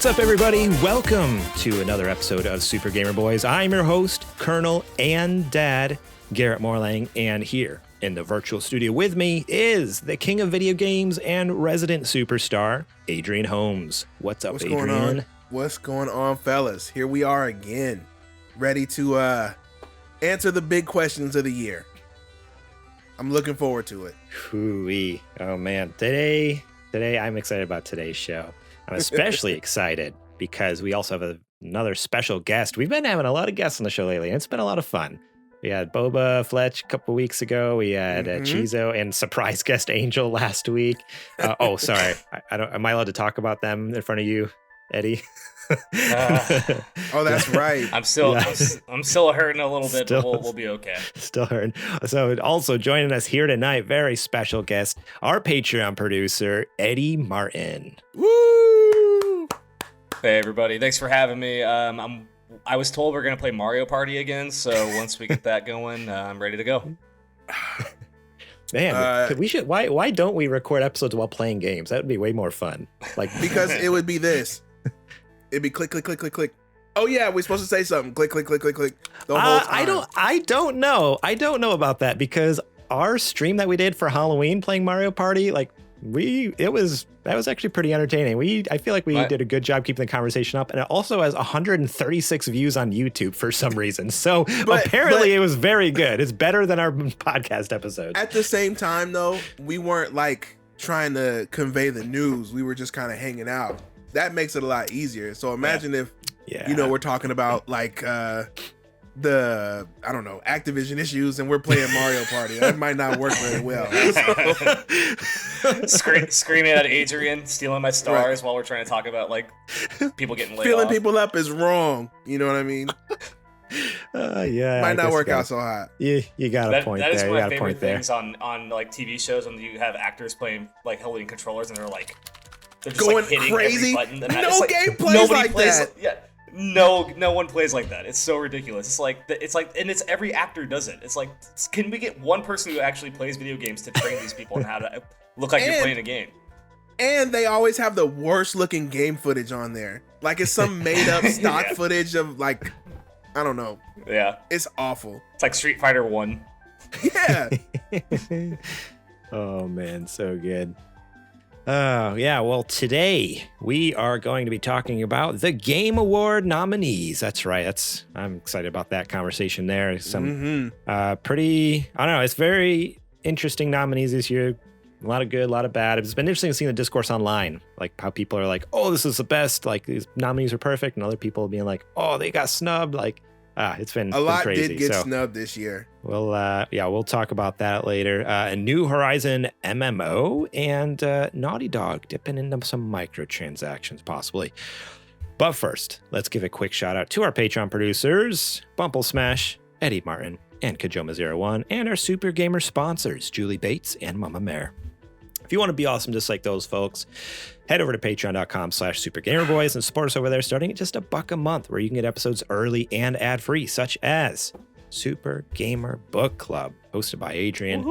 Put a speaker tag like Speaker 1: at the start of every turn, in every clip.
Speaker 1: What's up, everybody? Welcome to another episode of Super Gamer Boys. I'm your host, Colonel and Dad, Garrett Morlang, and here in the virtual studio with me is the king of video games and resident superstar, Adrian Holmes. What's up, Adrian?
Speaker 2: Going on? What's going on, fellas? Here we are again, ready to answer the big questions of the year. I'm looking forward to it.
Speaker 1: Hoo-wee. Oh, man. Today, I'm excited about today's show. I'm especially excited because we also have another special guest. We've been having a lot of guests on the show lately, and it's been a lot of fun. We had Boba Fletch a couple weeks ago. We had Chizo and surprise guest Angel last week. Sorry. I don't. Am I allowed to talk about them in front of you, Eddie?
Speaker 2: Oh, that's right.
Speaker 3: I'm still hurting a little bit, but we'll be okay. Still
Speaker 1: hurting. So also joining us here tonight, very special guest, our Patreon producer, Eddie Martin.
Speaker 2: Woo!
Speaker 3: Hey everybody, thanks for having me. I was told we're gonna play Mario Party again, so once we get that going, I'm ready to go.
Speaker 1: Man, we should. Why don't we record episodes while playing games? That would be way more fun.
Speaker 2: Because it would be this. It'd be click, click, click, click, click. Oh yeah, we're supposed to say something. Click, click, click, click, click. The whole time.
Speaker 1: I don't know. I don't know about that because our stream that we did for Halloween playing Mario Party, that was actually pretty entertaining. I feel like we did a good job keeping the conversation up, and it also has 136 views on YouTube for some reason. So apparently it was very good. It's better than our podcast episodes.
Speaker 2: At the same time, though, we weren't trying to convey the news. We were just kind of hanging out. That makes it a lot easier. So imagine if, we're talking about the Activision issues and we're playing Mario Party. That might not work very well.
Speaker 3: Screaming at Adrian, stealing my stars while we're trying to talk about people getting laid
Speaker 2: Filling
Speaker 3: off.
Speaker 2: people up is wrong. You know what I mean? Might not work out so hot.
Speaker 1: You got a point there.
Speaker 3: That is one of my favorite things on TV shows when you have actors playing holding controllers and they're just
Speaker 2: going
Speaker 3: hitting
Speaker 2: crazy.
Speaker 3: Every button.
Speaker 2: No game plays like that.
Speaker 3: No one plays like that. It's so ridiculous. And it's every actor does it. It's can we get one person who actually plays video games to train these people on how to look like you're playing a game?
Speaker 2: And they always have the worst looking game footage on there. It's some made up stock footage of I don't know.
Speaker 3: Yeah.
Speaker 2: It's awful.
Speaker 3: It's like Street Fighter 1.
Speaker 2: Yeah.
Speaker 1: Oh man, so good. Oh, yeah. Well, today we are going to be talking about the Game Award nominees. That's right. I'm excited about that conversation there. Some pretty, I don't know, it's very interesting nominees this year. A lot of good, a lot of bad. It's been interesting to see the discourse online, how people are like, oh, this is the best. These nominees are perfect. And other people being like, oh, they got snubbed. It's been
Speaker 2: a lot
Speaker 1: crazy.
Speaker 2: Did get snubbed this year.
Speaker 1: Well, we'll talk about that later. A New Horizon MMO and Naughty Dog dipping into some microtransactions, possibly. But first, let's give a quick shout out to our Patreon producers, Bumple Smash, Eddie Martin, and Kajoma01, and our Super Gamer sponsors, Julie Bates and Mama Mare. If you want to be awesome just like those folks, head over to patreon.com/supergamerboys and support us over there starting at just $1 a month, where you can get episodes early and ad-free, such as Super Gamer Book Club, hosted by Adrian.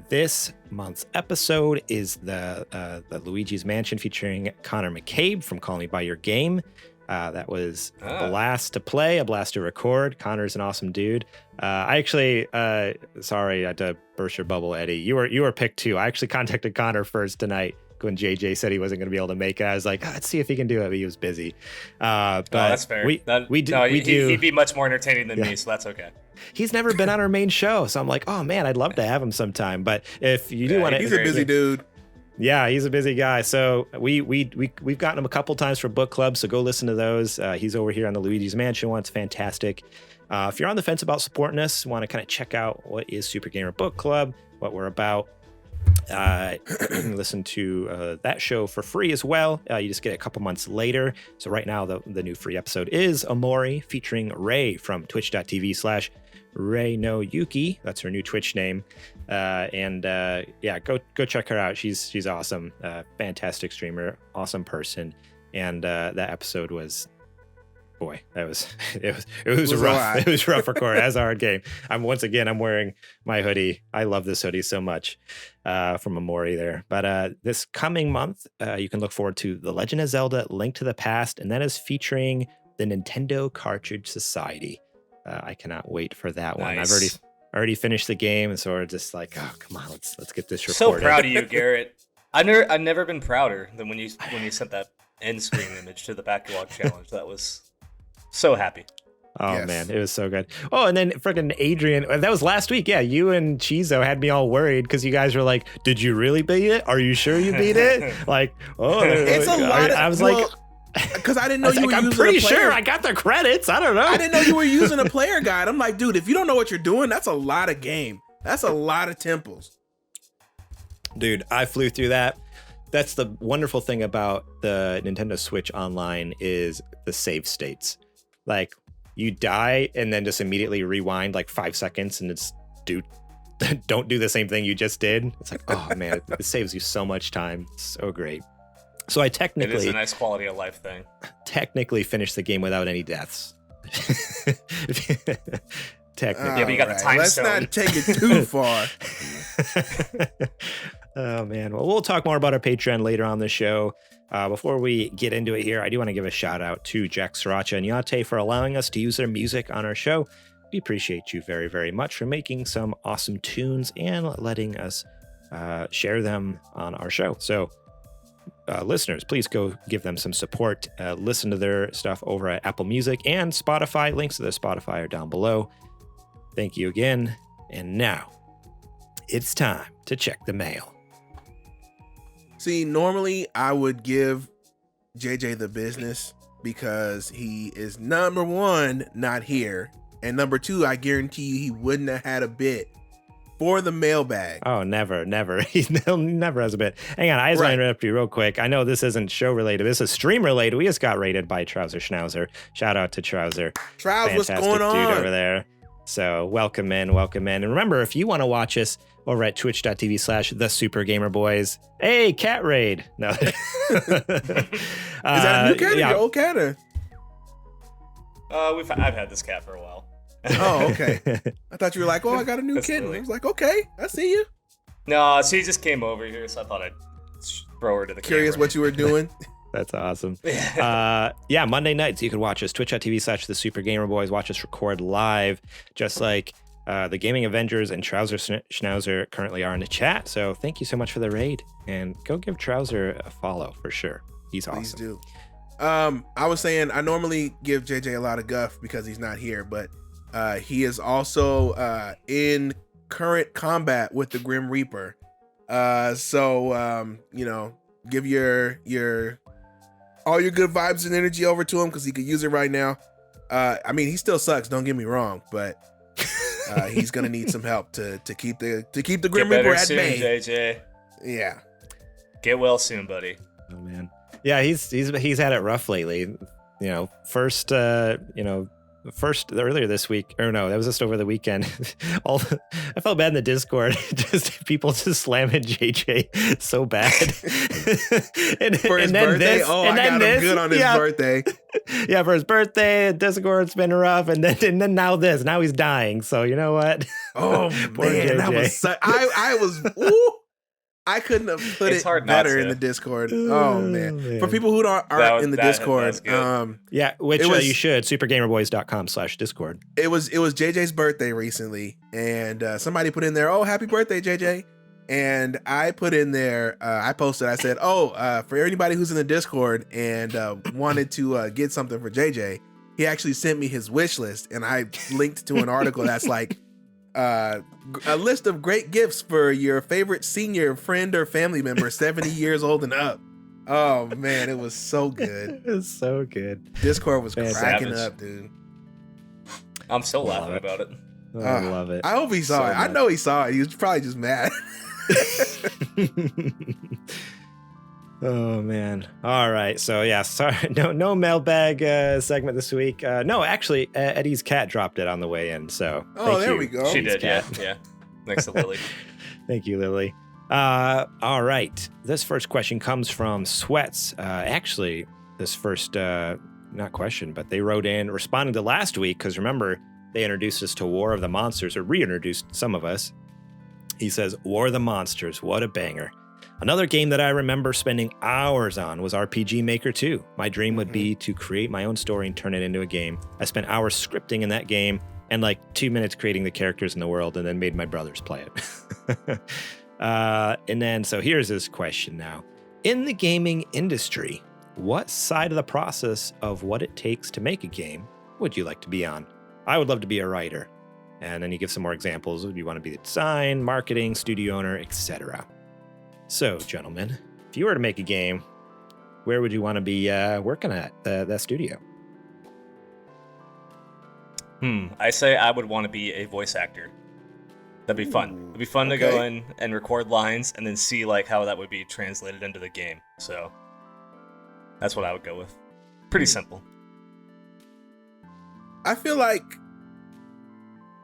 Speaker 1: This month's episode is the Luigi's Mansion featuring Connor McCabe from Call Me By Your Game. That was a blast to play, a blast to record. Connor's an awesome dude. I actually, sorry, I had to burst your bubble, Eddie. You were picked too. I actually contacted Connor first tonight when JJ said he wasn't going to be able to make it. I was like, let's see if he can do it, but he was busy. But
Speaker 3: that's fair. He'd be much more entertaining than me, so that's okay.
Speaker 1: He's never been on our main show, so I'm like, oh man, I'd love to have him sometime. But if you do want to,
Speaker 2: he's a busy dude.
Speaker 1: Yeah, he's a busy guy. So we've gotten him a couple times for book club, so go listen to those. He's over here on the Luigi's Mansion one. It's fantastic. If you're on the fence about supporting us, want to kind of check out what is Super Gamer Book Club, what we're about, listen to that show for free as well. You just get it a couple months later. So right now, the new free episode is Amori featuring Ray from twitch.tv/Ray no Yuki. That's her new Twitch name. Go check her out. She's awesome. Fantastic streamer, awesome person. And that episode was boy, it was rough. It was rough for Corey. That's a hard game. I'm wearing my hoodie. I love this hoodie so much from Amori there. But this coming month, you can look forward to The Legend of Zelda: Link to the Past, and that is featuring the Nintendo Cartridge Society. I cannot wait for that one. I've already finished the game, and so we're just like, oh, come on, let's get this recorded.
Speaker 3: So proud of you, Garrett. I've never been prouder than when you sent that end screen image to the backlog challenge. That was so happy.
Speaker 1: Oh, yes. Man, it was so good. Oh, and then freaking Adrian, that was last week. Yeah, you and Chizo had me all worried because you guys were like, did you really beat it? Are you sure you beat it? Like, oh.
Speaker 2: It's a lot.
Speaker 1: I was like...
Speaker 2: Because I didn't know you were using
Speaker 1: I'm pretty sure I got the credits. I don't know.
Speaker 2: I didn't know you were using a player guide. I'm like, dude, if you don't know what you're doing, that's a lot of game. That's a lot of temples.
Speaker 1: Dude, I flew through that. That's the wonderful thing about the Nintendo Switch Online is the save states. Like, you die and then just immediately rewind like 5 seconds and it's, dude, don't do the same thing you just did. It's like, oh man, it saves you so much time. So great. So I technically...
Speaker 3: It is a nice quality of life thing.
Speaker 1: Technically finished the game without any deaths. Technically.
Speaker 3: Yeah, but you got the time
Speaker 2: Let's
Speaker 3: stone.
Speaker 2: not take it too far.
Speaker 1: Oh, man. Well, we'll talk more about our Patreon later on the show. Before we get into it here, I do want to give a shout out to Jack Sriracha and Yate for allowing us to use their music on our show. We appreciate you very, very much for making some awesome tunes and letting us share them on our show. So, listeners, please go give them some support. Listen to their stuff over at Apple Music and Spotify. Links to their Spotify are down below. Thank you again. And now it's time to check the mail.
Speaker 2: See, normally I would give JJ the business because he is number one, not here. And number two, I guarantee you he wouldn't have had a bit for the mailbag.
Speaker 1: Oh, never. He never has a bit. Hang on, I just want to interrupt you real quick. I know this isn't show related. This is stream related. We just got rated by Trouser Schnauzer. Shout out to Trouser.
Speaker 2: Trouse, what's going on?
Speaker 1: Dude over there. So welcome in. And remember, if you want to watch us over at twitch.tv/thesupergamerboys. Hey, cat raid. No.
Speaker 2: Is that a new cat or your old cat?
Speaker 3: I've had this cat for a while.
Speaker 2: Oh, okay. I thought you were like, oh, I got a new kitten. I was like, okay, I see you.
Speaker 3: No, she just came over here, so I thought I'd throw her to the
Speaker 2: Curious
Speaker 3: camera.
Speaker 2: what you were doing.
Speaker 1: That's awesome. Monday nights, you can watch us, twitch.tv/thesupergamerboys. Watch us record live, just like the Gaming Avengers and Trouser Schnauzer currently are in the chat. So thank you so much for the raid. And go give Trouser a follow for sure. He's awesome.
Speaker 2: Please do. I was saying I normally give JJ a lot of guff because he's not here, but he is also in current combat with the Grim Reaper. So give your all your good vibes and energy over to him because he could use it right now. I mean, he still sucks, don't get me wrong, but he's gonna need some help to keep the Grim Reaper at bay.
Speaker 3: JJ.
Speaker 2: Yeah.
Speaker 3: Get well soon, buddy.
Speaker 1: Oh man. Yeah, he's had it rough lately. First earlier this week, or no, that was just over the weekend. I felt bad in the Discord, just people just slamming JJ so bad. and
Speaker 2: for his birthday, I got him good on his birthday.
Speaker 1: Yeah, for his birthday, Discord's been rough, and then now this. Now he's dying. So you know what?
Speaker 2: Oh man, that was I was. Ooh, I couldn't have put it better in the Discord. Oh man. For people who aren't in the Discord,
Speaker 1: which you should, supergamerboys.com/Discord.
Speaker 2: It was JJ's birthday recently, and somebody put in there, "Oh, happy birthday, JJ!" And I put in there, I posted, I said, "Oh, for anybody who's in the Discord and wanted to get something for JJ, he actually sent me his wish list, and I linked to an article that's like." A list of great gifts for your favorite senior friend or family member 70 years old and up. Oh man, it was so good.
Speaker 1: It was so good.
Speaker 2: Discord was cracking up, dude.
Speaker 3: I'm still laughing about it.
Speaker 1: I love it.
Speaker 2: I hope he saw it. I know he saw it. He was probably just mad.
Speaker 1: Oh man. All right. So yeah, sorry. No mailbag segment this week. No, actually, Eddie's cat dropped it on the way in. So
Speaker 2: there we go.
Speaker 3: She did, yeah. Thanks to Lily.
Speaker 1: Thank you, Lily. All right. This first question comes from Sweats. Actually, this first not question, but they wrote in responding to last week, because remember, they introduced us to War of the Monsters, or reintroduced some of us. He says, War of the Monsters, what a banger. Another game that I remember spending hours on was RPG Maker 2. My dream would be to create my own story and turn it into a game. I spent hours scripting in that game and like 2 minutes creating the characters in the world, and then made my brothers play it. And then, so here's this question now. In the gaming industry, what side of the process of what it takes to make a game would you like to be on? I would love to be a writer. And then you give some more examples. Would you want to be the design, marketing, studio owner, etc.? So, gentlemen, if you were to make a game, where would you want to be working at that studio?
Speaker 3: I say I would want to be a voice actor. That'd be fun. It'd be fun to go in and record lines and then see like how that would be translated into the game. So that's what I would go with. Pretty simple.
Speaker 2: I feel like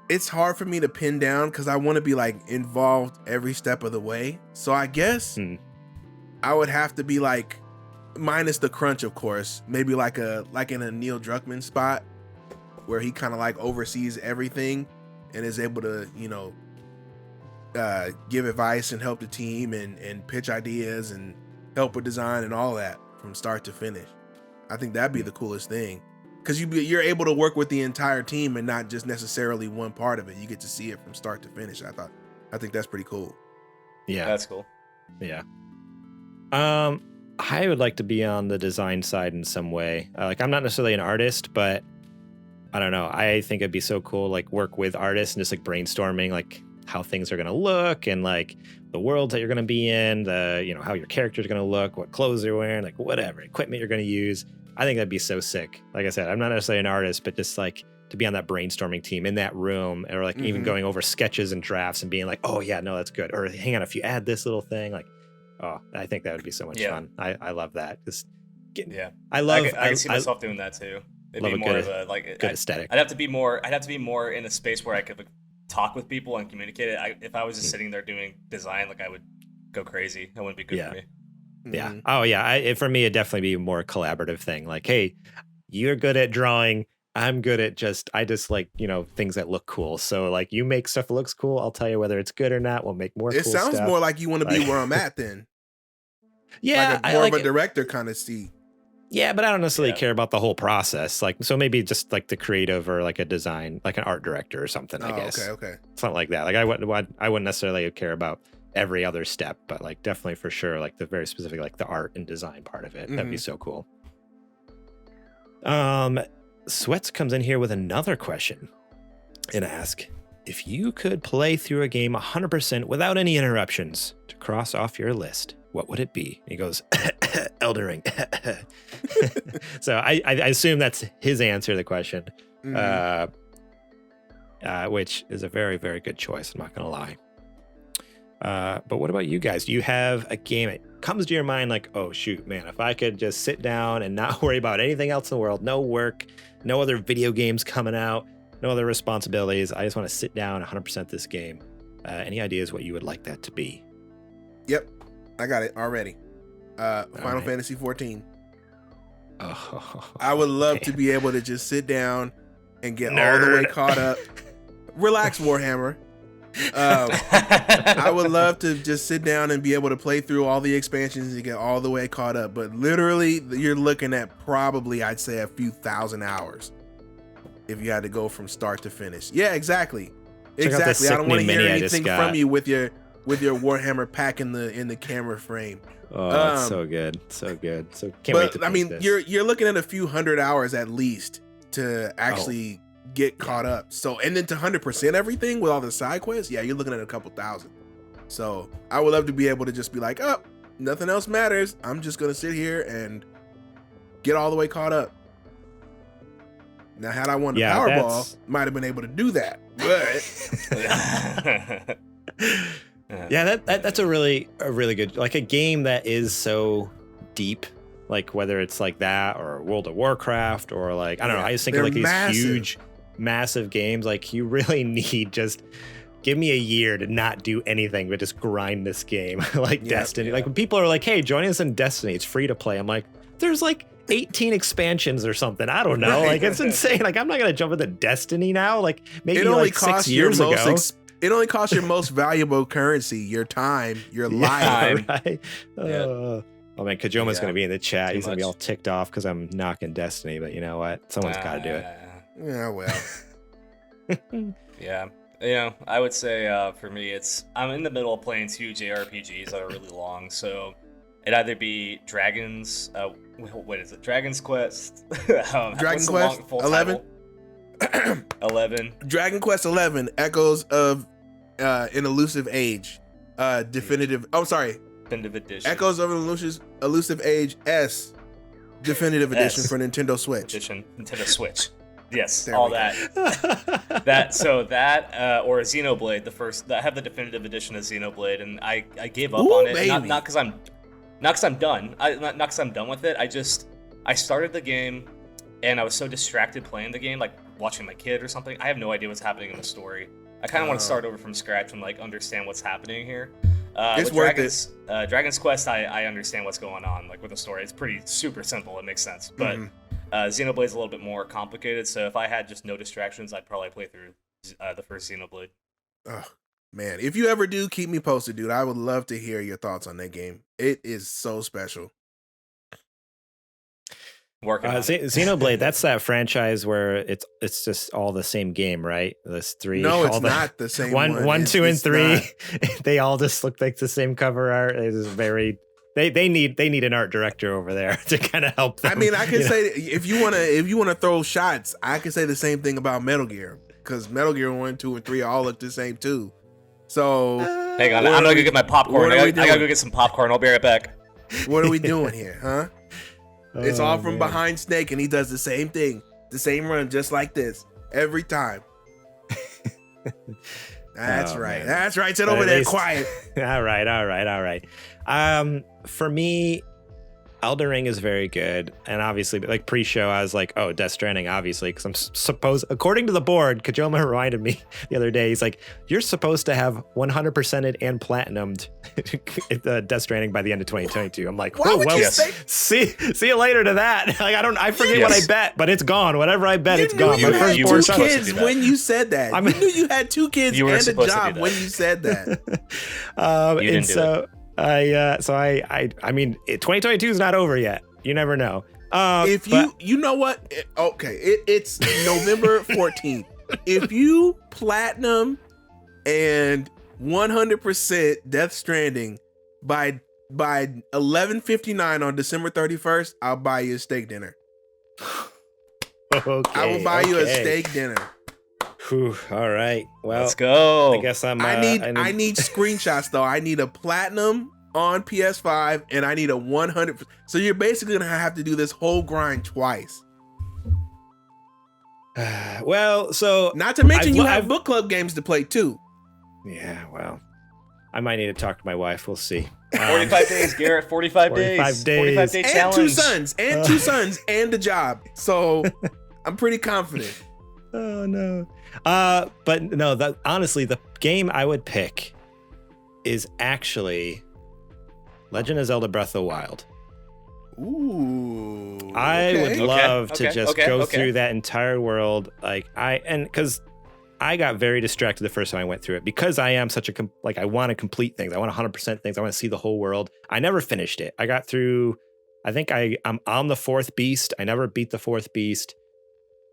Speaker 2: it's hard for me to pin down because I want to be like involved every step of the way. So I guess I would have to be like, minus the crunch, of course, maybe like in a Neil Druckmann spot where he kind of like oversees everything and is able to, you know, give advice and help the team and pitch ideas and help with design and all that from start to finish. I think that'd be the coolest thing. Because you're able to work with the entire team and not just necessarily one part of it. You get to see it from start to finish. I think that's pretty cool.
Speaker 1: Yeah,
Speaker 3: that's cool.
Speaker 1: Yeah. I would like to be on the design side in some way. Like, I'm not necessarily an artist, but I don't know. I think it'd be so cool, like work with artists and just like brainstorming like how things are gonna look and like the worlds that you're gonna be in, how your character's gonna look, what clothes they're wearing, like whatever equipment you're gonna use. I think that'd be so sick. Like I said, I'm not necessarily an artist, but just like to be on that brainstorming team in that room, or like even going over sketches and drafts and being like, oh yeah, no, that's good. Or hang on, if you add this little thing, like, oh, I think that would be so much fun. I love that. Just I
Speaker 3: can see myself doing that too. It'd be more of a like
Speaker 1: good aesthetic.
Speaker 3: I'd have to be more in a space where I could like, talk with people and communicate it. If I was just sitting there doing design, like I would go crazy. That wouldn't be good for me.
Speaker 1: Yeah. Oh, yeah. For me, it'd definitely be a more collaborative thing. Like, hey, you're good at drawing. I'm good at I just like, things that look cool. So like you make stuff that looks cool. I'll tell you whether it's good or not. We'll make more cool stuff.
Speaker 2: It sounds more like you want to be where I'm at then.
Speaker 1: Yeah.
Speaker 2: Like more of a director kind of seat.
Speaker 1: Yeah, but I don't necessarily care about the whole process. Like, so maybe just like the creative or like a design, like an art director or something, I guess.
Speaker 2: Okay.
Speaker 1: Something like that. Like I wouldn't necessarily care about every other step, but like definitely for sure, like the very specific, like the art and design part of it. That'd be so cool. Sweats comes in here with another question and ask, if you could play through a game 100% without any interruptions to cross off your list, what would it be? And he goes, Elden Ring. So I assume that's his answer to the question, which is a very, very good choice. I'm not going to lie. But what about you guys? Do you have a game that comes to your mind like, oh, shoot, man, if I could just sit down and not worry about anything else in the world, no work, no other video games coming out, no other responsibilities. I just want to sit down 100% this game. Any ideas what you would like that to be?
Speaker 2: Yep. I got it already. Final Fantasy 14.
Speaker 1: Oh,
Speaker 2: I would love to be able to just sit down and get all the way caught up. Relax, Warhammer. I would love to just sit down and be able to play through all the expansions and get all the way caught up. But literally, you're looking at probably, I'd say, a few thousand hours if you had to go from start to finish. Yeah, exactly. Exactly. I don't want to hear anything from you with your Warhammer pack in the camera frame.
Speaker 1: Oh, that's so good. So good. So can't wait to taste this.
Speaker 2: You're looking at a few hundred hours at least to actually get caught up. So, and then to 100% everything with all the side quests, yeah, you're looking at a couple thousand. So I would love to be able to just be like, oh, nothing else matters. I'm just going to sit here and get all the way caught up. Now, had I won the Powerball, might have been able to do that. But
Speaker 1: yeah, that's a really good, like a game that is so deep, like whether it's like that or World of Warcraft or like, I don't know. I just think of like these huge, massive games. Like you really need just give me a year to not do anything but just grind this game like Destiny. Like when people are like, hey, join us in Destiny, it's free to play. I'm like, there's like 18 expansions or something. I don't know.
Speaker 2: Right.
Speaker 1: Like, it's insane. Like, I'm not gonna jump into Destiny now. Like, maybe
Speaker 2: It only
Speaker 1: like 6
Speaker 2: costs
Speaker 1: years
Speaker 2: your
Speaker 1: ago.
Speaker 2: it only costs your most valuable currency, your time, your
Speaker 1: Yeah,
Speaker 2: life.
Speaker 1: right. Oh man, Kajoma's gonna be in the chat.
Speaker 3: Too
Speaker 1: He's gonna be
Speaker 3: much.
Speaker 1: all ticked off because I'm knocking Destiny. But you know what? Someone's got to do it.
Speaker 2: Yeah, well.
Speaker 3: Yeah. You know, I would say for me, I'm in the middle of playing 2 JRPGs that are really long, so it'd either be Dragon's. What is it? Dragon's Quest.
Speaker 2: Dragon Quest 11.
Speaker 3: 11.
Speaker 2: Dragon Quest 11, Echoes of an Elusive Age. Definitive. Oh, sorry.
Speaker 3: Definitive Edition.
Speaker 2: Echoes of an Elusive Age S. Definitive Edition
Speaker 3: S.
Speaker 2: for Nintendo Switch.
Speaker 3: Nintendo Switch. Yes,
Speaker 2: There
Speaker 3: all
Speaker 2: we go.
Speaker 3: that. Or Xenoblade, I have the definitive edition of Xenoblade, and I gave up
Speaker 2: Ooh,
Speaker 3: on it.
Speaker 2: baby.
Speaker 3: Not because I'm done. Not because I'm done with it. I started the game, and I was so distracted playing the game, like watching my kid or something. I have no idea what's happening in the story. I kind of want to start over from scratch and like understand what's happening here.
Speaker 2: It's
Speaker 3: with
Speaker 2: worth it.
Speaker 3: Dragon's Quest, I understand what's going on, like with the story. It's pretty super simple. It makes sense, but. Xenoblade's a little bit more complicated, so if I had just no distractions, I'd probably play through the first Xenoblade.
Speaker 2: Oh, man. If you ever do, keep me posted, dude. I would love to hear your thoughts on that game. It is so special.
Speaker 3: Working on it.
Speaker 1: Xenoblade, that's that franchise where it's just all the same game, right? There's 3.
Speaker 2: No, it's
Speaker 1: all
Speaker 2: not the same one.
Speaker 1: One,
Speaker 2: It's-
Speaker 1: 2, and
Speaker 2: it's
Speaker 1: 3.
Speaker 2: not.
Speaker 1: They all just look like the same cover art. It is very. They need an art director over there to kind of help them.
Speaker 2: I mean, I can
Speaker 1: you know?
Speaker 2: say if you wanna throw shots, I can say the same thing about Metal Gear, because Metal Gear 1, 2, and 3 all look the same too. So
Speaker 3: Hang on, I'm gonna go get my popcorn. I gotta go get some popcorn. I'll be right back.
Speaker 2: what are we doing here, huh? It's all from
Speaker 1: man.
Speaker 2: behind Snake, and he does the same thing, the same run, just like this every time. That's
Speaker 1: Oh,
Speaker 2: right.
Speaker 1: man.
Speaker 2: That's right. Sit
Speaker 1: But
Speaker 2: over
Speaker 1: at
Speaker 2: there,
Speaker 1: least-
Speaker 2: quiet.
Speaker 1: all right. For me, Elden Ring is very good, and obviously, like pre-show, I was like, "Oh, Death Stranding," obviously, because I'm supposed, according to the board, Kojima reminded me the other day. He's like, "You're supposed to have 100%ed and platinumed Death Stranding by the end of 2022." I'm like,
Speaker 2: Why
Speaker 1: "Oh,
Speaker 2: would
Speaker 1: well,
Speaker 2: you say?
Speaker 1: see you later to that." Like, I forget what I bet, but it's gone. Whatever I bet,
Speaker 2: You
Speaker 1: it's
Speaker 2: knew
Speaker 1: gone.
Speaker 2: you
Speaker 1: My
Speaker 2: had
Speaker 3: you
Speaker 2: two
Speaker 3: were
Speaker 1: firstborn son-
Speaker 3: supposed to
Speaker 2: kids
Speaker 3: do that.
Speaker 2: when you said that.
Speaker 1: I'm-
Speaker 2: You knew you had 2 kids
Speaker 3: You were
Speaker 2: and a
Speaker 3: supposed to do
Speaker 2: job
Speaker 3: that.
Speaker 2: when you said that.
Speaker 3: You didn't
Speaker 1: and
Speaker 3: do
Speaker 1: so I mean, 2022 is not over yet. You never know.
Speaker 2: If you know what? It's November 14th. If you platinum and 100% Death Stranding by 11:59 on December 31st, I'll buy you a steak dinner.
Speaker 1: Okay,
Speaker 2: I will buy you a
Speaker 1: okay.
Speaker 2: steak dinner.
Speaker 1: Whew, all right. Well,
Speaker 3: Let's go.
Speaker 1: I guess I'm.
Speaker 2: I need screenshots though. I need a platinum on PS5 and I need a 100. So you're basically gonna have to do this whole grind twice.
Speaker 1: Well, so
Speaker 2: Not to mention
Speaker 1: I've-
Speaker 2: you have
Speaker 1: I've-
Speaker 2: book club games to play too.
Speaker 1: yeah. Well, I might need to talk to my wife. We'll see.
Speaker 3: 45 days, Garrett. 45 days.
Speaker 1: 45 days.
Speaker 3: 45 day
Speaker 2: And
Speaker 3: challenge.
Speaker 2: 2 sons, and a job. So I'm pretty confident.
Speaker 1: Oh no. But no. Honestly, the game I would pick is actually Legend of Zelda: Breath of the Wild.
Speaker 2: Ooh.
Speaker 1: I would
Speaker 2: okay.
Speaker 1: love to
Speaker 3: okay,
Speaker 1: just
Speaker 3: okay,
Speaker 1: go
Speaker 3: okay.
Speaker 1: through that entire world, because I got very distracted the first time I went through it because I am such I want to complete things. I want 100% things. I want to see the whole world. I never finished it. I got through. I think I'm on the 4th beast. I never beat the 4th beast,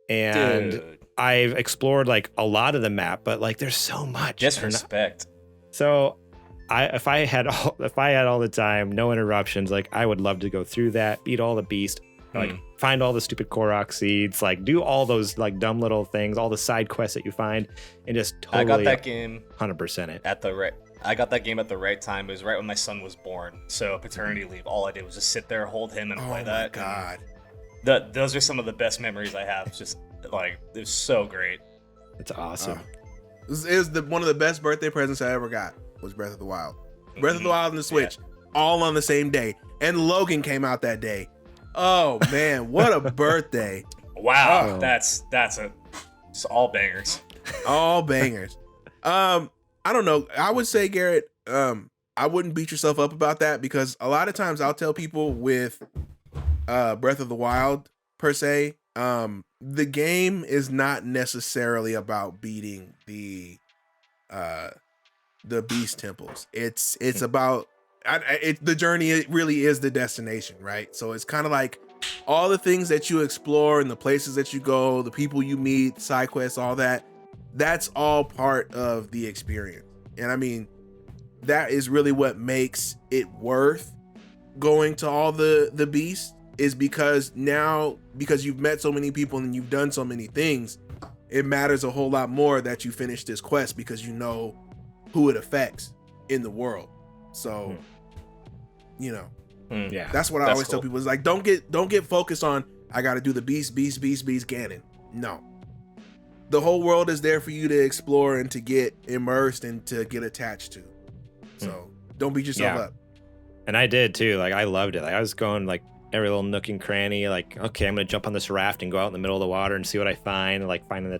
Speaker 1: and
Speaker 3: Dude,
Speaker 1: I've explored like a lot of the map, but like there's so much.
Speaker 3: disrespect.
Speaker 1: So if I had all the time, no interruptions, like I would love to go through that, beat all the beast, like find all the stupid Korok seeds, like do all those like dumb little things, all the side quests that you find, and just totally
Speaker 3: I got that game
Speaker 1: 100% it.
Speaker 3: at the right. I got that game at the right time. It was right when my son was born. So paternity leave. All I did was just sit there, hold him, and
Speaker 2: Oh
Speaker 3: play
Speaker 2: my
Speaker 3: that.
Speaker 2: god.
Speaker 3: Those are some of the best memories I have. Just like it was so great.
Speaker 1: It's awesome.
Speaker 2: It was one of the best birthday presents I ever got was Breath of the Wild. Breath of the Wild and the Switch, all on the same day. And Logan came out that day. Oh man, what a birthday.
Speaker 3: Wow,
Speaker 1: Oh.
Speaker 3: that's it's all bangers.
Speaker 2: All bangers. I don't know. I would say, Garrett, I wouldn't beat yourself up about that because a lot of times I'll tell people with Breath of the Wild per se. The game is not necessarily about beating the beast temples. It's about the journey. It really is the destination, right? So it's kind of like all the things that you explore and the places that you go, the people you meet, side quests, all that. That's all part of the experience. And I mean, that is really what makes it worth going to all the beasts, is because you've met so many people and you've done so many things, it matters a whole lot more that you finish this quest because you know who it affects in the world. So,
Speaker 1: Yeah,
Speaker 2: that's what I always tell people, is like, don't get focused on, I got to do the beast Ganon. No, the whole world is there for you to explore and to get immersed and to get attached to. So don't beat yourself up.
Speaker 1: And I did too. Like, I loved it. Like, I was going like every little nook and cranny. Like, okay, I'm gonna jump on this raft and go out in the middle of the water and see what I find. Like, finding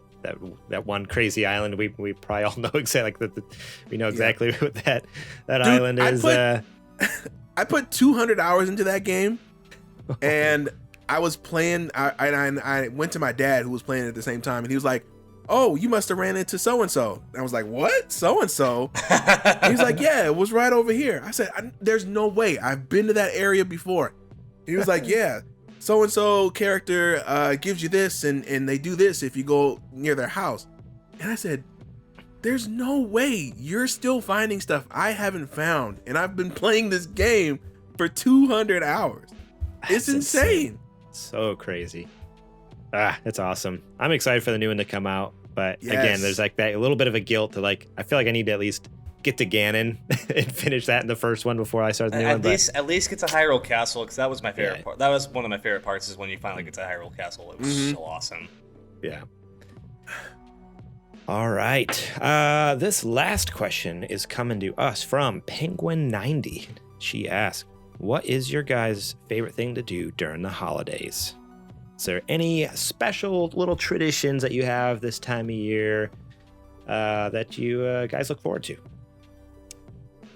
Speaker 1: that one crazy island. We probably all know exactly we know exactly what that Dude, island is.
Speaker 2: I put 200 hours into that game, and I was playing. I went to my dad, who was playing at the same time, and he was like, "Oh, you must have ran into so and so." I was like, "What? So and so?" He's like, "Yeah, it was right over here." I said, "There's no way. I've been to that area before." He was like, "Yeah, so and so character gives you this, and they do this if you go near their house." And I said, "There's no way you're still finding stuff I haven't found, and I've been playing this game for 200 hours. It's insane.
Speaker 1: So crazy." It's awesome. I'm excited for the new one to come out, but again, there's like that a little bit of a guilt to like, I feel like I need to at least get to Ganon and finish that in the first one before I start the new one.
Speaker 3: At least get to Hyrule Castle, because that was my favorite part. That was one of my favorite parts, is when you finally get to Hyrule Castle. It was so awesome.
Speaker 1: Yeah. All right. This last question is coming to us from Penguin90. She asked, what is your guys' favorite thing to do during the holidays? Is there any special little traditions that you have this time of year that you guys look forward to?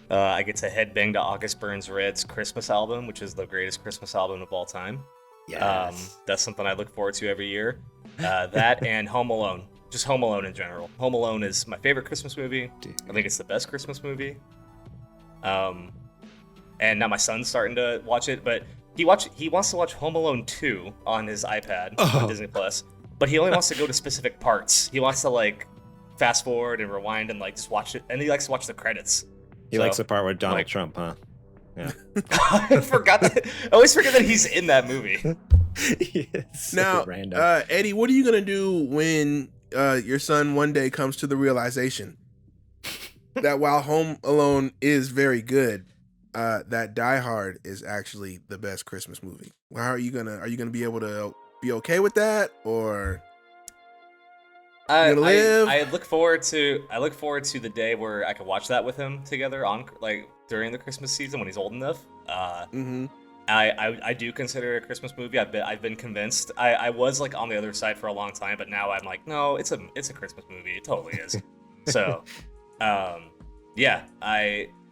Speaker 3: I get to headbang to August Burns Red's Christmas album, which is the greatest Christmas album of all time.
Speaker 1: Yes.
Speaker 3: That's something I look forward to every year. That and Home Alone. Just Home Alone in general. Home Alone is my favorite Christmas movie.
Speaker 1: Dude.
Speaker 3: I think it's the best Christmas movie. And now my son's starting to watch it, but he wants to watch Home Alone 2 on his iPad on Disney Plus, but he only wants to go to specific parts. He wants to like fast forward and rewind and like just watch it, and he likes to watch the credits.
Speaker 1: He likes the part with Donald Trump, huh? Yeah.
Speaker 3: I always forget that he's in that movie.
Speaker 2: Now, Eddie, what are you gonna do when your son one day comes to the realization that while Home Alone is very good, that Die Hard is actually the best Christmas movie? How are you gonna be able to be okay with that, or
Speaker 3: I look forward to the day where I can watch that with him together on like during the Christmas season when he's old enough. I do consider it a Christmas movie. I've been convinced. I was like on the other side for a long time, but now I'm like, no, it's a Christmas movie. It totally is. So, yeah.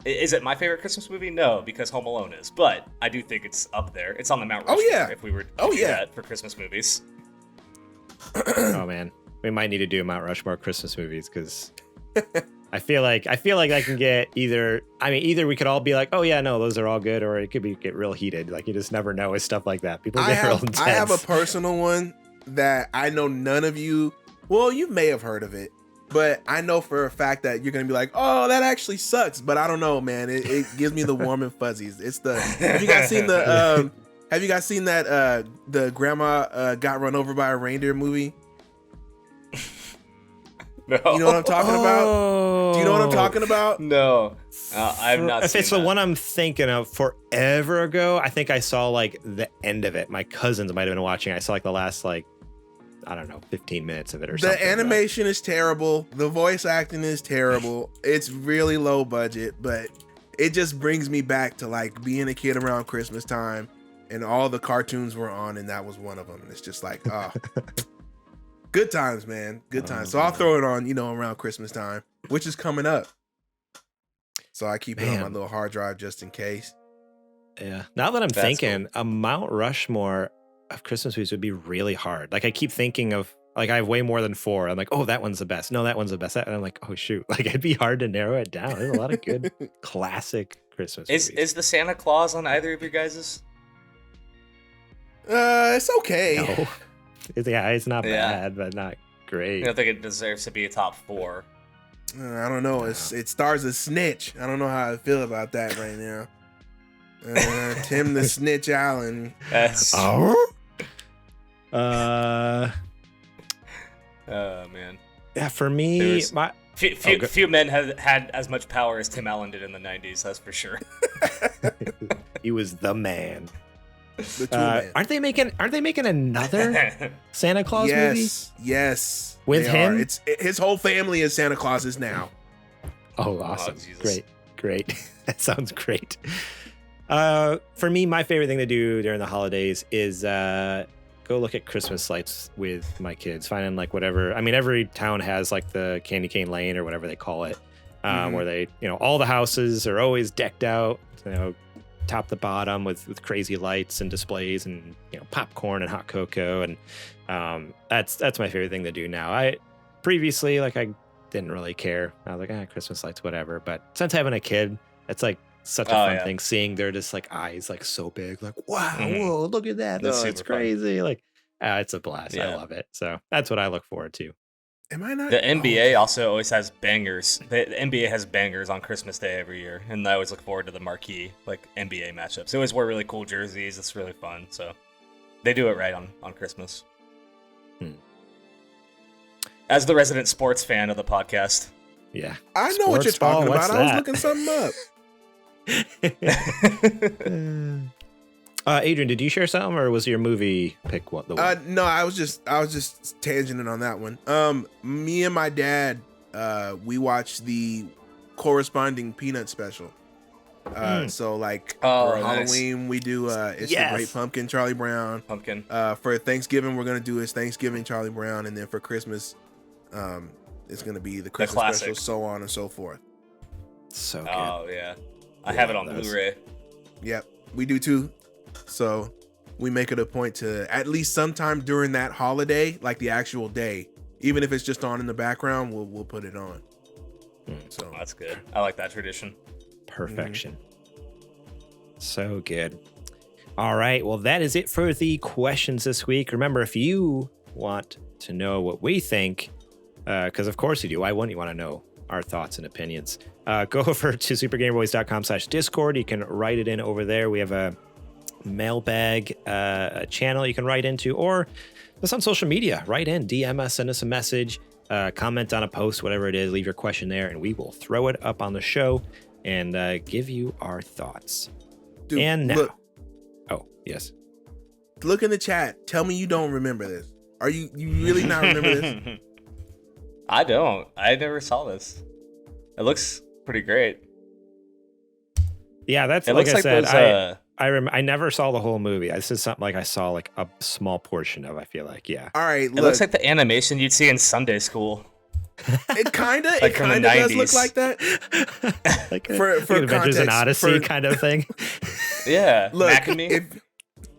Speaker 3: Is it my favorite Christmas movie? No, because Home Alone is. But I do think it's up there. It's on the Mount Rushmore if we were to do that for Christmas movies.
Speaker 1: Oh man, we might need to do Mount Rushmore Christmas movies, because I feel like I can get either we could all be like, oh yeah, no, those are all good, or it could get real heated. Like, you just never know with stuff like that. People get real intense.
Speaker 2: I have a personal one that I know none of you. Well, you may have heard of it, but I know for a fact that you're gonna be like, oh, that actually sucks. But I don't know, man. It gives me the warm and fuzzies. It's the Have you guys seen that the grandma got run over by a reindeer movie?
Speaker 3: No.
Speaker 2: You know what I'm talking about? Do you know what I'm talking about?
Speaker 3: No, I've not seen
Speaker 1: If it's the one I'm thinking of, forever ago, I think I saw like the end of it. My cousins might have been watching. I saw like the last 15 minutes of it or something.
Speaker 2: The animation is terrible. The voice acting is terrible. It's really low budget, but it just brings me back to like being a kid around Christmas time, and all the cartoons were on, and that was one of them. And it's just like, good times, man. Good times. So I'll throw it on, around Christmas time, which is coming up. So I keep it on my little hard drive just in case.
Speaker 1: Yeah. Now that I'm
Speaker 3: That's
Speaker 1: thinking, a Mount Rushmore of Christmas movies would be really hard. Like I keep thinking of like I have way more than 4. I'm like, oh, that one's the best. No, that one's the best. And I'm like, oh shoot. Like it'd be hard to narrow it down. There's a lot of good classic Christmas movies.
Speaker 3: Is the Santa Claus on either of your guys's?
Speaker 2: It's okay.
Speaker 1: No. It's not bad, but not great.
Speaker 3: I don't think it deserves to be a top 4.
Speaker 2: I don't know. It stars a snitch. I don't know how I feel about that right now. Tim the Snitch Allen.
Speaker 3: That's...
Speaker 1: Oh
Speaker 3: man.
Speaker 1: Yeah, for me,
Speaker 3: few men had as much power as Tim Allen did in the 90s. That's for sure.
Speaker 1: he was the man.
Speaker 2: The two man.
Speaker 1: Aren't they making another Santa Claus movie?
Speaker 2: Yes.
Speaker 1: With him?
Speaker 2: It's his whole family is Santa Clauses now.
Speaker 1: Oh, awesome.
Speaker 3: Jesus.
Speaker 1: Great. That sounds great. For me, my favorite thing to do during the holidays is go look at Christmas lights with my kids, finding like whatever. I mean, every town has like the candy cane lane or whatever they call it, where they, all the houses are always decked out, top to bottom with crazy lights and displays and popcorn and hot cocoa, and that's my favorite thing to do now. I previously I didn't really care. I was like, Christmas lights, whatever. But since having a kid, it's like such a fun thing seeing their just like eyes like so big, like wow, whoa, look at that.
Speaker 3: That's
Speaker 1: It's crazy. Fun. Like it's a blast.
Speaker 3: Yeah.
Speaker 1: I love it. So that's what I look forward to.
Speaker 2: Am I not?
Speaker 3: The NBA also always has bangers. The NBA has bangers on Christmas Day every year, and I always look forward to the marquee NBA matchups. They always wear really cool jerseys. It's really fun. So they do it right on Christmas. As the resident sports fan of the podcast.
Speaker 1: Yeah.
Speaker 2: I know what you're talking about. I was looking something up.
Speaker 1: Adrian, did you share something, or was your movie pick one?
Speaker 2: No, I was just tangenting on that one. Me and my dad, we watched the corresponding Peanut special. So for Halloween we do it's the Great Pumpkin, Charlie Brown.
Speaker 3: Pumpkin.
Speaker 2: For Thanksgiving we're gonna do is Thanksgiving Charlie Brown, and then for Christmas, it's gonna be the Christmas special, so on and so forth.
Speaker 1: So good.
Speaker 3: Oh yeah, I have it on Blu-ray.
Speaker 2: Yep, we do too. So we make it a point to at least sometime during that holiday, like the actual day, even if it's just on in the background, we'll put it on. So
Speaker 3: that's good. I like that tradition.
Speaker 1: Perfection. So good. All right. Well, that is it for the questions this week. Remember, if you want to know what we think, because of course you do, why wouldn't you want to know our thoughts and opinions? Go over to supergamerboys.com/Discord. You can write it in over there. We have a mailbag channel you can write into, or just on social media. Write in, DM us, send us a message, comment on a post, whatever it is. Leave your question there, and we will throw it up on the show and give you our thoughts.
Speaker 2: Dude,
Speaker 1: and now,
Speaker 2: look,
Speaker 1: yes,
Speaker 2: look in the chat. Tell me you don't remember this. Are you really not remember this?
Speaker 3: I don't. I never saw this. It looks pretty great.
Speaker 1: Yeah, that's
Speaker 3: it
Speaker 1: like
Speaker 3: looks
Speaker 1: I said.
Speaker 3: Those,
Speaker 1: I never saw the whole movie. This is something like I saw like a small portion of. I feel like, yeah.
Speaker 2: All right,
Speaker 3: it looks like the animation you'd see in Sunday school.
Speaker 2: It kind of does look like that.
Speaker 1: Like
Speaker 2: for
Speaker 1: Adventures
Speaker 2: context,
Speaker 1: in Odyssey kind of thing.
Speaker 3: Yeah,
Speaker 2: look,
Speaker 3: McAmee.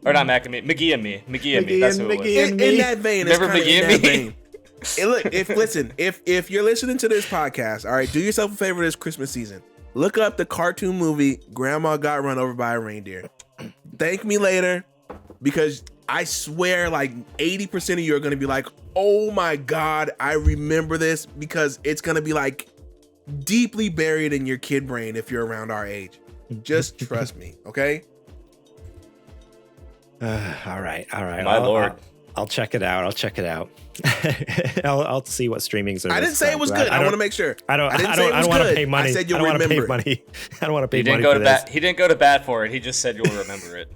Speaker 3: Or not McAmee, McGee and Me. That's who it was.
Speaker 2: In that vein,
Speaker 3: remember McGee and Me?
Speaker 2: And look, if you're listening to this podcast, all right, do yourself a favor this Christmas season. Look up the cartoon movie Grandma Got Run Over by a Reindeer. Thank me later, because I swear like 80% of you are going to be like, oh my God, I remember this, because it's going to be like deeply buried in your kid brain if you're around our age. Just trust me, okay?
Speaker 1: All right.
Speaker 3: My lord.
Speaker 1: I'll check it out. I'll see what streaming service.
Speaker 2: I didn't say it was good. I want to make sure.
Speaker 1: I don't want to pay money.
Speaker 2: I said you'll remember it.
Speaker 1: I don't want to pay money for this.
Speaker 3: He didn't go to bat for it. He just said you'll remember it.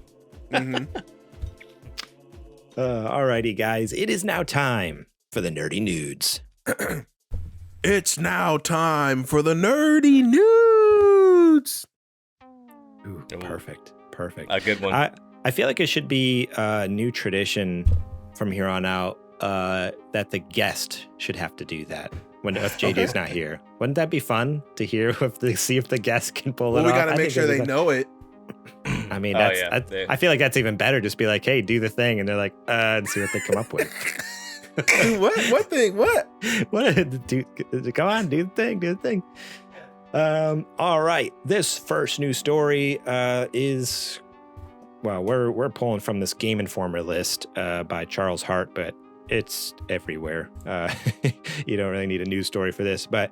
Speaker 1: Alrighty, guys. It is now time for the nerdy nudes.
Speaker 2: It's now time for the nerdy nudes.
Speaker 1: Ooh, perfect.
Speaker 3: A good one.
Speaker 1: I feel like it should be a new tradition from here on out that the guest should have to do that if JJ's not here. Wouldn't that be fun to hear see if the guest can pull it off?
Speaker 2: We got to make sure they know it.
Speaker 1: I mean, I feel like that's even better. Just be like, hey, do the thing. And they're like, and see what they come up with.
Speaker 2: What thing? What?
Speaker 1: Come on, do the thing. All right. This first news story is, well, we're pulling from this Game Informer list by Charles Hart, but it's everywhere. You don't really need a news story for this, but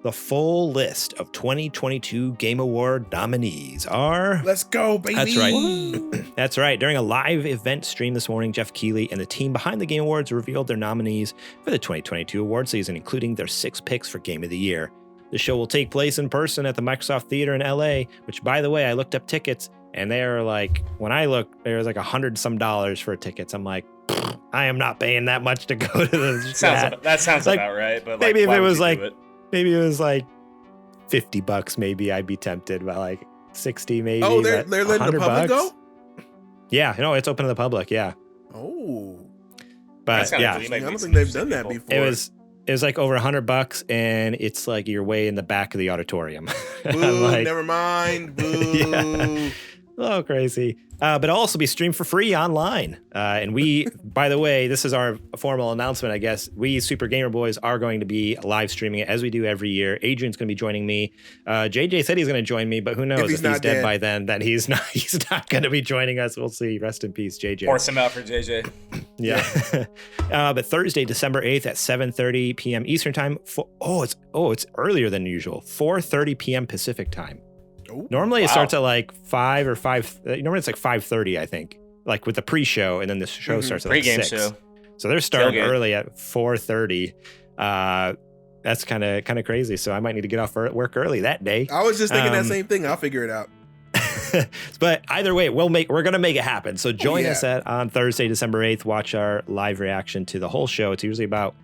Speaker 1: the full list of 2022 Game Award nominees are...
Speaker 2: Let's go, baby!
Speaker 1: That's right. That's right. During a live event stream this morning, Jeff Keighley and the team behind the Game Awards revealed their nominees for the 2022 award season, including their 6 picks for Game of the Year. The show will take place in person at the Microsoft Theater in LA, which, by the way, I looked up tickets, and they are like, when I looked, there was like $100 for tickets. I'm like, I am not paying that much to go to this.
Speaker 3: That sounds like, about right. But
Speaker 1: maybe
Speaker 3: like,
Speaker 1: if it was like... Maybe it was like $50. Maybe I'd be tempted, by like 60 maybe.
Speaker 2: Oh, they're letting the public go?
Speaker 1: Yeah, no, it's open to the public. Yeah.
Speaker 2: Oh,
Speaker 1: but yeah,
Speaker 2: I don't think they've done that before.
Speaker 1: It was like over $100, and it's like you're way in the back of the auditorium.
Speaker 2: Boo,
Speaker 1: like,
Speaker 2: never mind. Boo.
Speaker 1: Yeah. Oh, crazy. But it'll also be streamed for free online. And we, by the way, this is our formal announcement, I guess. We Super Gamer Boys are going to be live streaming it as we do every year. Adrian's going to be joining me. JJ said he's going to join me, but who knows if he's dead by then, that he's not going to be joining us. We'll see. Rest in peace, JJ.
Speaker 3: Force him out for JJ.
Speaker 1: Yeah. But Thursday, December 8th at 7:30 p.m. Eastern time. It's earlier than usual. 4:30 p.m. Pacific time. Normally it starts at like 5 or 5. Normally it's like 5:30, I think, like with the pre-show, and then the show starts at like 6. Show. So they're starting early at 4:30. That's kind of crazy. So I might need to get off work early that day.
Speaker 2: I was just thinking that same thing. I'll figure it out.
Speaker 1: But either way, we're gonna make it happen. So join us on Thursday, December 8th. Watch our live reaction to the whole show. It's usually about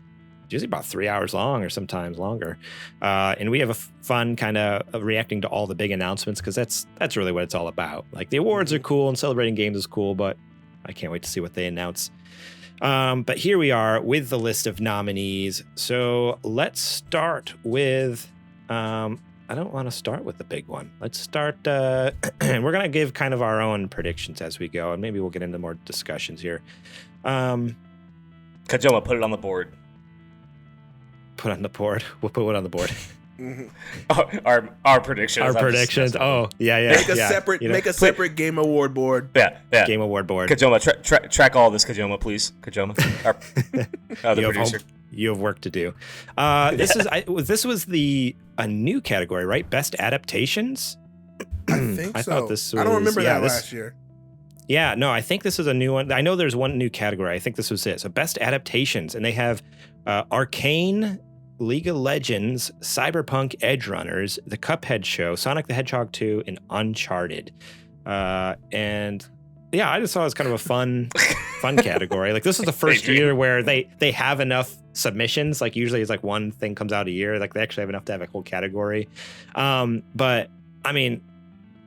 Speaker 1: 3 hours long, or sometimes longer. And we have a fun kind of reacting to all the big announcements, because that's really what it's all about. Like, the awards are cool and celebrating games is cool, but I can't wait to see what they announce. But here we are with the list of nominees. So let's start with, I don't want to start with the big one. Let's start, we're going to give kind of our own predictions as we go, and maybe we'll get into more discussions here.
Speaker 3: Kajoma, put it on the board.
Speaker 1: Put on the board. We'll put what on the board?
Speaker 3: Our predictions.
Speaker 1: Our predictions. Oh, yeah.
Speaker 2: Make a separate Game Award board.
Speaker 3: Yeah.
Speaker 1: Game Award board.
Speaker 3: Kajoma, track all this, Kajoma, please. Kajoma, the producer.
Speaker 1: You have work to do. This was a new category, right? Best adaptations.
Speaker 2: I think so.
Speaker 1: Thought this was,
Speaker 2: I don't remember that last year.
Speaker 1: Yeah, no, I think this is a new one. I know there's one new category. I think this was it. So best adaptations, and they have Arcane, League of Legends, Cyberpunk, Edge Runners, The Cuphead Show, Sonic the Hedgehog 2, and Uncharted. And yeah, I just thought it was kind of a fun category. Like, this is the first year where they have enough submissions. Like, usually it's like one thing comes out a year. Like, they actually have enough to have a whole category. But I mean,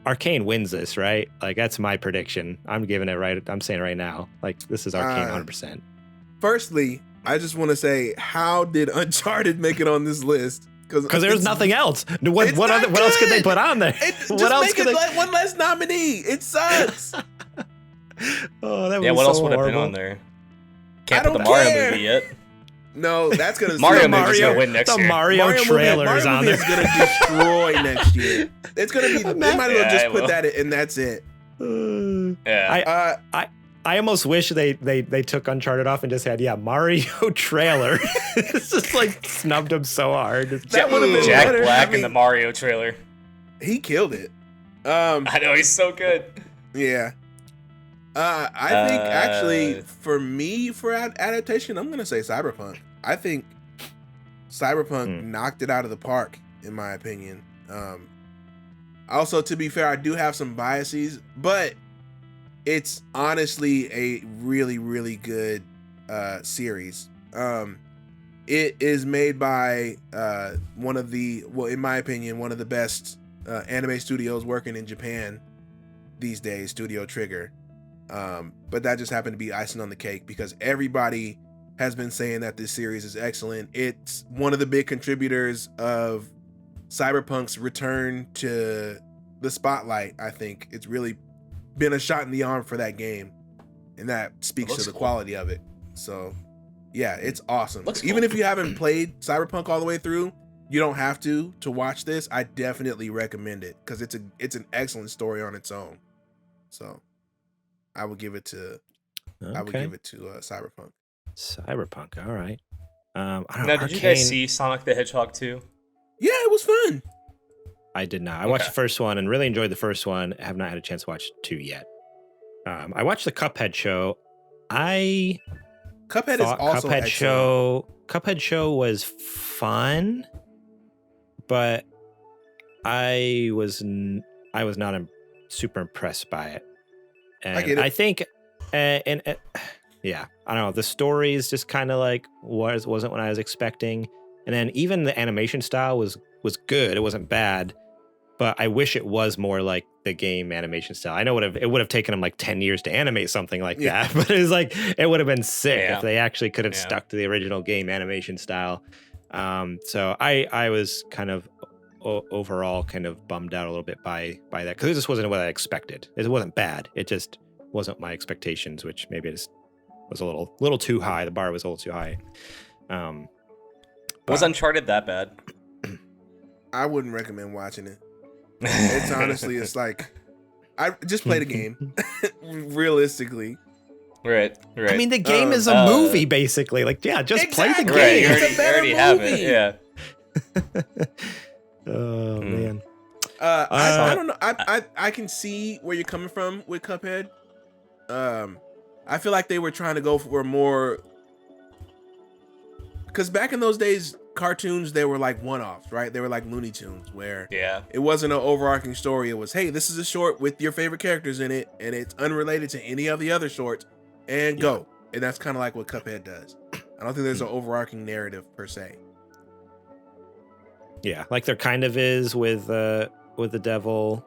Speaker 1: Arcane wins this, right? Like, that's my prediction. I'm giving it right. I'm saying it right now. Like, this is Arcane 100%.
Speaker 2: Firstly, I just want to say, how did Uncharted make it on this list?
Speaker 1: Because there's nothing else. What else could they put on there?
Speaker 2: One less nominee. It sucks.
Speaker 1: Oh, that was
Speaker 3: what
Speaker 1: so
Speaker 3: else would have been on there? Can't put the Mario movie yet.
Speaker 2: No, that's gonna
Speaker 3: Mario movie's gonna win next year.
Speaker 1: The Mario trailer is on there.
Speaker 2: It's gonna destroy next year. It's gonna be. They might as well just put that in, and that's it.
Speaker 1: I almost wish they took Uncharted off and just had Mario trailer. It's just like snubbed him so hard.
Speaker 2: That would have been
Speaker 3: Jack
Speaker 2: better.
Speaker 3: Black in the Mario trailer.
Speaker 2: He killed it.
Speaker 3: I know, he's so good.
Speaker 2: Yeah. I think actually for me, for adaptation, I'm gonna say Cyberpunk. I think Cyberpunk knocked it out of the park, in my opinion. Also, to be fair, I do have some biases, but it's honestly a really, really good series. It is made by in my opinion, one of the best anime studios working in Japan these days, Studio Trigger. But that just happened to be icing on the cake, because everybody has been saying that this series is excellent. It's one of the big contributors of Cyberpunk's return to the spotlight. I think it's really been a shot in the arm for that game, and that speaks to the
Speaker 3: cool.
Speaker 2: quality of it. So, yeah, it's awesome.
Speaker 3: Looks
Speaker 2: Even
Speaker 3: cool.
Speaker 2: if you haven't played Cyberpunk all the way through, you don't have to watch this. I definitely recommend it because it's an excellent story on its own. So, I would give it to Cyberpunk.
Speaker 1: Cyberpunk. All right. I don't know.
Speaker 3: Now, did you guys see Sonic the Hedgehog 2?
Speaker 2: Yeah, it was fun.
Speaker 1: I did not. I watched the first one and really enjoyed the first one. I have not had a chance to watch 2 yet. I watched the Cuphead show.
Speaker 2: Cuphead is also
Speaker 1: Cuphead show was fun, but I was not super impressed by it. And
Speaker 2: I get it.
Speaker 1: I think, yeah, I don't know. The stories just kind of like wasn't what I was expecting, and then even the animation style was good. It wasn't bad, but I wish it was more like the game animation style. I know it would have taken them like 10 years to animate something like that, but it was like it would have been sick if they actually could have stuck to the original game animation style. So I was kind of overall kind of bummed out a little bit by that because it just wasn't what I expected. It wasn't bad. It just wasn't my expectations, which maybe it just was a little too high. The bar was a little too high.
Speaker 3: Was Uncharted that bad?
Speaker 2: I wouldn't recommend watching it. It's honestly, it's like I just play the game. Realistically,
Speaker 3: right.
Speaker 1: I mean, the game is a movie, basically. Like, yeah, just play the game.
Speaker 3: Right,
Speaker 2: It's a better
Speaker 3: already have
Speaker 2: movie.
Speaker 3: it. Yeah.
Speaker 1: Oh man.
Speaker 2: I don't know. I can see where you're coming from with Cuphead. I feel like they were trying to go for more, because back in those days, cartoons, they were like one-offs, right? They were like Looney Tunes, where it wasn't an overarching story. It was, hey, this is a short with your favorite characters in it, and it's unrelated to any of the other shorts, and go. And that's kind of like what Cuphead does. I don't think there's an overarching narrative per se.
Speaker 1: Yeah, like there kind of is with the devil.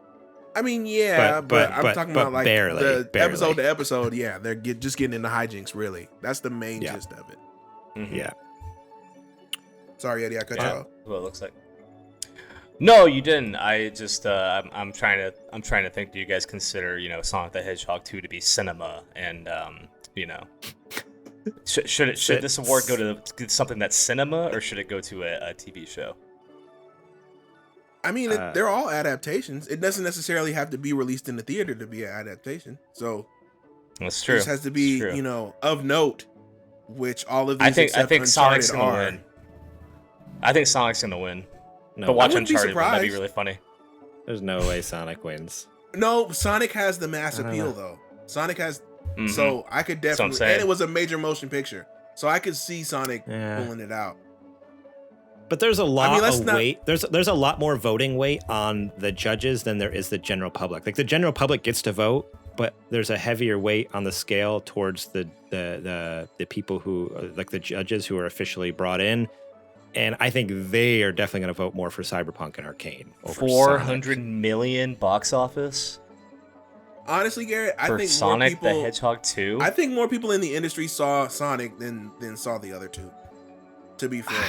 Speaker 2: I mean, yeah, but I'm talking about like
Speaker 1: barely.
Speaker 2: Episode to episode. Yeah, they're just getting into hijinks. Really, that's the main gist of it.
Speaker 3: Mm-hmm.
Speaker 1: Yeah.
Speaker 2: Sorry, Eddie, I cut you off.
Speaker 3: What it looks like. No, you didn't. I just I'm trying to think. Do you guys consider Sonic the Hedgehog 2 to be cinema? And should this award go to something that's cinema, or should it go to a TV show?
Speaker 2: I mean, they're all adaptations. It doesn't necessarily have to be released in the theater to be an adaptation. So
Speaker 3: that's true.
Speaker 2: It just has to be, of note, which all of these
Speaker 3: I think Sonic's gonna
Speaker 2: are.
Speaker 3: win. I think Sonic's gonna win.
Speaker 1: No,
Speaker 3: but watch Uncharted, that'd be really funny.
Speaker 1: There's no way Sonic wins.
Speaker 2: No, Sonic has the mass appeal though. Sonic has, so I could definitely, and it was a major motion picture, so I could see Sonic pulling it out.
Speaker 1: But there's a lot of weight. There's a lot more voting weight on the judges than there is the general public. Like the general public gets to vote, but there's a heavier weight on the scale towards the people who, like the judges who are officially brought in. And I think they are definitely going to vote more for Cyberpunk and Arcane over
Speaker 3: 400 million box office.
Speaker 2: Honestly, Garrett, I think
Speaker 3: Sonic
Speaker 2: more people,
Speaker 3: the Hedgehog 2.
Speaker 2: I think more people in the industry saw Sonic than saw the other two. To be fair.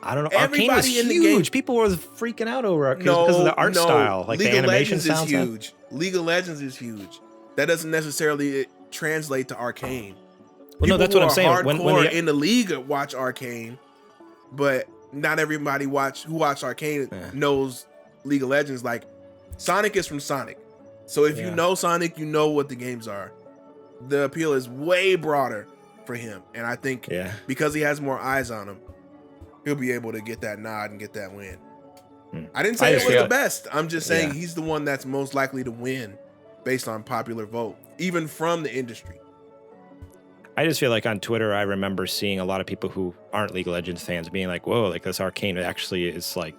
Speaker 1: I don't know. Arcane was huge. People were freaking out over Arcane because of the art style, like
Speaker 2: League
Speaker 1: the animation
Speaker 2: of Legends is
Speaker 1: sound.
Speaker 2: huge. League of Legends is huge. That doesn't necessarily translate to Arcane.
Speaker 1: Well, no, that's what I'm saying.
Speaker 2: Hardcore in the league watch Arcane, but not everybody who watched Arcane knows League of Legends. Like Sonic is from Sonic, so if you know Sonic, you know what the games are. The appeal is way broader for him, and I think because he has more eyes on him, he'll be able to get that nod and get that win. I didn't say it was the best. I'm just saying he's the one that's most likely to win based on popular vote, even from the industry.
Speaker 1: I just feel like on Twitter, I remember seeing a lot of people who aren't League of Legends fans being like, "Whoa, like this Arcane actually is like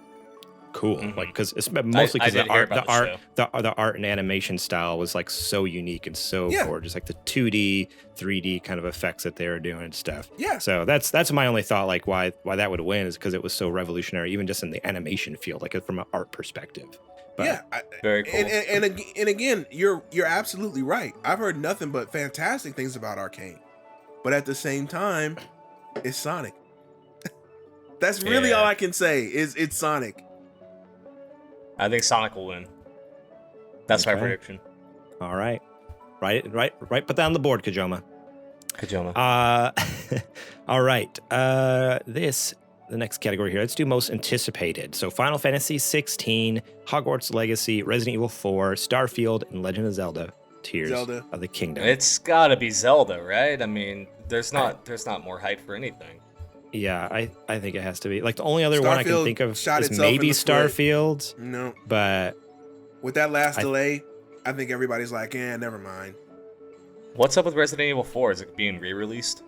Speaker 1: cool." Like because it's mostly because the art and animation style was like so unique and so gorgeous, like the 2D, 3D kind of effects that they were doing and stuff.
Speaker 2: Yeah.
Speaker 1: So that's my only thought, like why that would win is because it was so revolutionary, even just in the animation field, like from an art perspective. But,
Speaker 3: very cool.
Speaker 2: And again, you're absolutely right. I've heard nothing but fantastic things about Arcane, but at the same time, it's Sonic. That's really all I can say. Is it's Sonic.
Speaker 3: I think Sonic will win. That's my prediction.
Speaker 1: All right. Right. Put that on the board, Kajoma.
Speaker 3: Kajoma.
Speaker 1: All right. The next category here. Let's do most anticipated. So Final Fantasy 16, Hogwarts Legacy, Resident Evil 4, Starfield, and Legend of Zelda: Tears of the Kingdom.
Speaker 3: It's gotta be Zelda, right? I mean, there's not more hype for anything.
Speaker 1: Yeah, I think it has to be. Like, the only other one I can think of is
Speaker 2: maybe
Speaker 1: maybe Starfield.
Speaker 2: No.
Speaker 1: But
Speaker 2: with that last delay, I think everybody's like, never mind.
Speaker 3: What's up with Resident Evil 4? Is it being re-released?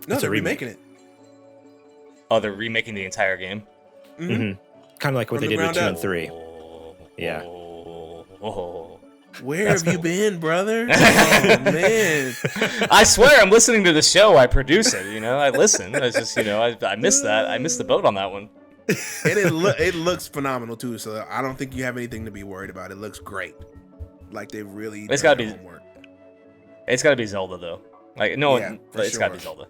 Speaker 2: No, they're remaking it.
Speaker 3: Oh, they're remaking the entire game?
Speaker 1: Mm-hmm. Kind of like what they did with 2 and 3. Yeah.
Speaker 2: Where have you been, brother? Oh, man.
Speaker 3: I swear, I'm listening to the show. I produce it, I listen. It's just, I missed that. I missed the boat on that one.
Speaker 2: And it looks phenomenal, too, so I don't think you have anything to be worried about. It looks great. Like, they really
Speaker 3: It's gotta be
Speaker 2: homework.
Speaker 3: It's got to be Zelda, though. Like, no, it's got to be Zelda.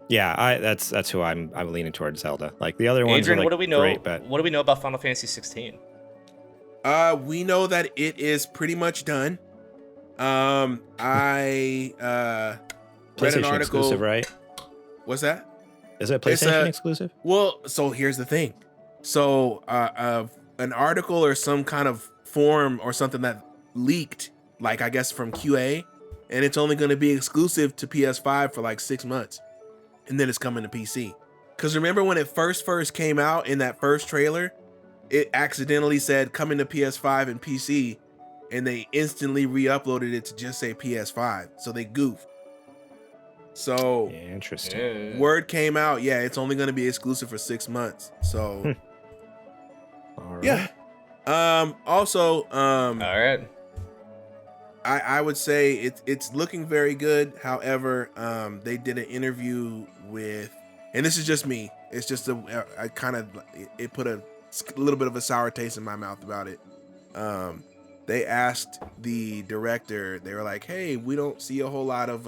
Speaker 1: Yeah, that's who I'm leaning towards, Zelda. Like, the other ones
Speaker 3: Adrian,
Speaker 1: are like,
Speaker 3: what do we know?
Speaker 1: Great, but...
Speaker 3: What do we know about Final Fantasy 16?
Speaker 2: We know that it is pretty much done. I read an article.
Speaker 1: Exclusive, right?
Speaker 2: What's that?
Speaker 1: Is it PlayStation exclusive?
Speaker 2: Well, so here's the thing. So an article or some kind of form or something that leaked, like I guess from QA, and it's only going to be exclusive to PS5 for like 6 months, and then it's coming to PC. Because remember when it first came out in that first trailer, it accidentally said coming to PS5 and PC, and they instantly re-uploaded it to just say PS5. So they goofed. So
Speaker 1: interesting.
Speaker 2: Word came out, it's only going to be exclusive for 6 months. So
Speaker 1: all right.
Speaker 2: yeah. Also,
Speaker 3: all right.
Speaker 2: I would say it's looking very good. However, they did an interview with, and this is just me. It's just it put a little bit of a sour taste in my mouth about it. They asked the director. They were like, "Hey, we don't see a whole lot of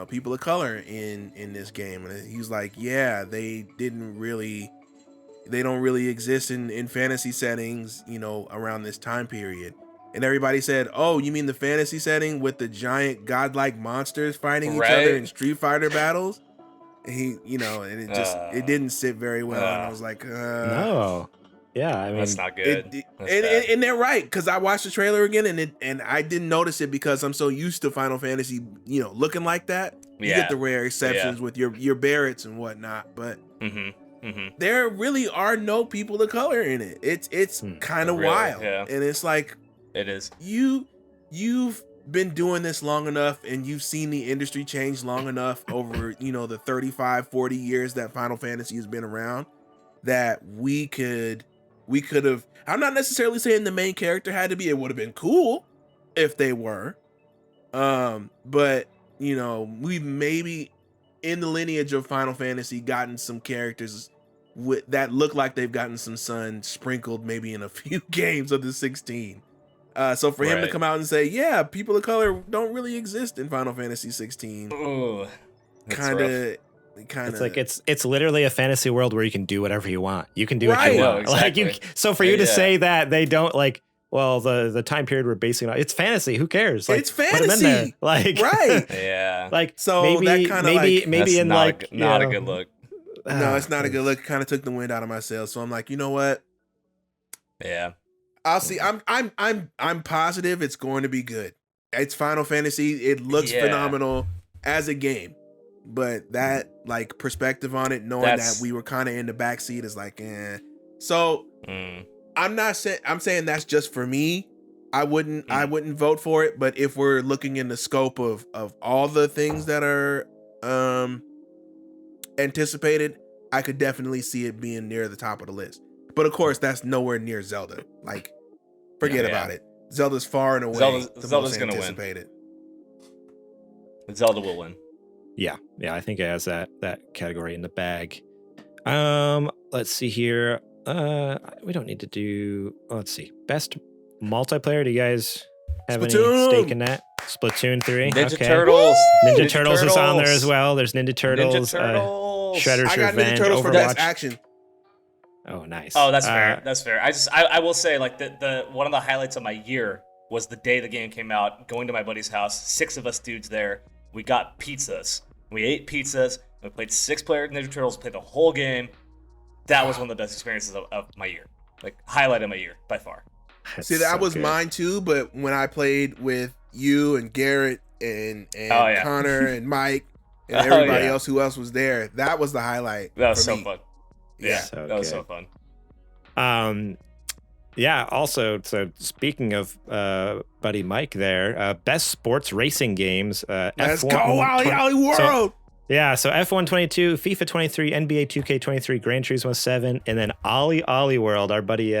Speaker 2: people of color in this game," and he was like, "Yeah, they don't really exist in fantasy settings, around this time period." And everybody said, "Oh, you mean the fantasy setting with the giant godlike monsters fighting each other in Street Fighter battles?" And he, and it didn't sit very well. And I was like,
Speaker 1: no, yeah, I mean,
Speaker 3: that's not good.
Speaker 2: And they're right, because I watched the trailer again, and I didn't notice it because I'm so used to Final Fantasy, looking like that. You get the rare exceptions with your Barretts and whatnot, but there really are no people of color in it. It's kind of wild, and it's like.
Speaker 3: It is.
Speaker 2: You've been doing this long enough, and you've seen the industry change long enough over, the 35, 40 years that Final Fantasy has been around, that we could have, I'm not necessarily saying the main character had to be, it would have been cool if they were. But, we've maybe in the lineage of Final Fantasy gotten some characters that look like they've gotten some sun sprinkled maybe in a few games of the 16. So for him to come out and say, yeah, people of color don't really exist in Final Fantasy 16.
Speaker 3: Ooh,
Speaker 2: kind of.
Speaker 1: It's like it's literally a fantasy world where you can do whatever you want. You can do what you want.
Speaker 3: Exactly.
Speaker 1: So for you to say that they don't the time period we're basing it on, it's fantasy. Who cares?
Speaker 2: It's fantasy.
Speaker 1: Put them in there.
Speaker 2: Right.
Speaker 3: Yeah.
Speaker 2: So
Speaker 1: maybe
Speaker 2: that kind of
Speaker 1: maybe in
Speaker 3: not a good look.
Speaker 2: No, it's not a good look. Kind of took the wind out of my sails. So I'm like, you know what?
Speaker 3: Yeah.
Speaker 2: I'll see. I'm positive it's going to be good. It's Final Fantasy. It looks phenomenal as a game, but that perspective on it, knowing that we were kind of in the backseat, is like, eh. So I'm not saying. I'm saying that's just for me. I wouldn't vote for it. But if we're looking in the scope of all the things that are anticipated, I could definitely see it being near the top of the list. But of course, that's nowhere near Zelda. Forget about it. Zelda's far and away
Speaker 3: Zelda's
Speaker 2: most
Speaker 3: gonna
Speaker 2: anticipated.
Speaker 3: Win. Zelda will win.
Speaker 1: Yeah, I think it has that category in the bag. Let's see here. We don't need to do. Let's see. Best multiplayer. Do you guys have any stake in that? Splatoon 3.
Speaker 3: Ninja Turtles.
Speaker 1: Ninja Turtles is on there as well. There's Ninja Turtles.
Speaker 3: Ninja Turtles.
Speaker 1: Shredder's
Speaker 2: I got
Speaker 1: Revenge.
Speaker 2: Ninja Turtles
Speaker 1: Overwatch.
Speaker 2: for best action.
Speaker 1: Oh, nice.
Speaker 3: Oh, that's fair. That's fair. I will say the one of the highlights of my year was the day the game came out, going to my buddy's house, 6 of us dudes there. We got pizzas. We ate pizzas. We played 6-player Ninja Turtles, played the whole game. That was one of the best experiences of my year. Like, highlight of my year, by far.
Speaker 1: That's
Speaker 2: See, that
Speaker 1: so
Speaker 2: was
Speaker 1: good.
Speaker 2: mine too, but when I played with you and Garrett and Connor and Mike and everybody else who else was there, that was the highlight.
Speaker 3: That was
Speaker 2: for
Speaker 3: so
Speaker 2: me.
Speaker 3: fun. Yeah,
Speaker 1: So
Speaker 3: that was
Speaker 1: good.
Speaker 3: so fun.
Speaker 1: Yeah, also, so speaking of buddy Mike there, best sports racing games.
Speaker 2: Let's
Speaker 1: F1
Speaker 2: go, Ollie World!
Speaker 1: So F1 22, FIFA 23, NBA 2K 23, Gran Turismo 7, and then Ollie World. Our buddy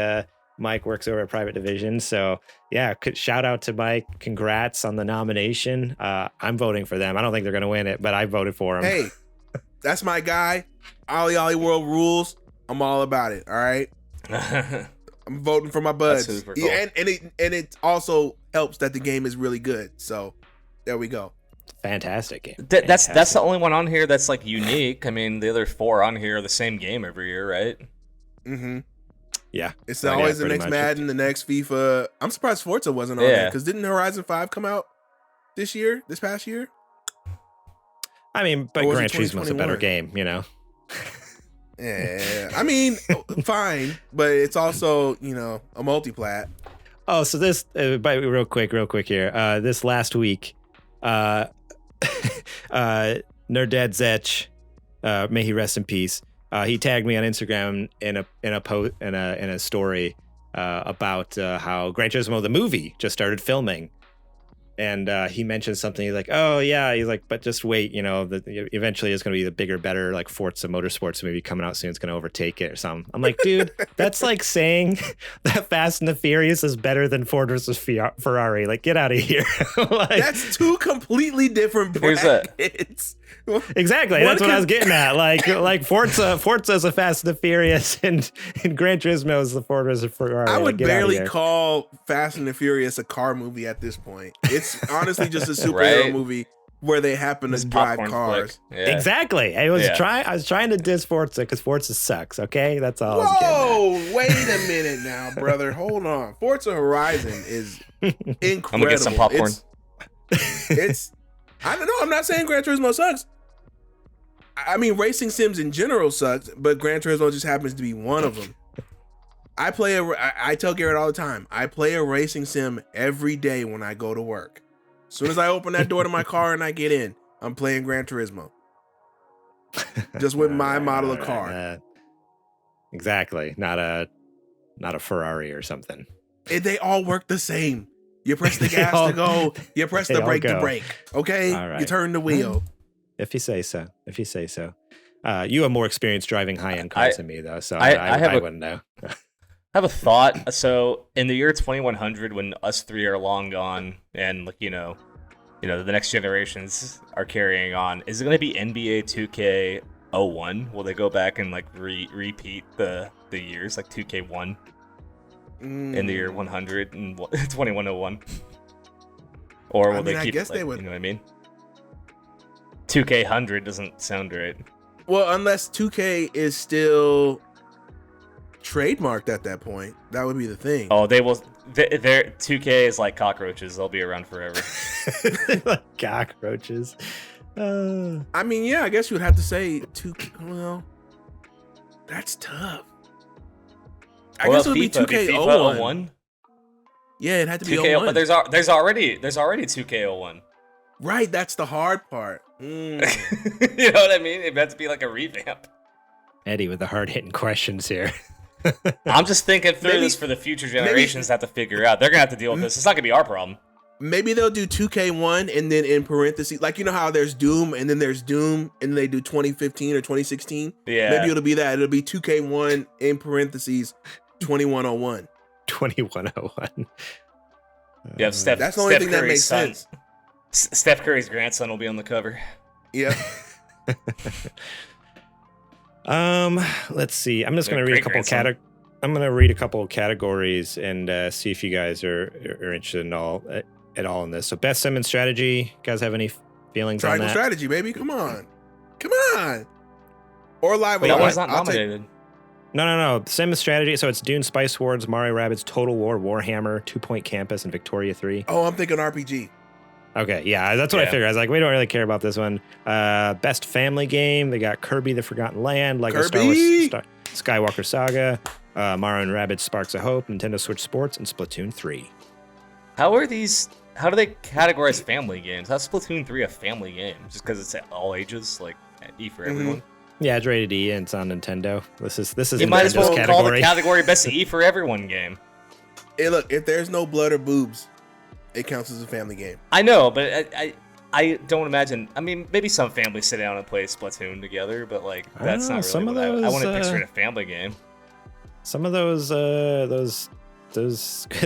Speaker 1: Mike works over at Private Division. So yeah, shout out to Mike. Congrats on the nomination. I'm voting for them. I don't think they're going to win it, but I voted for him.
Speaker 2: Hey, that's my guy. Ollie World rules. I'm all about it. All right. I'm voting for my buds.
Speaker 3: That's super cool.
Speaker 2: Yeah, and it also helps that the game is really good. So there we go.
Speaker 1: Fantastic game.
Speaker 3: That's the only one on here that's like unique. I mean, the other 4 on here are the same game every year, right?
Speaker 2: Mm-hmm.
Speaker 1: Yeah.
Speaker 2: It's
Speaker 1: Oh,
Speaker 2: always
Speaker 1: yeah,
Speaker 2: the
Speaker 1: pretty
Speaker 2: next
Speaker 1: much.
Speaker 2: Madden, the next FIFA. I'm surprised Forza wasn't on there because didn't Horizon 5 come out this past year?
Speaker 1: I mean, but
Speaker 2: Or was
Speaker 1: Gran
Speaker 2: it
Speaker 1: Turismo's a better
Speaker 2: 2021?
Speaker 1: game, you know?
Speaker 2: Yeah, I mean, fine, but it's also, a multi-plat.
Speaker 1: Oh, so this, but real quick here. This last week, Nerdad Zetch, may he rest in peace. He tagged me on Instagram in a story about how Gran Turismo the movie just started filming, and he mentioned something. He's like, "Oh yeah," he's like, "But just wait, eventually it's going to be the bigger, better like Forza Motorsports movie coming out soon. It's going to overtake it or something." I'm like, dude, that's like saying that Fast and the Furious is better than Ford versus Ferrari. Like, get out of here. Like,
Speaker 2: That's 2 completely different
Speaker 3: Here's that.
Speaker 2: brackets.
Speaker 1: exactly. That's what I was getting at. Like Forza's a Fast and the Furious, and Gran Turismo is the Ford versus Ferrari.
Speaker 2: I would
Speaker 1: Like, get out of
Speaker 2: barely
Speaker 1: here.
Speaker 2: call Fast and the Furious a car movie at this point. It's honestly just a superhero
Speaker 3: Right.
Speaker 2: movie where they happen to
Speaker 3: This
Speaker 2: drive
Speaker 3: popcorn
Speaker 2: cars.
Speaker 3: flick. Yeah.
Speaker 1: Exactly. I was trying to diss Forza because Forza sucks. Okay, that's all. I was getting at.
Speaker 2: Whoa, wait a minute now, brother. Hold on. Forza Horizon is incredible.
Speaker 3: I'm gonna get some popcorn.
Speaker 2: It's I don't know. I'm not saying Gran Turismo sucks. I mean, racing sims in general sucks, but Gran Turismo just happens to be one of them. I tell Garrett all the time, I play a racing sim every day when I go to work. As soon as I open that door to my car and I get in, I'm playing Gran Turismo. Just with my model of car.
Speaker 1: Exactly. Not a Ferrari or something.
Speaker 2: They all work the same. You press the
Speaker 1: They
Speaker 2: gas
Speaker 1: all-
Speaker 2: to go. You press
Speaker 1: they
Speaker 2: the
Speaker 1: all
Speaker 2: brake to
Speaker 1: go.
Speaker 2: brake. Okay?
Speaker 1: All right.
Speaker 2: You turn the wheel.
Speaker 1: If you say so. You have more experience driving high-end cars than me, though, so
Speaker 3: I
Speaker 1: I wouldn't know.
Speaker 3: I have a thought. So in the year 2100, when us 3 are long gone, and like the next generations are carrying on, is it going to be NBA 2K01? Will they go back and like repeat the years, like 2K1 in the year 100 and 2101? Or will they
Speaker 2: I
Speaker 3: keep
Speaker 2: guess
Speaker 3: it, like,
Speaker 2: they would.
Speaker 3: you know what I mean? 2K100 doesn't sound right.
Speaker 2: Well, unless 2K is still trademarked at that point, that would be the thing.
Speaker 3: Oh, they will. Their 2K is like cockroaches; they'll be around forever.
Speaker 1: Cockroaches.
Speaker 2: I mean, yeah, I guess you would have to say 2K. Well, that's tough. I guess it would be 2K01. Yeah, it had to be
Speaker 3: 2K,
Speaker 2: 01.
Speaker 3: but there's already 2K01.
Speaker 2: Right, that's the hard part.
Speaker 3: You know what I mean? It had to be like a revamp.
Speaker 1: Eddie with the hard-hitting questions here.
Speaker 3: I'm just thinking through
Speaker 2: Maybe-
Speaker 3: this for the future generations to have to figure out. They're gonna have to deal with this. It's not gonna be our problem.
Speaker 2: Maybe they'll do 2K1 and then in parentheses, like how there's Doom and then there's Doom and they do 2015 or 2016.
Speaker 3: Yeah.
Speaker 2: Maybe it'll be that. It'll be 2K1 in parentheses 2101.
Speaker 1: 2101.
Speaker 3: Yeah, Steph.
Speaker 2: That's the only
Speaker 3: Steph
Speaker 2: thing that
Speaker 3: Curry's
Speaker 2: makes
Speaker 3: son.
Speaker 2: sense.
Speaker 3: Steph Curry's grandson will be on the cover.
Speaker 2: Yeah.
Speaker 1: Let's see. I'm just
Speaker 3: Their
Speaker 1: going to read a couple
Speaker 3: great-grandson.
Speaker 1: I'm going to read a couple categories and see if you guys are interested in at all in this. So, best sim and strategy. You guys have any feelings on
Speaker 2: Triangle
Speaker 1: that?
Speaker 2: strategy, baby. Come on. Or live
Speaker 3: Wait,
Speaker 2: alive.
Speaker 3: that one's not
Speaker 2: I'll take-
Speaker 3: nominated.
Speaker 1: No. Same as strategy. So it's Dune, Spice Wars, Mario Rabbids, Total War, Warhammer, 2 Point Campus, and Victoria 3.
Speaker 2: Oh, I'm thinking RPG.
Speaker 1: Okay, yeah, that's what I figured. I was like, we don't really care about this one. Best family game. They got Kirby: The Forgotten Land, Lego Star Wars Skywalker Saga, Mario and Rabbids Sparks of Hope, Nintendo Switch Sports, and Splatoon 3.
Speaker 3: How do they categorize family games? How's Splatoon 3 a family game? Just because it's at all ages, like E for everyone?
Speaker 1: Yeah, it's rated E and it's on Nintendo. This is
Speaker 3: you might as well
Speaker 1: category.
Speaker 3: Call the category Best E for Everyone game.
Speaker 2: Hey, look, if there's no blood or boobs, it counts as a family game.
Speaker 3: I know, but I don't imagine. I mean, maybe some families sit down and play Splatoon together, but like that's not really
Speaker 1: some of
Speaker 3: what
Speaker 1: those,
Speaker 3: I want to picture in a family game.
Speaker 1: Some of those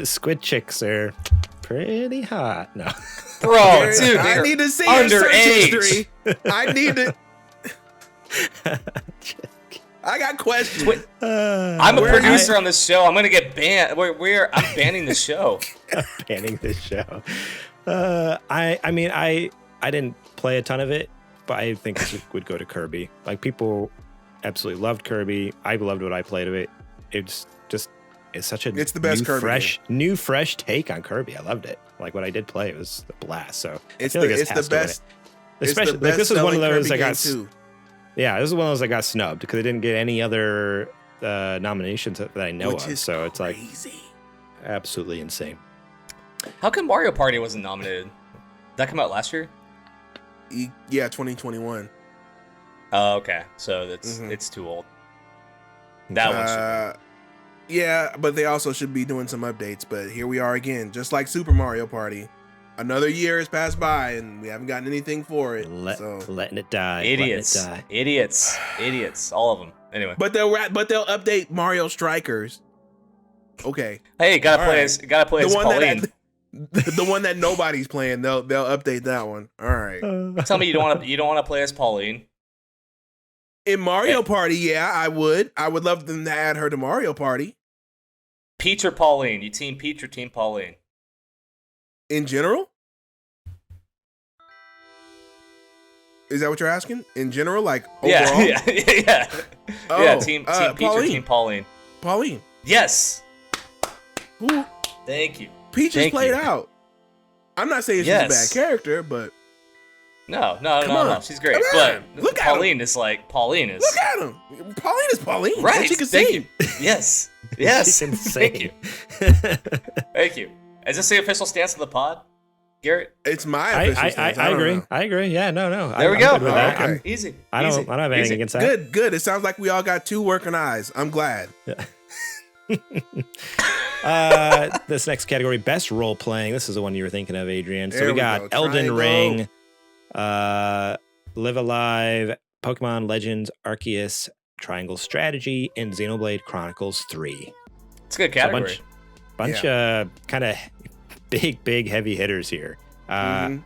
Speaker 1: squid chicks are pretty hot. No,
Speaker 3: bro, dude,
Speaker 2: I need to see your search history. I need to. I got questions.
Speaker 3: I'm a producer on this show. I'm gonna get banned. I'm banning the show.
Speaker 1: Banning the show. I mean, I didn't play a ton of it, but I think this would go to Kirby. Like, people absolutely loved Kirby. I loved what I played of it. It's such a
Speaker 2: it's the best Kirby
Speaker 1: new fresh take on Kirby. I loved it. Like, what I did play, it was a blast. So
Speaker 2: it's the best.
Speaker 1: Especially like, this is one of those that got. Yeah, this is one of those that got snubbed because it didn't get any other nominations that I know of. So it's like absolutely insane.
Speaker 3: How come Mario Party wasn't nominated? Did that come out last year?
Speaker 2: Yeah, 2021.
Speaker 3: Oh, okay. So it's too old. That one should be.
Speaker 2: Yeah, but they also should be doing some updates. But here we are again, just like Super Mario Party. Another year has passed by and we haven't gotten anything for it.
Speaker 1: Letting it die.
Speaker 3: Idiots. All of them. Anyway.
Speaker 2: But they'll update Mario Strikers. Okay.
Speaker 3: Hey, gotta play as Pauline.
Speaker 2: The one that nobody's playing, they'll update that one. All right.
Speaker 3: Tell me you don't want to play as Pauline.
Speaker 2: In Mario Party, yeah, I would. I would love them to add her to Mario Party.
Speaker 3: Peach or Pauline? You team Peach or team Pauline?
Speaker 2: In general? Is that what you're asking? In general, like overall?
Speaker 3: Yeah.
Speaker 2: Oh,
Speaker 3: yeah, team Peach
Speaker 2: Pauline.
Speaker 3: or team Pauline?
Speaker 2: Pauline.
Speaker 3: Yes.
Speaker 2: Ooh.
Speaker 3: Thank you.
Speaker 2: Peach is played out. I'm not saying she's a bad character, but
Speaker 3: no. She's great.
Speaker 2: But
Speaker 3: look at Pauline is like Pauline is.
Speaker 2: Look at him. Pauline is Pauline.
Speaker 3: Right.
Speaker 2: And she can
Speaker 3: Thank
Speaker 2: sing.
Speaker 3: you. Yes. Thank you. Thank you. Is this the official stance of the pod, Garrett?
Speaker 2: It's my official stance.
Speaker 1: I agree. I agree. Yeah. No.
Speaker 3: There we go.
Speaker 2: Okay.
Speaker 3: Easy.
Speaker 1: I don't have anything against that.
Speaker 2: Good. It sounds like we all got two working eyes. I'm glad.
Speaker 1: This next category, best role playing. This is the one you were thinking of, Adrian. So
Speaker 2: There
Speaker 1: we
Speaker 2: we
Speaker 1: got
Speaker 2: go.
Speaker 1: Elden
Speaker 2: Triangle.
Speaker 1: Ring, Live Alive, Pokemon Legends Arceus, Triangle Strategy, and Xenoblade Chronicles 3.
Speaker 3: It's a good category.
Speaker 1: Bunch of kind of big heavy hitters here. I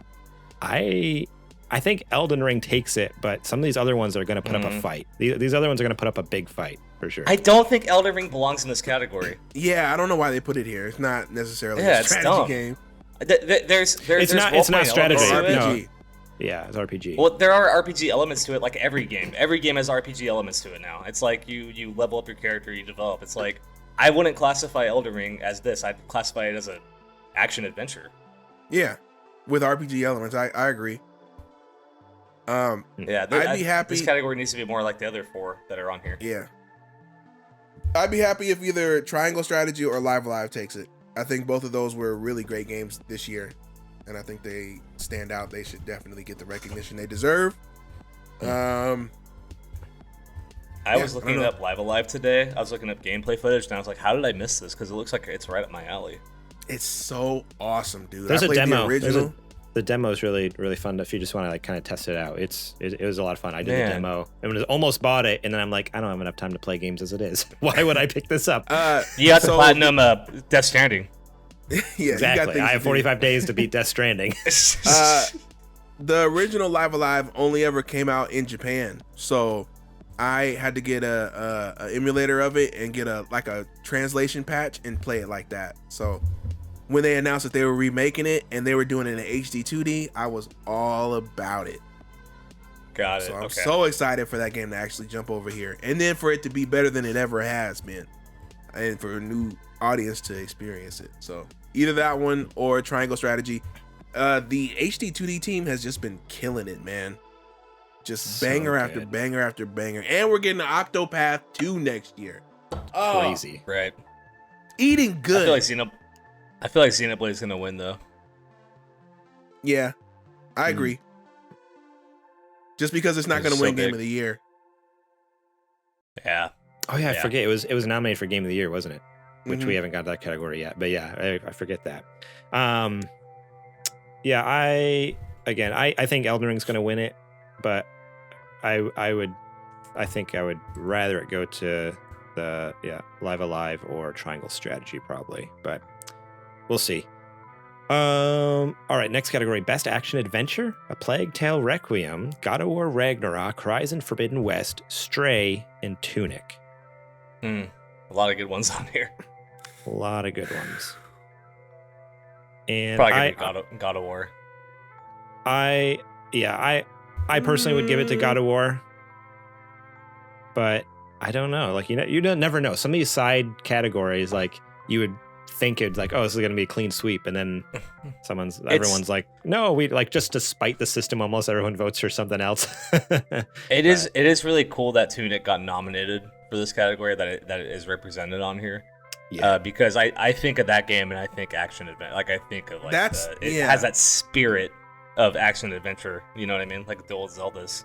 Speaker 1: think Elden Ring takes it, but some of these other ones are going to put up a fight. These other ones are going to put up a big fight for sure.
Speaker 3: I don't think Elden Ring belongs in this category.
Speaker 2: Yeah, I don't know why they put it here. It's not necessarily a
Speaker 3: it's
Speaker 2: strategy
Speaker 3: dumb.
Speaker 2: game.
Speaker 1: It's not strategy.
Speaker 2: RPG.
Speaker 1: No. Yeah, it's RPG.
Speaker 3: Well, there are RPG elements to it, like every game. Every game has RPG elements to it now. It's like you level up your character, you develop. It's like, I wouldn't classify Elden Ring as this. I'd classify it as a action adventure.
Speaker 2: Yeah, with RPG elements, I agree.
Speaker 3: I'd
Speaker 2: be happy.
Speaker 3: This category needs to be more like the other four that are on here.
Speaker 2: Yeah, I'd be happy if either Triangle Strategy or Live Alive takes it. I think both of those were really great games this year, and I think they stand out. They should definitely get the recognition they deserve.
Speaker 3: I was looking up Live Alive today. I was looking up gameplay footage, and I was like, how did I miss this? Because it looks like it's right up my alley.
Speaker 2: It's so awesome, dude.
Speaker 1: There's
Speaker 2: I
Speaker 1: a
Speaker 2: played
Speaker 1: demo.
Speaker 2: The original.
Speaker 1: The demo is really fun if you just want to like kind of test it out. It was a lot of fun. I did the demo and almost bought it, and then I'm like, I don't have enough time to play games as it is. Why would I pick this up?
Speaker 3: You have to platinum Death Stranding.
Speaker 2: Yeah,
Speaker 1: exactly. I have 45 days to beat Death Stranding.
Speaker 2: The original Live Alive only ever came out in Japan, so I had to get a emulator of it and get a translation patch and play it like that. So when they announced that they were remaking it and they were doing it in HD 2D, I was all about it.
Speaker 3: Got it.
Speaker 2: So I'm
Speaker 3: Okay.
Speaker 2: so excited for that game to actually jump over here, and then for it to be better than it ever has been, and for a new audience to experience it. So either that one or Triangle Strategy. The HD 2D team has just been killing it, man. Just
Speaker 1: So
Speaker 2: banger
Speaker 1: good.
Speaker 2: after banger after banger, and we're getting Octopath 2 next year.
Speaker 1: Crazy.
Speaker 3: Right.
Speaker 2: Eating good.
Speaker 3: I feel like Xenoblade's gonna win though.
Speaker 2: Yeah, I agree. Just because it's not
Speaker 3: It's
Speaker 2: going to
Speaker 3: so
Speaker 2: win Game
Speaker 3: big.
Speaker 2: of the Year.
Speaker 3: Yeah.
Speaker 1: Oh yeah, I
Speaker 3: Yeah.
Speaker 1: forget. It was nominated for Game of the Year, wasn't it? Which
Speaker 2: Mhm.
Speaker 1: we haven't got that category yet. But yeah, I forget that. Yeah, I think Elden Ring's going to win it, but I think I would rather it go to the Live Alive or Triangle Strategy probably, but we'll see. All right, next category: Best Action Adventure: A Plague Tale: Requiem, God of War Ragnarok, Horizon Forbidden West, Stray, and Tunic.
Speaker 3: A lot of good ones on here.
Speaker 1: A lot of good ones. And
Speaker 3: Probably gonna be God of War.
Speaker 1: I personally would give it to God of War, but I don't know. Like you don't never know. Some of these side categories, like you would think it's like, oh, this is gonna be a clean sweep, and then everyone's like, no, we like just to spite the system. Almost everyone votes for something else.
Speaker 3: It is really cool that Tunic got nominated for this category, that it is represented on here.
Speaker 1: Yeah.
Speaker 3: Because I think of that game and I think action adventure. Like I think of like it
Speaker 2: yeah.
Speaker 3: has that spirit of action adventure. You know what I mean? Like the old Zeldas.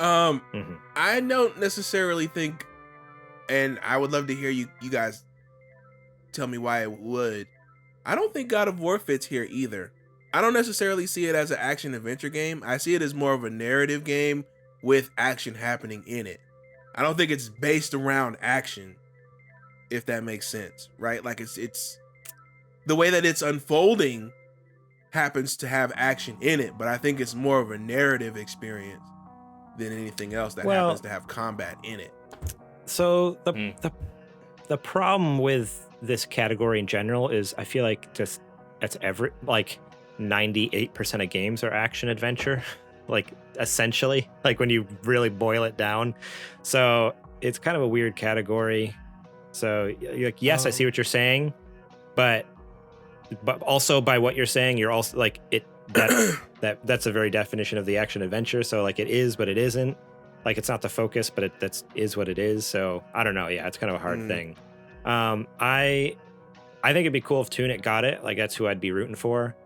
Speaker 2: I don't necessarily think, and I would love to hear you guys tell me why it would. I don't think God of War fits here either. I don't necessarily see it as an action adventure game. I see it as more of a narrative game with action happening in it. I don't think it's based around action, if that makes sense, right? Like it's the way that it's unfolding happens to have action in it, but I think it's more of a narrative experience than anything else that happens to have combat in it.
Speaker 1: So the problem with this category in general is I feel like just that's 98% of games are action adventure, like essentially, like when you really boil it down. So it's kind of a weird category. So like, yes, I see what you're saying, but also by what you're saying, you're also like that's a very definition of the action adventure. So like it is, but it isn't. Like it's not the focus, but that's what it is. So I don't know. Yeah, it's kind of a hard thing. I think it'd be cool if Tunic got it. Like that's who I'd be rooting for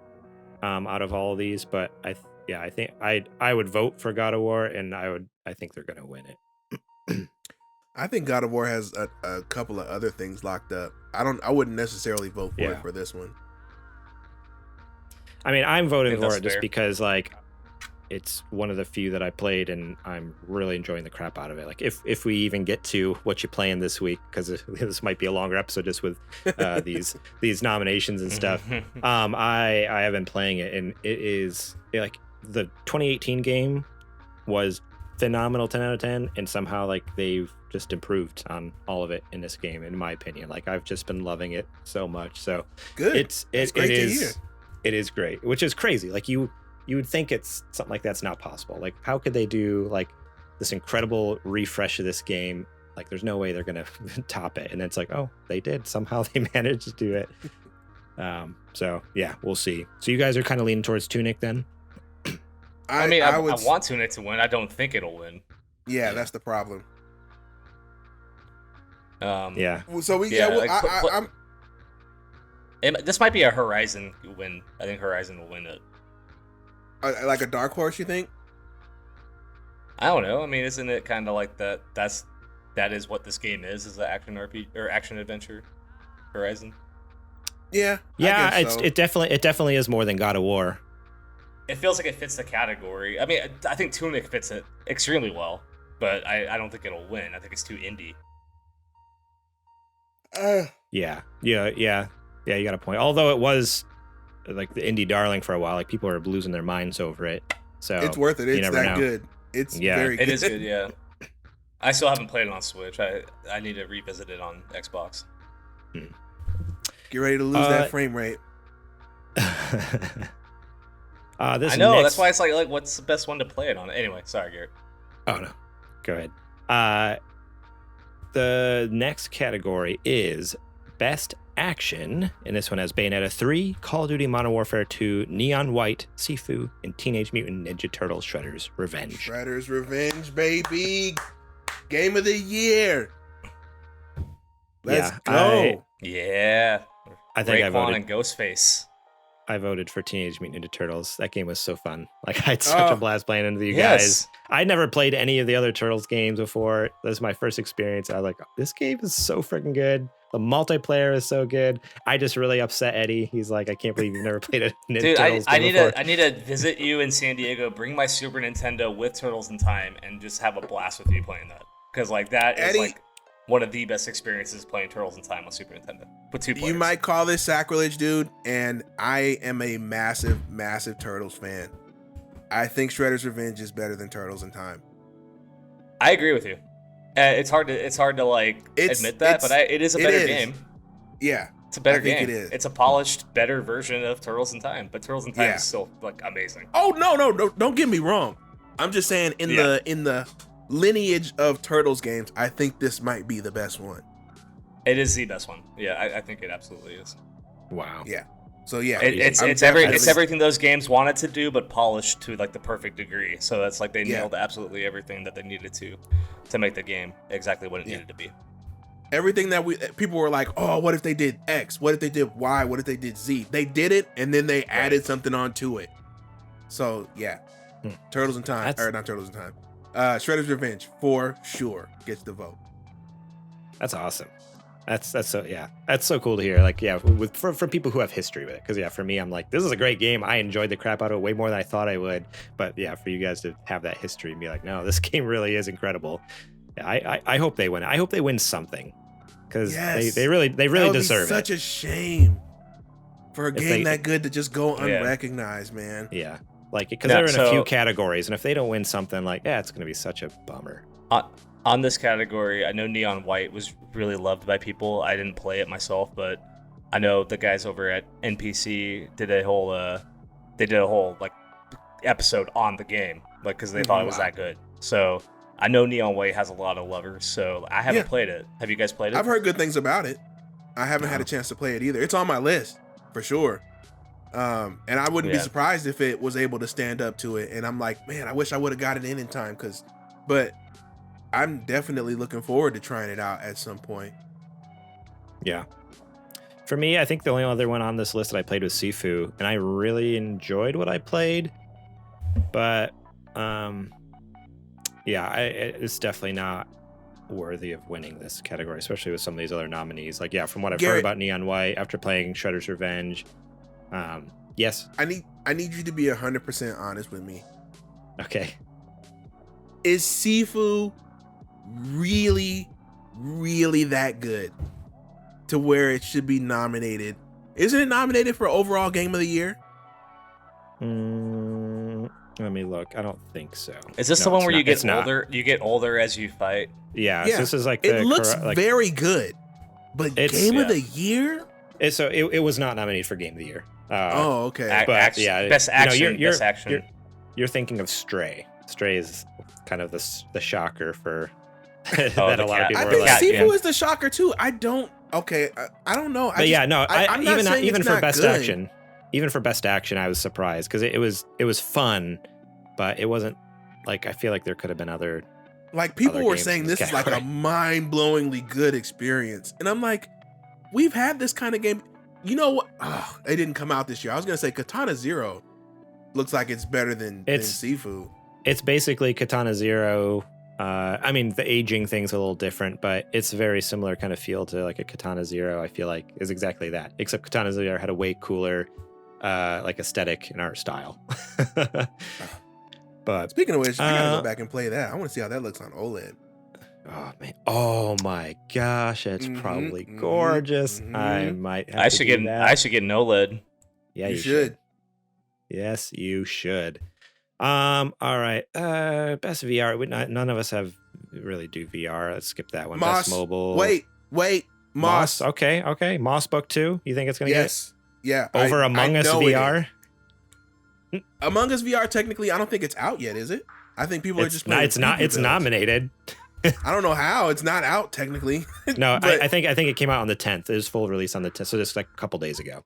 Speaker 1: out of all of these. But I think I would vote for God of War, and I think they're gonna win it.
Speaker 2: I think God of War has a couple of other things locked up. I wouldn't necessarily vote for it for this one.
Speaker 1: I mean, I'm voting for it
Speaker 3: fair.
Speaker 1: just because like it's one of the few that I played, and I'm really enjoying the crap out of it. Like if we even get to what you playing this week, because this might be a longer episode just with these nominations and stuff. I have been playing it, and it is like the 2018 game was phenomenal, 10 out of 10, and somehow like they've just improved on all of it in this game, in my opinion. Like I've just been loving it so much. So
Speaker 2: good.
Speaker 1: It's great to hear. It is great, which is crazy. Like you would think it's something like that's not possible. Like how could they do like this incredible refresh of this game? Like there's no way they're gonna top it. And it's like, oh, they did. Somehow they managed to do it. So yeah, we'll see. So you guys are kind of leaning towards Tunic then?
Speaker 3: I want Tunic to win. I don't think it'll win.
Speaker 2: Yeah, that's the problem.
Speaker 1: Yeah.
Speaker 2: So
Speaker 3: this might be a Horizon win. I think Horizon will win it.
Speaker 2: Like a dark horse, you think?
Speaker 3: I don't know. I mean, isn't it kind of like that? That is what this game is an action RPG or action adventure. Horizon.
Speaker 2: Yeah.
Speaker 1: Yeah,
Speaker 2: I guess so.
Speaker 1: it definitely is more than God of War.
Speaker 3: It feels like it fits the category. I mean, I think Tunic fits it extremely well, but I don't think it'll win. I think it's too indie.
Speaker 1: Yeah, you got a point. Although it was like the indie darling for a while, like people are losing their minds over it. So
Speaker 2: it's worth it. It's that
Speaker 1: know.
Speaker 2: good. It's very good.
Speaker 3: It is good, yeah. I still haven't played it on Switch. I need to revisit it on Xbox.
Speaker 2: Get ready to lose that frame rate.
Speaker 1: This
Speaker 3: I know,
Speaker 1: next...
Speaker 3: that's why it's like, what's the best one to play it on? Anyway, sorry, Garrett.
Speaker 1: Oh, no. Go ahead. The next category is Best Action, and this one has Bayonetta 3, Call of Duty Modern Warfare 2, Neon White, Sifu, and Teenage Mutant Ninja Turtles Shredder's Revenge.
Speaker 2: Shredder's Revenge, baby. Game of the year. Let's go.
Speaker 3: I
Speaker 1: think I
Speaker 3: Raekwon
Speaker 1: voted.
Speaker 3: and Ghostface.
Speaker 1: I voted for Teenage Mutant Ninja Turtles. That game was so fun. Like, I had such a blast playing with you guys. I never played any of the other Turtles games before. This was my first experience. I was like, this game is so freaking good. The multiplayer is so good. I just really upset Eddie. He's like, I can't believe you've never played a Ninja Turtles game before.
Speaker 3: I need to visit you in San Diego, bring my Super Nintendo with Turtles in Time, and just have a blast with you playing that. Because like that is like one of the best experiences playing Turtles in Time on Super Nintendo with 2 players.
Speaker 2: You might call this sacrilege, dude, and I am a massive, massive Turtles fan. I think Shredder's Revenge is better than Turtles in Time.
Speaker 3: I agree with you. It's hard to like admit that, but it is a better game.
Speaker 2: Yeah,
Speaker 3: it's a better game.
Speaker 2: It is.
Speaker 3: It's a polished, better version of Turtles in Time, but Turtles in Time is still like amazing.
Speaker 2: Oh no, don't get me wrong. I'm just saying in the lineage of Turtles games, I think this might be the best one.
Speaker 3: It is the best one. Yeah, I think it absolutely is.
Speaker 1: Wow.
Speaker 2: Yeah. So yeah,
Speaker 3: it's everything those games wanted to do, but polished to like the perfect degree. So that's like they nailed absolutely everything that they needed to make the game exactly what it needed to be.
Speaker 2: Everything that people were like, oh, what if they did X? What if they did Y? What if they did Z? They did it, and then they added something onto it. So yeah, Turtles in Time, or not Turtles in Time. Shredder's Revenge for sure gets the vote.
Speaker 1: That's awesome. That's so cool to hear. Like, for people who have history with it, because for me, I'm like, this is a great game. I enjoyed the crap out of it way more than I thought I would. But for you guys to have that history and be like, no, this game really is incredible. Yeah, I hope they win. I hope they win something, because they really deserve it.
Speaker 2: Such a shame for a game that good to just go unrecognized, man.
Speaker 1: Yeah, like because they're in a few categories, and if they don't win something, like it's going to be such a bummer.
Speaker 3: On this category, I know Neon White was really loved by people. I didn't play it myself, but I know the guys over at NPC did a whole like episode on the game, like because they thought it was that good. So I know Neon White has a lot of lovers. So I haven't played it. Have you guys played it?
Speaker 2: I've heard good things about it. I haven't had a chance to play it either. It's on my list for sure. And I wouldn't be surprised if it was able to stand up to it. And I'm like, man, I wish I would have got it in time, but I'm definitely looking forward to trying it out at some point.
Speaker 1: Yeah. For me, I think the only other one on this list that I played was Sifu, and I really enjoyed what I played. But, it's definitely not worthy of winning this category, especially with some of these other nominees. Like, from what I've heard about Neon White after playing Shredder's Revenge. Yes.
Speaker 2: I need you to be 100% honest with me.
Speaker 1: Okay.
Speaker 2: Is Sifu really, really that good to where it should be nominated? Isn't it nominated for overall game of the year?
Speaker 1: Let me look. I don't think so.
Speaker 3: Is this the one where you get older? You get older as you fight.
Speaker 1: Yeah. So this is like
Speaker 2: it looks very good, but game of the year.
Speaker 1: So it was not nominated for game of the year.
Speaker 2: Okay.
Speaker 3: Best action. Best action.
Speaker 1: You're thinking of Stray. Stray is kind of the shocker for that a lot of people
Speaker 2: I
Speaker 1: are
Speaker 2: think
Speaker 1: like.
Speaker 2: Sifu is the shocker too. I don't know.
Speaker 1: Even for best action, even for best action, I was surprised because it was fun, but it wasn't like, I feel like there could have been other.
Speaker 2: Like people were saying this is like a mind-blowingly good experience, and I'm like, we've had this kind of game. You know what? Oh, it didn't come out this year. I was gonna say Katana Zero looks like it's better than Sifu.
Speaker 1: It's basically Katana Zero. I mean, the aging thing's a little different, but it's a very similar kind of feel to like a Katana Zero. I feel like is exactly that, except Katana Zero had a way cooler, like aesthetic and art style. But
Speaker 2: speaking of which, I gotta go back and play that. I want to see how that looks on OLED.
Speaker 1: Oh man! Oh my gosh, it's probably gorgeous. I might. Have
Speaker 3: I should get an OLED.
Speaker 1: Yeah, you should. Yes, you should. All right. Best VR. None of us have really do VR. Let's skip that one.
Speaker 2: Moss,
Speaker 1: Best mobile.
Speaker 2: Wait. Moss.
Speaker 1: Okay. Moss Book 2. You think it's gonna get?
Speaker 2: Yeah.
Speaker 1: Over Among Us VR?
Speaker 2: Among Us VR, technically, I don't think it's out yet, is it? I think people are just playing.
Speaker 1: It's not. It's nominated.
Speaker 2: I don't know how it's not out technically.
Speaker 1: No,
Speaker 2: but,
Speaker 1: I think it came out on the 10th. It was full release on the 10th, so just like a couple days ago.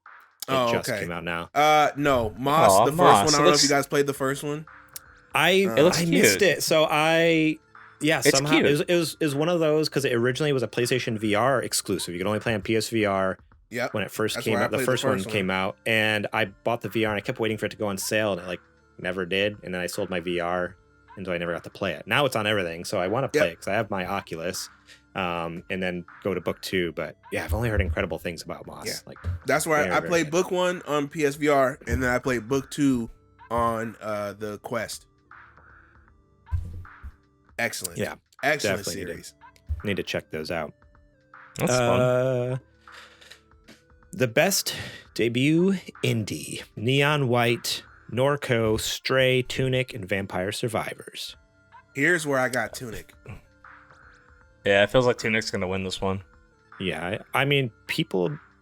Speaker 1: It just came out now.
Speaker 2: No, Moss, the first one. I don't know if you guys played the first one.
Speaker 1: I missed it. So somehow
Speaker 3: cute.
Speaker 1: it was one of those because it originally was a PlayStation VR exclusive. You could only play on PSVR.
Speaker 2: Yep.
Speaker 1: When it first came out, the first one came out, and I bought the VR and I kept waiting for it to go on sale, and it like never did. And then I sold my VR, and so I never got to play it. Now it's on everything, so I want to play it because I have my Oculus, and then go to book 2. But yeah, I've only heard incredible things about Moss.
Speaker 2: Yeah.
Speaker 1: Like
Speaker 2: that's why I played book 1 on PSVR, and then I played book 2 on the Quest. Excellent.
Speaker 1: Yeah,
Speaker 2: excellent
Speaker 1: definitely
Speaker 2: series.
Speaker 1: Need to check those out.
Speaker 3: That's fun.
Speaker 1: The best debut indie: Neon White, Norco, Stray, Tunic, and Vampire Survivors.
Speaker 2: Here's where I got Tunic.
Speaker 3: Yeah, it feels like Tunic's gonna win this one.
Speaker 1: Yeah, I mean,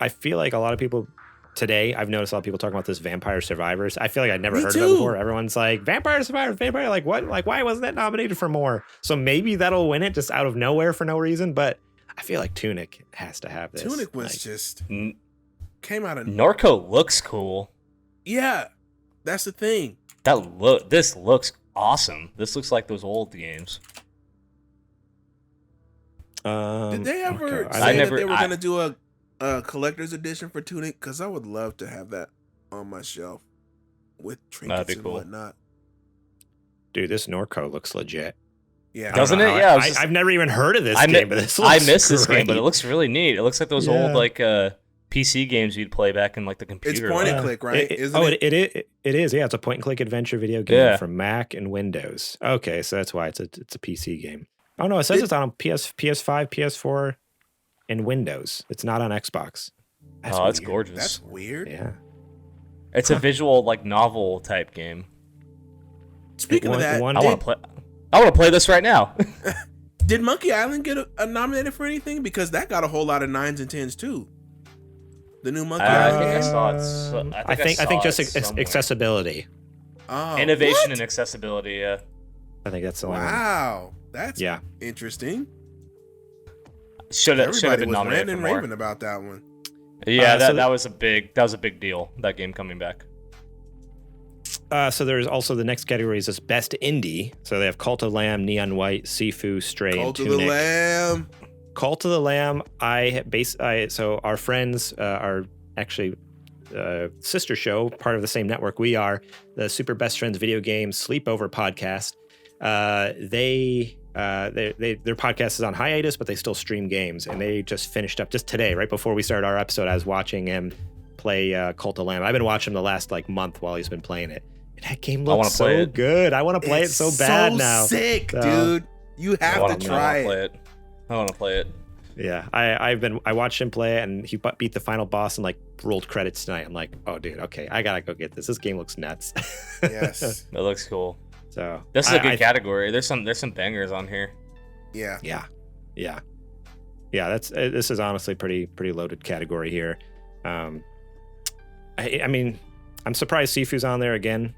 Speaker 1: I feel like a lot of people today, I've noticed a lot of people talking about this Vampire Survivors. I feel like I'd never heard of it before. Everyone's like, Vampire Survivors, Vampire, like what? Like, why wasn't that nominated for more? So maybe that'll win it just out of nowhere for no reason, but I feel like Tunic has to have this.
Speaker 2: Tunic was just came out of
Speaker 3: Norco looks cool.
Speaker 2: Yeah, that's the thing.
Speaker 3: This looks awesome. This looks like those old games.
Speaker 2: Did they ever
Speaker 1: okay.
Speaker 2: say that they were going to do a collector's edition for Tunic? Because I would love to have that on my shelf with trinkets and whatnot.
Speaker 1: Dude, this Norco looks legit.
Speaker 2: Yeah,
Speaker 3: doesn't it? Yeah,
Speaker 1: I've never even heard of this game, but this looks
Speaker 3: I miss this
Speaker 1: great.
Speaker 3: game, but it looks really neat. It looks like those old like PC games you'd play back in like the computer.
Speaker 2: It's point and click, right?
Speaker 1: It is. Yeah, it's a point and click adventure video game from Mac and Windows. Okay, so that's why it's a PC game. Oh no, it says it's on PS5, PS4, and Windows. It's not on Xbox.
Speaker 3: That's gorgeous.
Speaker 2: That's weird.
Speaker 1: Yeah,
Speaker 3: it's a visual like novel type game.
Speaker 2: Speaking of that,
Speaker 3: I want to play this right now.
Speaker 2: Did Monkey Island get nominated for anything? Because that got a whole lot of 9s and 10s too. The new Monkey Island game.
Speaker 3: I saw it.
Speaker 1: I think just accessibility.
Speaker 2: Oh,
Speaker 3: innovation and accessibility. Yeah.
Speaker 1: I think that's the only one.
Speaker 2: Wow, that's interesting.
Speaker 3: Should have been nominated
Speaker 2: ranting
Speaker 3: for more.
Speaker 2: raving about that one.
Speaker 3: Yeah, that was a big deal. That game coming back.
Speaker 1: So there's also the next category is this best indie. So they have Cult of the Lamb, Neon White, Sifu, Stray, and Tunic.
Speaker 2: Cult of the Lamb.
Speaker 1: Cult of the Lamb. So our friends are actually sister show, part of the same network we are, the Super Best Friends Video Game Sleepover Podcast. Their podcast is on hiatus, but they still stream games, and they just finished up just today, right before we started our episode. I was watching him play Cult of the Lamb. I've been watching him the last month while he's been playing it. And that game looks so good. I want to play it so bad now.
Speaker 2: Sick, dude. You have to try it.
Speaker 3: I want to play it.
Speaker 1: Yeah, I watched him play it, and he beat the final boss and rolled credits tonight. I'm like, oh dude, okay, I gotta go get this. This game looks nuts.
Speaker 2: Yes,
Speaker 3: it looks cool.
Speaker 1: So
Speaker 3: this is a good category. There's some bangers on here.
Speaker 2: Yeah.
Speaker 1: This is honestly pretty loaded category here. I mean, I'm surprised Sifu's on there again.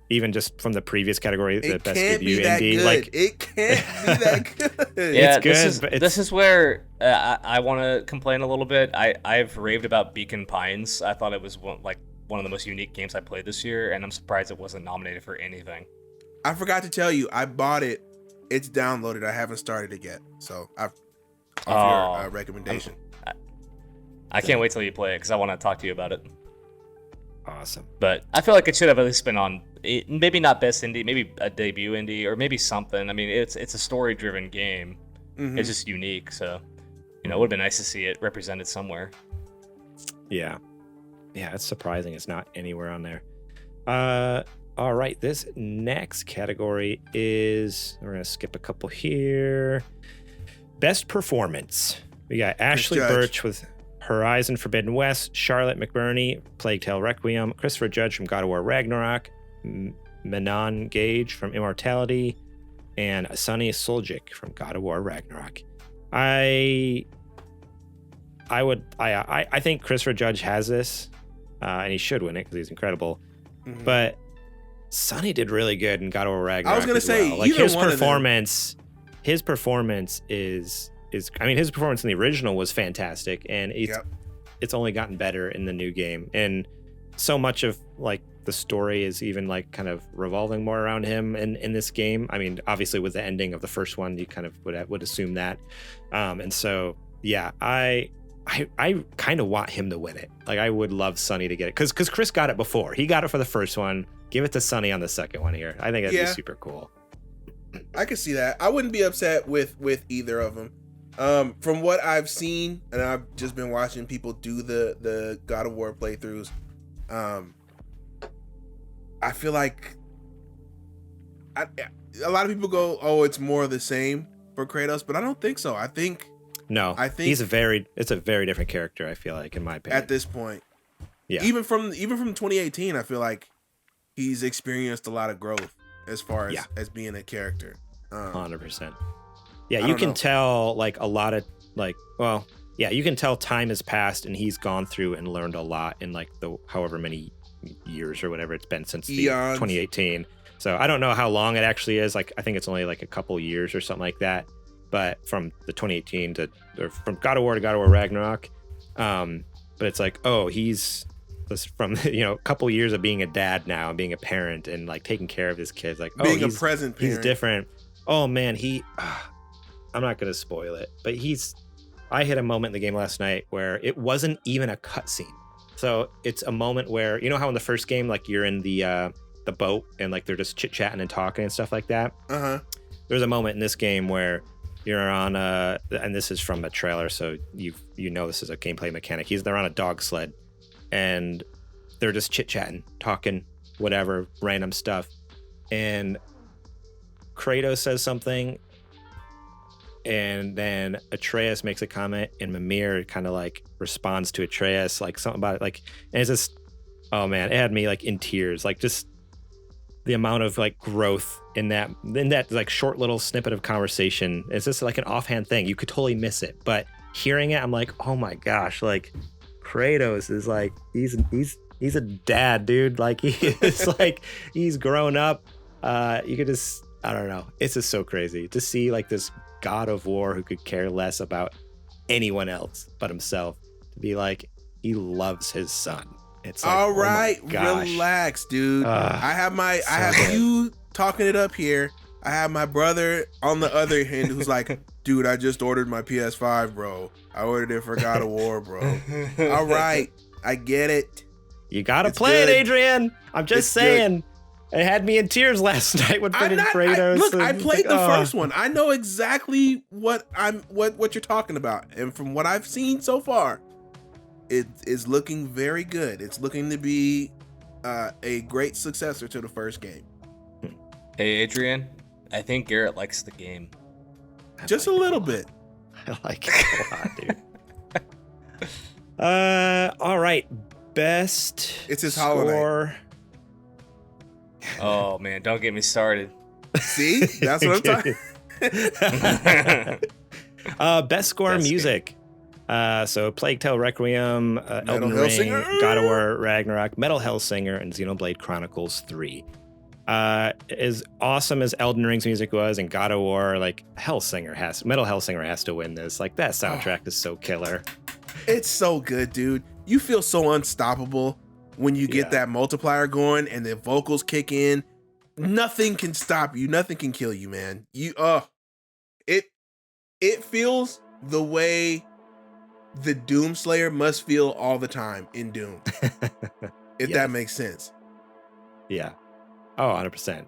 Speaker 1: Even just from the previous category, the best debut indie.
Speaker 2: It can't be that good.
Speaker 3: Yeah,
Speaker 1: it's good.
Speaker 3: This is where I want to complain a little bit. I've raved about Beacon Pines. I thought it was one of the most unique games I played this year, and I'm surprised it wasn't nominated for anything.
Speaker 2: I forgot to tell you, I bought it. It's downloaded. I haven't started it yet, so I've your recommendation.
Speaker 3: I can't wait till you play it because I want to talk to you about it.
Speaker 1: Awesome.
Speaker 3: But I feel like it should have at least been on, maybe not best indie, maybe a debut indie, or maybe something. I mean, it's a story-driven game. Mm-hmm. It's just unique, so it would have been nice to see it represented somewhere.
Speaker 1: Yeah, it's surprising it's not anywhere on there. All right, this next category is, we're gonna skip a couple here. Best performance. We got Ashley Birch with Horizon Forbidden West, Charlotte McBurney, Plague Tale Requiem, Christopher Judge from God of War Ragnarok, Manon Gage from Immortality, and Sunny Suljic from God of War Ragnarok. I think Christopher Judge has this, and he should win it because he's incredible.
Speaker 2: Mhm.
Speaker 1: But Sonny did really good in God of War Ragnarok.
Speaker 2: I was gonna
Speaker 1: as
Speaker 2: say,
Speaker 1: well. Like
Speaker 2: either
Speaker 1: his
Speaker 2: one of them.
Speaker 1: performance, his performance is I mean, his performance in the original was fantastic, and it's only gotten better in the new game. And so much of like the story is even like kind of revolving more around him in this game. I mean, obviously with the ending of the first one, you kind of would assume that. And so yeah, I kind of want him to win it. Like I would love Sonny to get it because Chris got it before. He got it for the first one. Give it to Sonny on the second one here. I think that'd be super cool.
Speaker 2: I can see that. I wouldn't be upset with either of them. From what I've seen, and I've just been watching people do the God of War playthroughs, I feel like a lot of people go, "Oh, it's more of the same for Kratos," but I don't think so. I think
Speaker 1: it's a very different character. I feel like, in my opinion,
Speaker 2: at this point,
Speaker 1: yeah,
Speaker 2: even from 2018, I feel like he's experienced a lot of growth as far as being a character.
Speaker 1: 100%. Yeah, you can tell like a lot of like, well, yeah, you can tell time has passed and he's gone through and learned a lot in like the however many years or whatever it's been since the 2018. So I don't know how long it actually is. Like I think it's only like a couple years or something like that. But from the 2018 or from God of War to God of War Ragnarok, but it's like, oh, he's from a couple years of being a dad now and being a parent and like taking care of his kids. Like
Speaker 2: being a present parent.
Speaker 1: He's different. Oh man, I'm not gonna spoil it, but I hit a moment in the game last night where it wasn't even a cutscene. So it's a moment where, you know how in the first game, like you're in the boat and like they're just chit-chatting and talking and stuff like that?
Speaker 2: Uh-huh.
Speaker 1: There's a moment in this game where you're on and this is from a trailer, so you know this is a gameplay mechanic. They're on a dog sled and they're just chit-chatting, talking, whatever, random stuff. And Kratos says something, and then Atreus makes a comment, and Mimir kind of like responds to Atreus, like something about it, like, and it's just, oh man, it had me like in tears, like just the amount of like growth in that like short little snippet of conversation. It's just like an offhand thing. You could totally miss it, but hearing it, I'm like, oh my gosh, like Kratos is like, he's a dad, dude. Like he is like, he's grown up. You could just, I don't know. It's just so crazy to see like this God of War who could care less about anyone else but himself to be like, he loves his son. It's like,
Speaker 2: all right,
Speaker 1: oh my gosh.
Speaker 2: Relax, dude. I have you talking it up here. I have my brother on the other hand who's like, dude, I just ordered my PS5, bro. I ordered it for God of War, bro. All right, I get it.
Speaker 1: You gotta play it, Adrian. I'm just saying. Good. It had me in tears last night when playing Kratos.
Speaker 2: I played the first one. I know exactly what you're talking about, and from what I've seen so far, it is looking very good. It's looking to be a great successor to the first game.
Speaker 3: Hey, Adrian, I think Garrett likes the game.
Speaker 2: Just a little bit.
Speaker 1: I like it a lot, dude. All right, best.
Speaker 2: It's his
Speaker 1: score.
Speaker 2: holiday.
Speaker 3: Oh man, don't get me started.
Speaker 2: See, that's what I'm talking.
Speaker 1: Best score music. So Plague Tale Requiem, Elden Ring, God of War Ragnarok, Metal Hellsinger, and Xenoblade Chronicles 3. As awesome as Elden Ring's music was, and God of War, like Metal Hellsinger has to win this. Like that soundtrack is so killer.
Speaker 2: It's so good, dude. You feel so unstoppable when you get that multiplier going and the vocals kick in. Nothing can stop you. Nothing can kill you, man. It feels the way the Doom Slayer must feel all the time in Doom. If that makes sense.
Speaker 1: Yeah. Oh, 100%.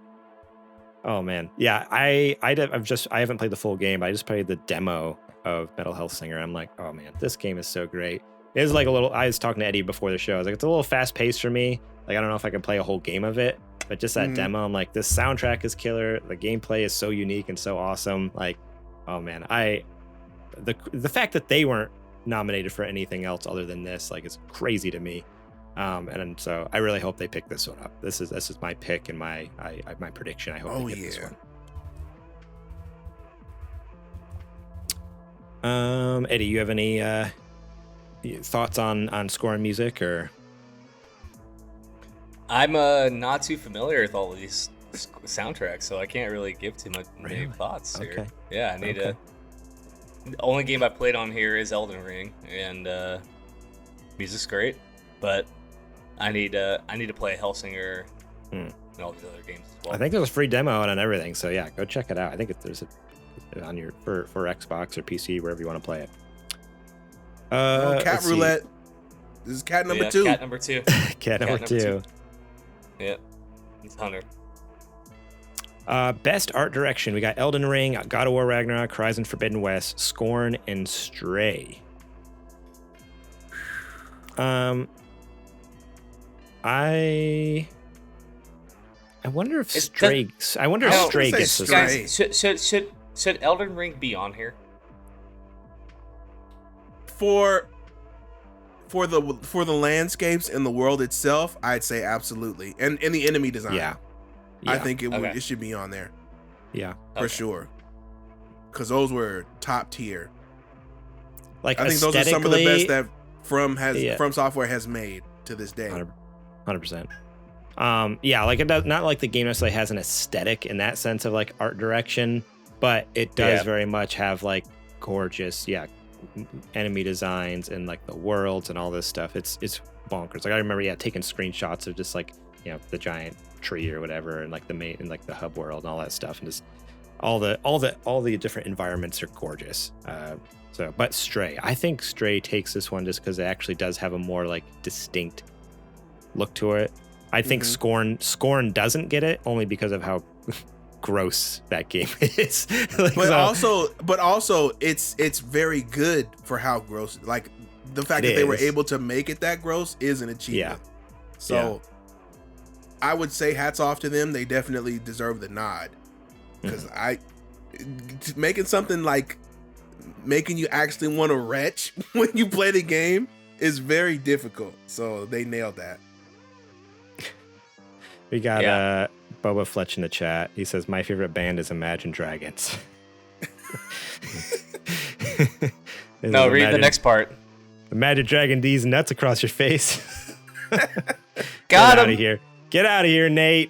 Speaker 1: Oh man. Yeah, I haven't played the full game. I just played the demo of Metal Hellsinger. I'm like, oh man, this game is so great. It's like I was talking to Eddie before the show. I was like, it's a little fast paced for me. Like, I don't know if I can play a whole game of it, but just that demo, I'm like, this soundtrack is killer. The gameplay is so unique and so awesome. Like, oh man, the fact that they weren't nominated for anything else other than this, like, it's crazy to me. And so I really hope they pick this one up. This is my pick and my prediction. I hope they get this one. Eddie, you have any thoughts on score and music? Or
Speaker 3: I'm not too familiar with all of these soundtracks, so I can't really give too much many thoughts here.
Speaker 1: Okay.
Speaker 3: Yeah, I need to. The only game I've played on here is Elden Ring, and music's great, but I need to play Hellsinger and all these other games as well.
Speaker 1: I think there's a free demo on everything, so yeah, go check it out. I think there's on your for Xbox or PC, wherever you want to play it.
Speaker 2: Cat Roulette. This is cat number 2.
Speaker 3: Cat number 2.
Speaker 1: Cat number 2.
Speaker 3: Yep. It's Hunter.
Speaker 1: Best art direction. We got Elden Ring, God of War Ragnarok, Horizon Forbidden West, Scorn, and Stray. I wonder if Stray gets this.
Speaker 3: Guys, should Elden Ring be on here?
Speaker 2: For the landscapes and the world itself, I'd say absolutely. And the enemy design.
Speaker 1: Yeah.
Speaker 2: I think it should be on there.
Speaker 1: Yeah.
Speaker 2: For sure. Because those were top tier.
Speaker 1: Like,
Speaker 2: I think those are some of the best that From Software has made to this day.
Speaker 1: 100%. Like it does not like the game necessarily has an aesthetic in that sense of like art direction, but it does very much have like gorgeous, enemy designs and like the worlds and all this stuff. It's bonkers. Like I remember taking screenshots of just like, the giant tree or whatever and like the main and like the hub world and all that stuff, and just all the different environments are gorgeous. But Stray, I think Stray takes this one just because it actually does have a more like distinct look to it. I think Scorn doesn't get it only because of how gross that game is.
Speaker 2: but also it's very good for how gross. Like the fact that they were able to make it that gross is an achievement. Yeah. So I would say hats off to them. They definitely deserve the nod because making something like making you actually want to retch when you play the game is very difficult. So they nailed that.
Speaker 1: We got Boba Fletch in the chat. He says, my favorite band is Imagine Dragons.
Speaker 3: No, read the next part.
Speaker 1: Imagine Dragon D's nuts across your face.
Speaker 3: Got him.
Speaker 1: Out of here. Get out of here, Nate.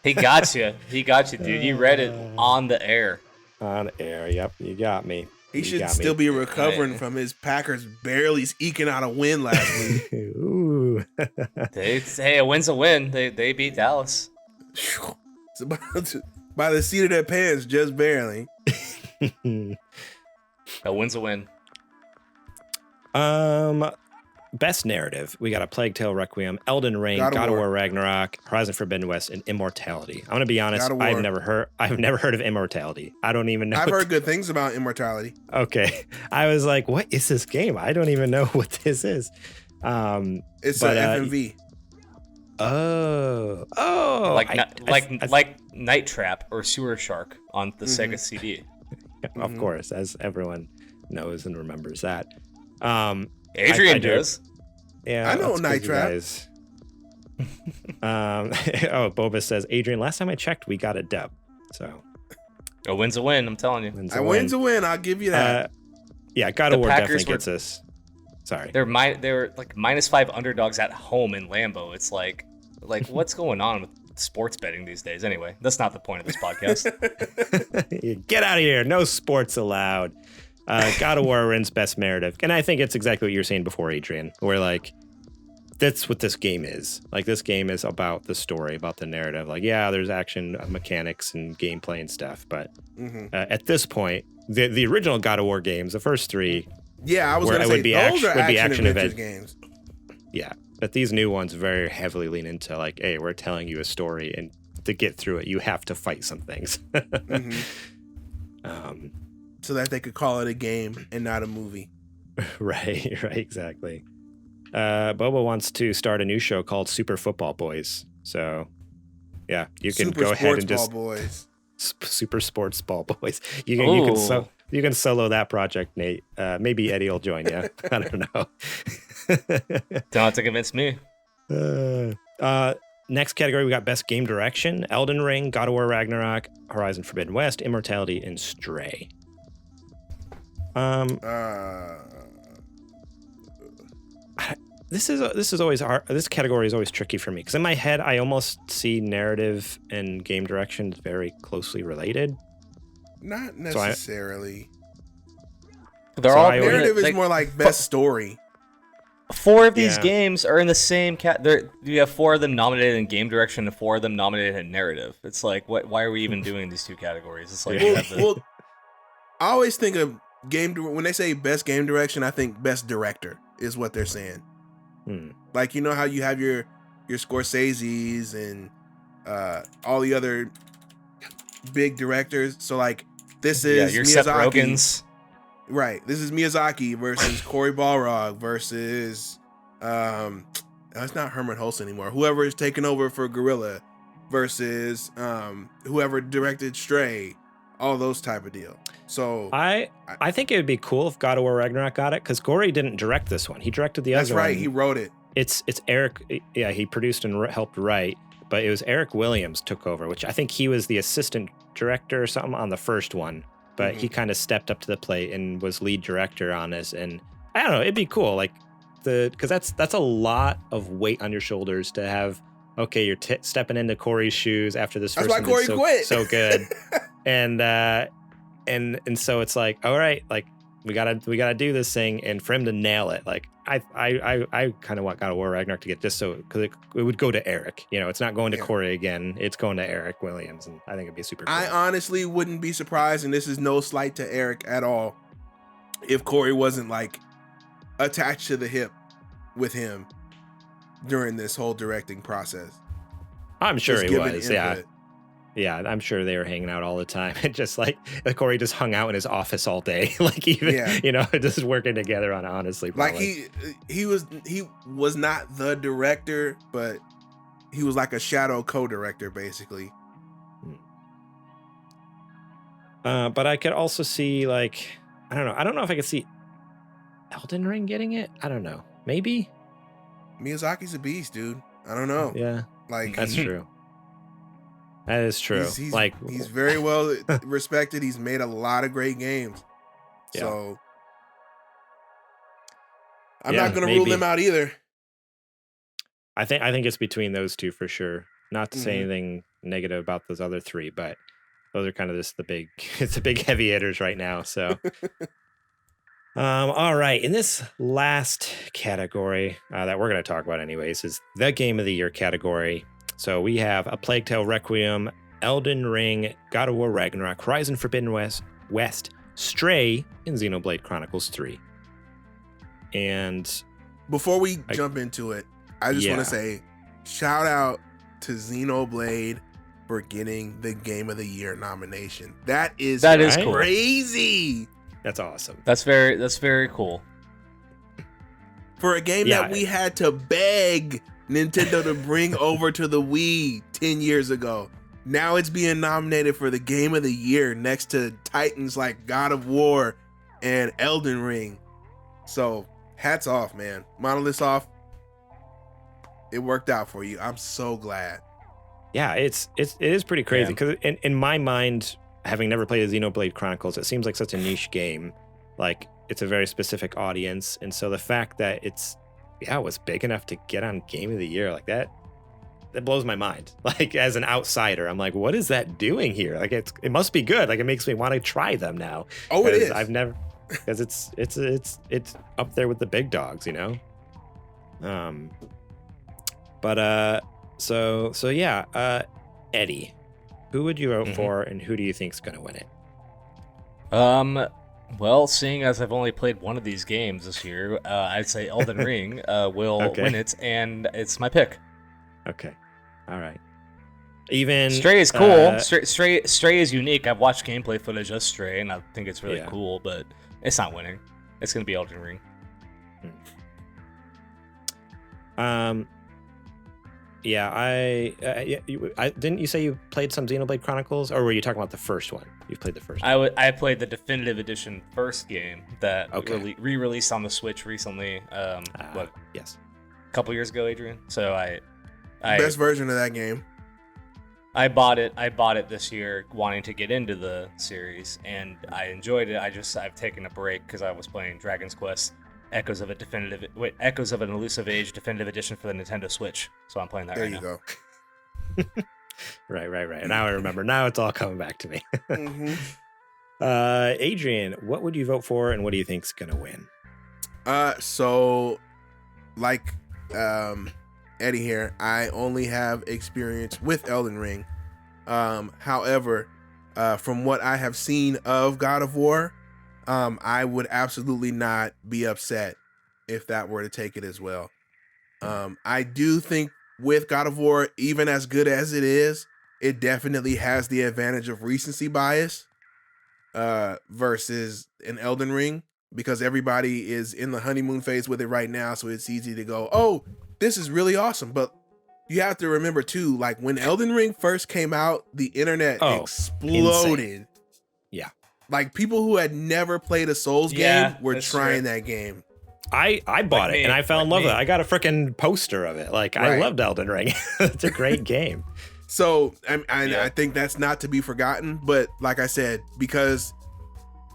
Speaker 3: He got you, dude. You read it on the air.
Speaker 1: On air, yep. You got me.
Speaker 2: He should still be recovering from his Packers barely eking out a win last week.
Speaker 1: Ooh.
Speaker 3: Hey, a win's a win. They beat Dallas.
Speaker 2: By the seat of their pants, just barely.
Speaker 3: A win's a win.
Speaker 1: Best narrative. We got A Plague Tale Requiem, Elden Ring, God of War Ragnarok, Horizon Forbidden West, and Immortality. I'm gonna be honest. I've never heard of Immortality. I don't even know.
Speaker 2: I've heard good things about Immortality.
Speaker 1: Okay, I was like, what is this game? I don't even know what this is.
Speaker 2: It's an FMV.
Speaker 3: Like Night Trap or Sewer Shark on the Sega CD.
Speaker 1: Of course, as everyone knows and remembers that.
Speaker 3: Adrian does.
Speaker 2: Yeah, I know Night Trap.
Speaker 1: Boba says, Adrian, last time I checked, we got a dub. So
Speaker 3: a win's a win, I'm telling you.
Speaker 2: Win's a win, I'll give you that.
Speaker 1: God of War definitely gets us. Sorry.
Speaker 3: They were like -5 underdogs at home in Lambeau. It's like what's going on with sports betting these days? Anyway, that's not the point of this podcast.
Speaker 1: Get out of here. No sports allowed. God of War wins best narrative. And I think it's exactly what you were saying before, Adrian, where like that's what this game is. Like this game is about the story, about the narrative. Like, there's action mechanics and gameplay and stuff. But at this point, the original God of War games, the first 3,
Speaker 2: I was going to say those are action adventure games.
Speaker 1: Yeah, but these new ones very heavily lean into like, hey, we're telling you a story, and to get through it, you have to fight some things.
Speaker 2: So that they could call it a game and not a movie.
Speaker 1: Right, exactly. Boba wants to start a new show called Super Football Boys. So, you can go ahead and just Super Sports Ball Boys. You can solo that project, Nate. Maybe Eddie will join you. I don't know.
Speaker 3: Don't have to convince me.
Speaker 1: Next category, we got Best Game Direction: Elden Ring, God of War Ragnarok, Horizon Forbidden West, Immortality, and Stray. this is always hard. This category is always tricky for me because in my head I almost see narrative and game direction very closely related.
Speaker 2: Not necessarily.
Speaker 3: Narrative
Speaker 2: is more like best story.
Speaker 3: 4 of these games are in the same you have 4 of them nominated in game direction and 4 of them nominated in narrative. It's like, why are we even doing these 2 categories? It's like,
Speaker 2: well, I always think of when they say best game direction, I think best director is what they're saying. Like, you know how you have your Scorseses and all the other big directors. So like, this is
Speaker 3: your
Speaker 2: Miyazaki.
Speaker 3: Seth Rogen's.
Speaker 2: Right. This is Miyazaki versus Cory Balrog versus it's not Herman Hulse anymore. Whoever is taking over for Gorilla versus whoever directed Stray, all those type of deal. So
Speaker 1: I think it would be cool if God of War Ragnarok got it because Cory didn't direct this one. He directed the other one.
Speaker 2: That's right. He wrote it.
Speaker 1: It's Eric. Yeah, he produced and helped write, but it was Eric Williams took over, which I think he was the assistant director or something on the first one. But he kind of stepped up to the plate and was lead director on this. And I don't know, it'd be cool. Like because that's a lot of weight on your shoulders to have. Okay, you're stepping into Cory's shoes after this first one did
Speaker 2: quit.
Speaker 1: So good. and so it's like, all right, like we gotta do this thing. And for him to nail it, like I kind of want God of War Ragnarok to get just so because it would go to Eric. You know, it's not going to Cory again. It's going to Eric Williams, and I think it'd be super cool.
Speaker 2: I honestly wouldn't be surprised, and this is no slight to Eric at all, if Cory wasn't like attached to the hip with him during this whole directing process.
Speaker 1: I'm sure
Speaker 2: Just
Speaker 1: he
Speaker 2: giving
Speaker 1: was.
Speaker 2: input.
Speaker 1: Yeah, I'm sure they were hanging out all the time. And just like Cory just hung out in his office all day, like even you know, just working together on honestly.
Speaker 2: Like he was not the director, but he was like a shadow co-director basically.
Speaker 1: But I could also see like I don't know if I could see Elden Ring getting it. I don't know. Maybe
Speaker 2: Miyazaki's a beast, dude. I don't know.
Speaker 1: Yeah,
Speaker 2: like
Speaker 1: that's true. That is true.
Speaker 2: He's very well respected. He's made a lot of great games.
Speaker 1: Yeah.
Speaker 2: So I'm not going to rule them out either.
Speaker 1: I think it's between those 2 for sure. Not to say anything negative about those other 3, but those are kind of just the big heavy hitters right now. So all right. In this last category that we're going to talk about anyways is the Game of the Year category. So we have A Plague Tale Requiem, Elden Ring, God of War Ragnarok, Horizon Forbidden West, Stray, and Xenoblade Chronicles 3. And
Speaker 2: before we jump into it, I just want to say shout out to Xenoblade for getting the Game of the Year nomination. That is crazy.
Speaker 1: That's awesome.
Speaker 3: That's very cool.
Speaker 2: For a game that we had to beg Nintendo to bring over to the Wii 10 years ago. Now it's being nominated for the Game of the Year next to titans like God of War and Elden Ring. So hats off, man. Monolith Soft, it worked out for you. I'm so glad.
Speaker 1: Yeah, it is pretty crazy because in my mind, having never played the Xenoblade Chronicles, it seems like such a niche game. Like it's a very specific audience, and so the fact that it was big enough to get on Game of the Year like that blows my mind. Like as an outsider, I'm like, what is that doing here? Like it must be good. Like it makes me want to try them now.
Speaker 2: Oh, it is.
Speaker 1: I've never because it's up there with the big dogs, you know. So yeah, Eddie, who would you vote for, and who do you think's gonna win it?
Speaker 3: Well, seeing as I've only played one of these games this year, I'd say Elden Ring will win it, and it's my pick.
Speaker 1: Okay, all right. Even
Speaker 3: Stray is cool. Stray is unique. I've watched gameplay footage of Stray, and I think it's really cool, but it's not winning. It's gonna be Elden Ring.
Speaker 1: Yeah, I didn't you say you played some Xenoblade Chronicles, or were you talking about the first one? You played the first one.
Speaker 3: I played the definitive edition first game that re-released on the Switch recently.
Speaker 1: Yes,
Speaker 3: a couple years ago, Adrian. So I
Speaker 2: best version of that game.
Speaker 3: I bought it this year, wanting to get into the series, and I enjoyed it. I've taken a break because I was playing Dragon's Quest, Echoes of an Elusive Age Definitive Edition for the Nintendo Switch. So I'm playing that
Speaker 2: There
Speaker 3: right
Speaker 2: you
Speaker 3: now.
Speaker 2: go.
Speaker 1: Right. Now I remember. Now it's all coming back to me.
Speaker 2: Mm-hmm.
Speaker 1: Adrian, what would you vote for, and what do you think's gonna win?
Speaker 2: So like Eddie here, I only have experience with Elden Ring. However, from what I have seen of God of War, I would absolutely not be upset if that were to take it as well. I do think with God of War, even as good as it is, it definitely has the advantage of recency bias versus an Elden Ring, because everybody is in the honeymoon phase with it right now. So it's easy to go, oh, this is really awesome. But you have to remember too, like when Elden Ring first came out, the internet exploded.
Speaker 1: Insane. Yeah.
Speaker 2: Like people who had never played a Souls game were trying that game.
Speaker 1: I bought it and I fell in love with it. I got a freaking poster of it. Like I loved Elden Ring. It's a great game.
Speaker 2: So I think that's not to be forgotten. But like I said, because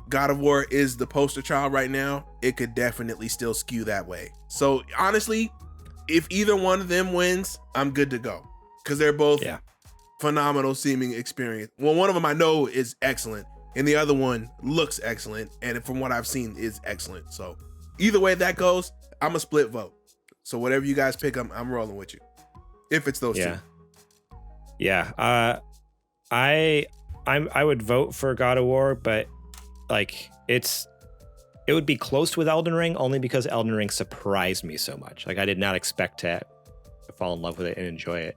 Speaker 2: God of War is the poster child right now, it could definitely still skew that way. So honestly, if either one of them wins, I'm good to go, because they're both phenomenal seeming experience. Well, one of them I know is excellent, and the other one looks excellent, and from what I've seen is excellent. So either way that goes, I'm a split vote. So whatever you guys pick, I'm rolling with you. If it's those two.
Speaker 1: Yeah. I would vote for God of War, but like it would be close with Elden Ring only because Elden Ring surprised me so much. Like I did not expect to fall in love with it and enjoy it,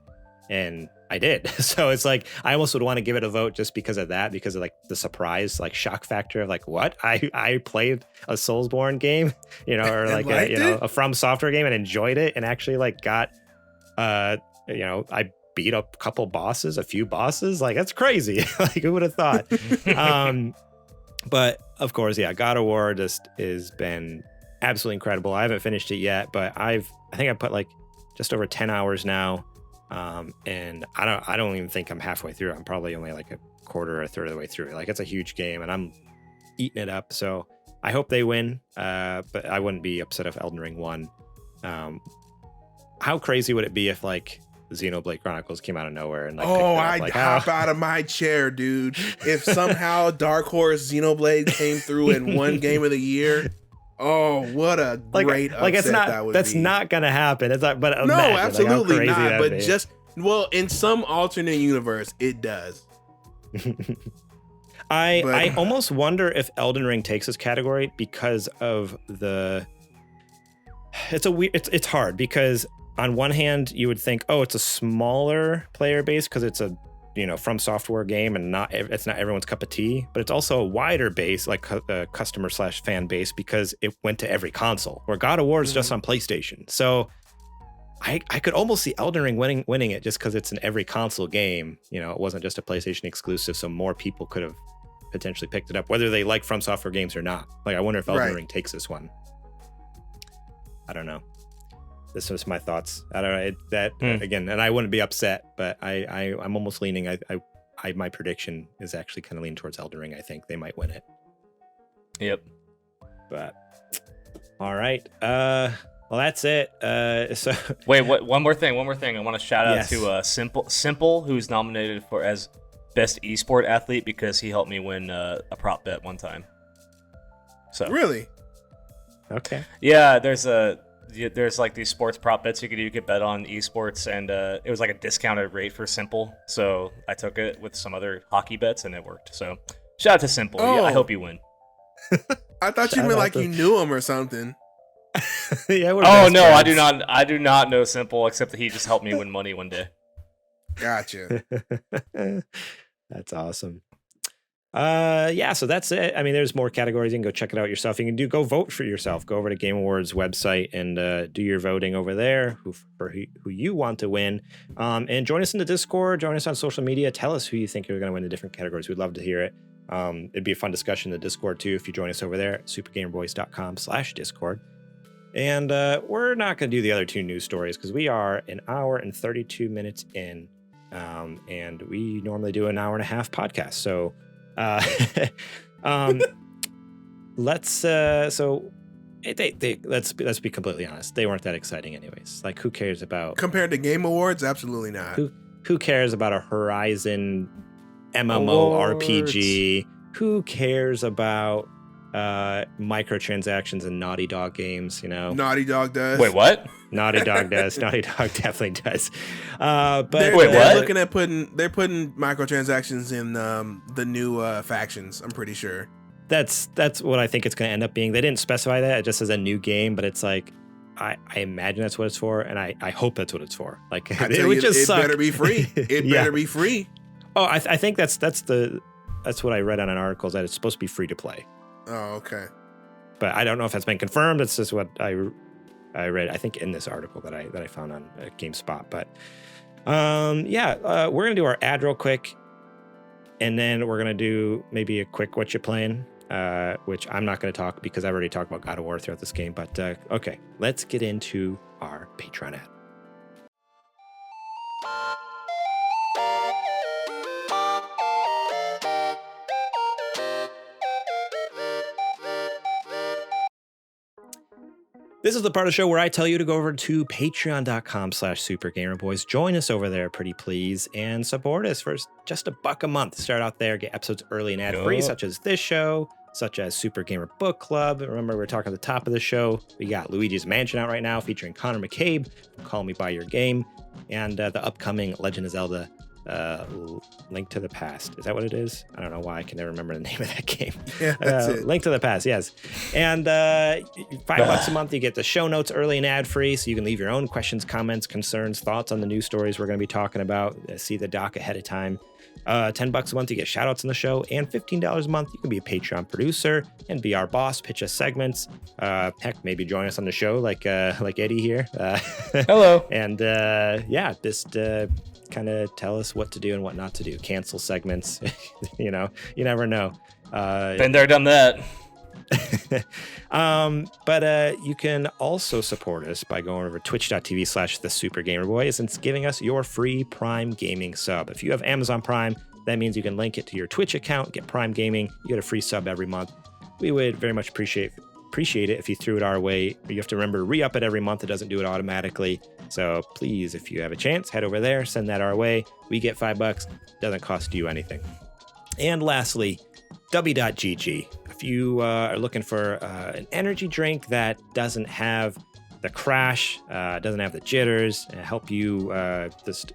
Speaker 1: and I did. So it's like I almost would want to give it a vote just because of that, because of like the surprise, like shock factor of like, what? I played a Soulsborne game, or like a From Software game and enjoyed it, and actually like got I beat up a few bosses. Like that's crazy. Like who would have thought? But of course, God of War just has been absolutely incredible. I haven't finished it yet, but I think I put like just over 10 hours now. And I don't even think I'm halfway through. I'm probably only like a quarter or a third of the way through. Like it's a huge game and I'm eating it up. So I hope they win. But I wouldn't be upset if Elden Ring won. How crazy would it be if like Xenoblade Chronicles came out of nowhere and like
Speaker 2: I'd hop out of my chair, dude. If somehow Dark Horse Xenoblade came through in one game of the year, what a great upset that would be.
Speaker 1: That's not gonna happen. It's not, but
Speaker 2: no,
Speaker 1: imagine,
Speaker 2: absolutely
Speaker 1: like,
Speaker 2: not. But in some alternate universe, it does.
Speaker 1: I almost wonder if Elden Ring takes this category because of it's hard because on one hand, you would think, it's a smaller player base because it's a From Software game and it's not everyone's cup of tea, but it's also a wider base, like a customer/fan base, because it went to every console. Where God of War is just on PlayStation, so I could almost see Elden Ring winning it just because it's an every console game. It wasn't just a PlayStation exclusive, so more people could have potentially picked it up, whether they like From Software games or not. Like I wonder if Elden Ring takes this one. I don't know. This was my thoughts. I don't know again, and I wouldn't be upset, but I'm almost leaning. My prediction is actually kind of leaning towards Elden Ring. I think they might win it. Yep. But all right. Well, that's it. So
Speaker 3: wait, one more thing. I want to shout out to Simple, who's nominated as best esport athlete because he helped me win a prop bet one time. So
Speaker 2: really,
Speaker 1: okay.
Speaker 3: Yeah, there's like these sports prop bets you could do. You could bet on esports, and it was like a discounted rate for Simple. So I took it with some other hockey bets, and it worked. So shout out to Simple. Yeah, I hope you win.
Speaker 2: I thought you meant like you knew him or something.
Speaker 3: No, I do not. I do not know Simple, except that he just helped me win money one day.
Speaker 2: Gotcha.
Speaker 1: That's awesome. So that's it. I mean, there's more categories. You can go check it out yourself. You can go vote for yourself. Go over to Game Awards website and do your voting over there for who you want to win. And join us in the Discord. Join us on social media. Tell us who you think are going to win the different categories. We'd love to hear it. It'd be a fun discussion in the Discord too if you join us over there at supergamerboys.com/Discord. And we're not going to do the other two news stories because we are an hour and 32 minutes in, and we normally do an hour and a half podcast. So let's so Let's be completely honest. They weren't that exciting, anyways. Like, who cares about
Speaker 2: Compared to Game Awards, absolutely not.
Speaker 1: who cares about a Horizon
Speaker 3: Awards.
Speaker 1: MMORPG? Who cares about microtransactions in Naughty Dog games? You know,
Speaker 2: Naughty Dog does.
Speaker 3: Wait, what?
Speaker 1: Naughty Dog does. Naughty Dog definitely does. But
Speaker 2: They're
Speaker 3: Wait, what?
Speaker 2: looking at putting microtransactions in the new factions. I'm pretty sure.
Speaker 1: That's what I think it's going to end up being. They didn't specify that. It just says a new game, but it's like, I imagine that's what it's for, and I hope that's what it's for. Like, it would just suck.
Speaker 2: Better be free. It
Speaker 1: Yeah.
Speaker 2: better be free.
Speaker 1: Oh, I think that's what I read on an article, is that it's supposed to be free to play.
Speaker 2: Oh, okay.
Speaker 1: But I don't know if that's been confirmed. It's just what I read, I think, in this article that I found on GameSpot. But we're gonna do our ad real quick, and then we're gonna do maybe a quick what you playing, which I'm not gonna talk because I've already talked about God of War throughout this game. But okay, let's get into our Patreon ad. This is the part of the show where I tell you to go over to patreon.com/supergamerboys. Join us over there, pretty please, and support us for just $1 a month. Start out there, get episodes early and ad-free, such as this show, such as Super Gamer Book Club. Remember, we're talking at the top of the show. We got Luigi's Mansion out right now, featuring Connor McCabe, Call Me By Your Game, and the upcoming Legend of Zelda Link to the Past. Is that what it is? I don't know why I can never remember the name of that game.
Speaker 2: Yeah, that's it.
Speaker 1: Link to the Past, yes. And $5 a month, you get the show notes early and ad-free, so you can leave your own questions, comments, concerns, thoughts on the news stories we're going to be talking about, see the doc ahead of time. $10 a month, you get shout-outs on the show, and $15 a month, you can be a Patreon producer and be our boss, pitch us segments. Heck, maybe join us on the show like Eddie here.
Speaker 3: Hello.
Speaker 1: And just kind of tell us what to do and what not to do. Cancel segments. You never know.
Speaker 3: Been there, done that.
Speaker 1: But you can also support us by going over to twitch.tv/thesupergamerboys and giving us your free Prime Gaming sub. If you have Amazon Prime, that means you can link it to your Twitch account, get Prime Gaming, you get a free sub every month. We would very much appreciate it if you threw it our way. You have to remember to re-up it every month. It doesn't do it automatically. So please, if you have a chance, head over there, send that our way. We get $5. Doesn't cost you anything. And lastly, W.GG. If you are looking for an energy drink that doesn't have the crash, doesn't have the jitters, help you just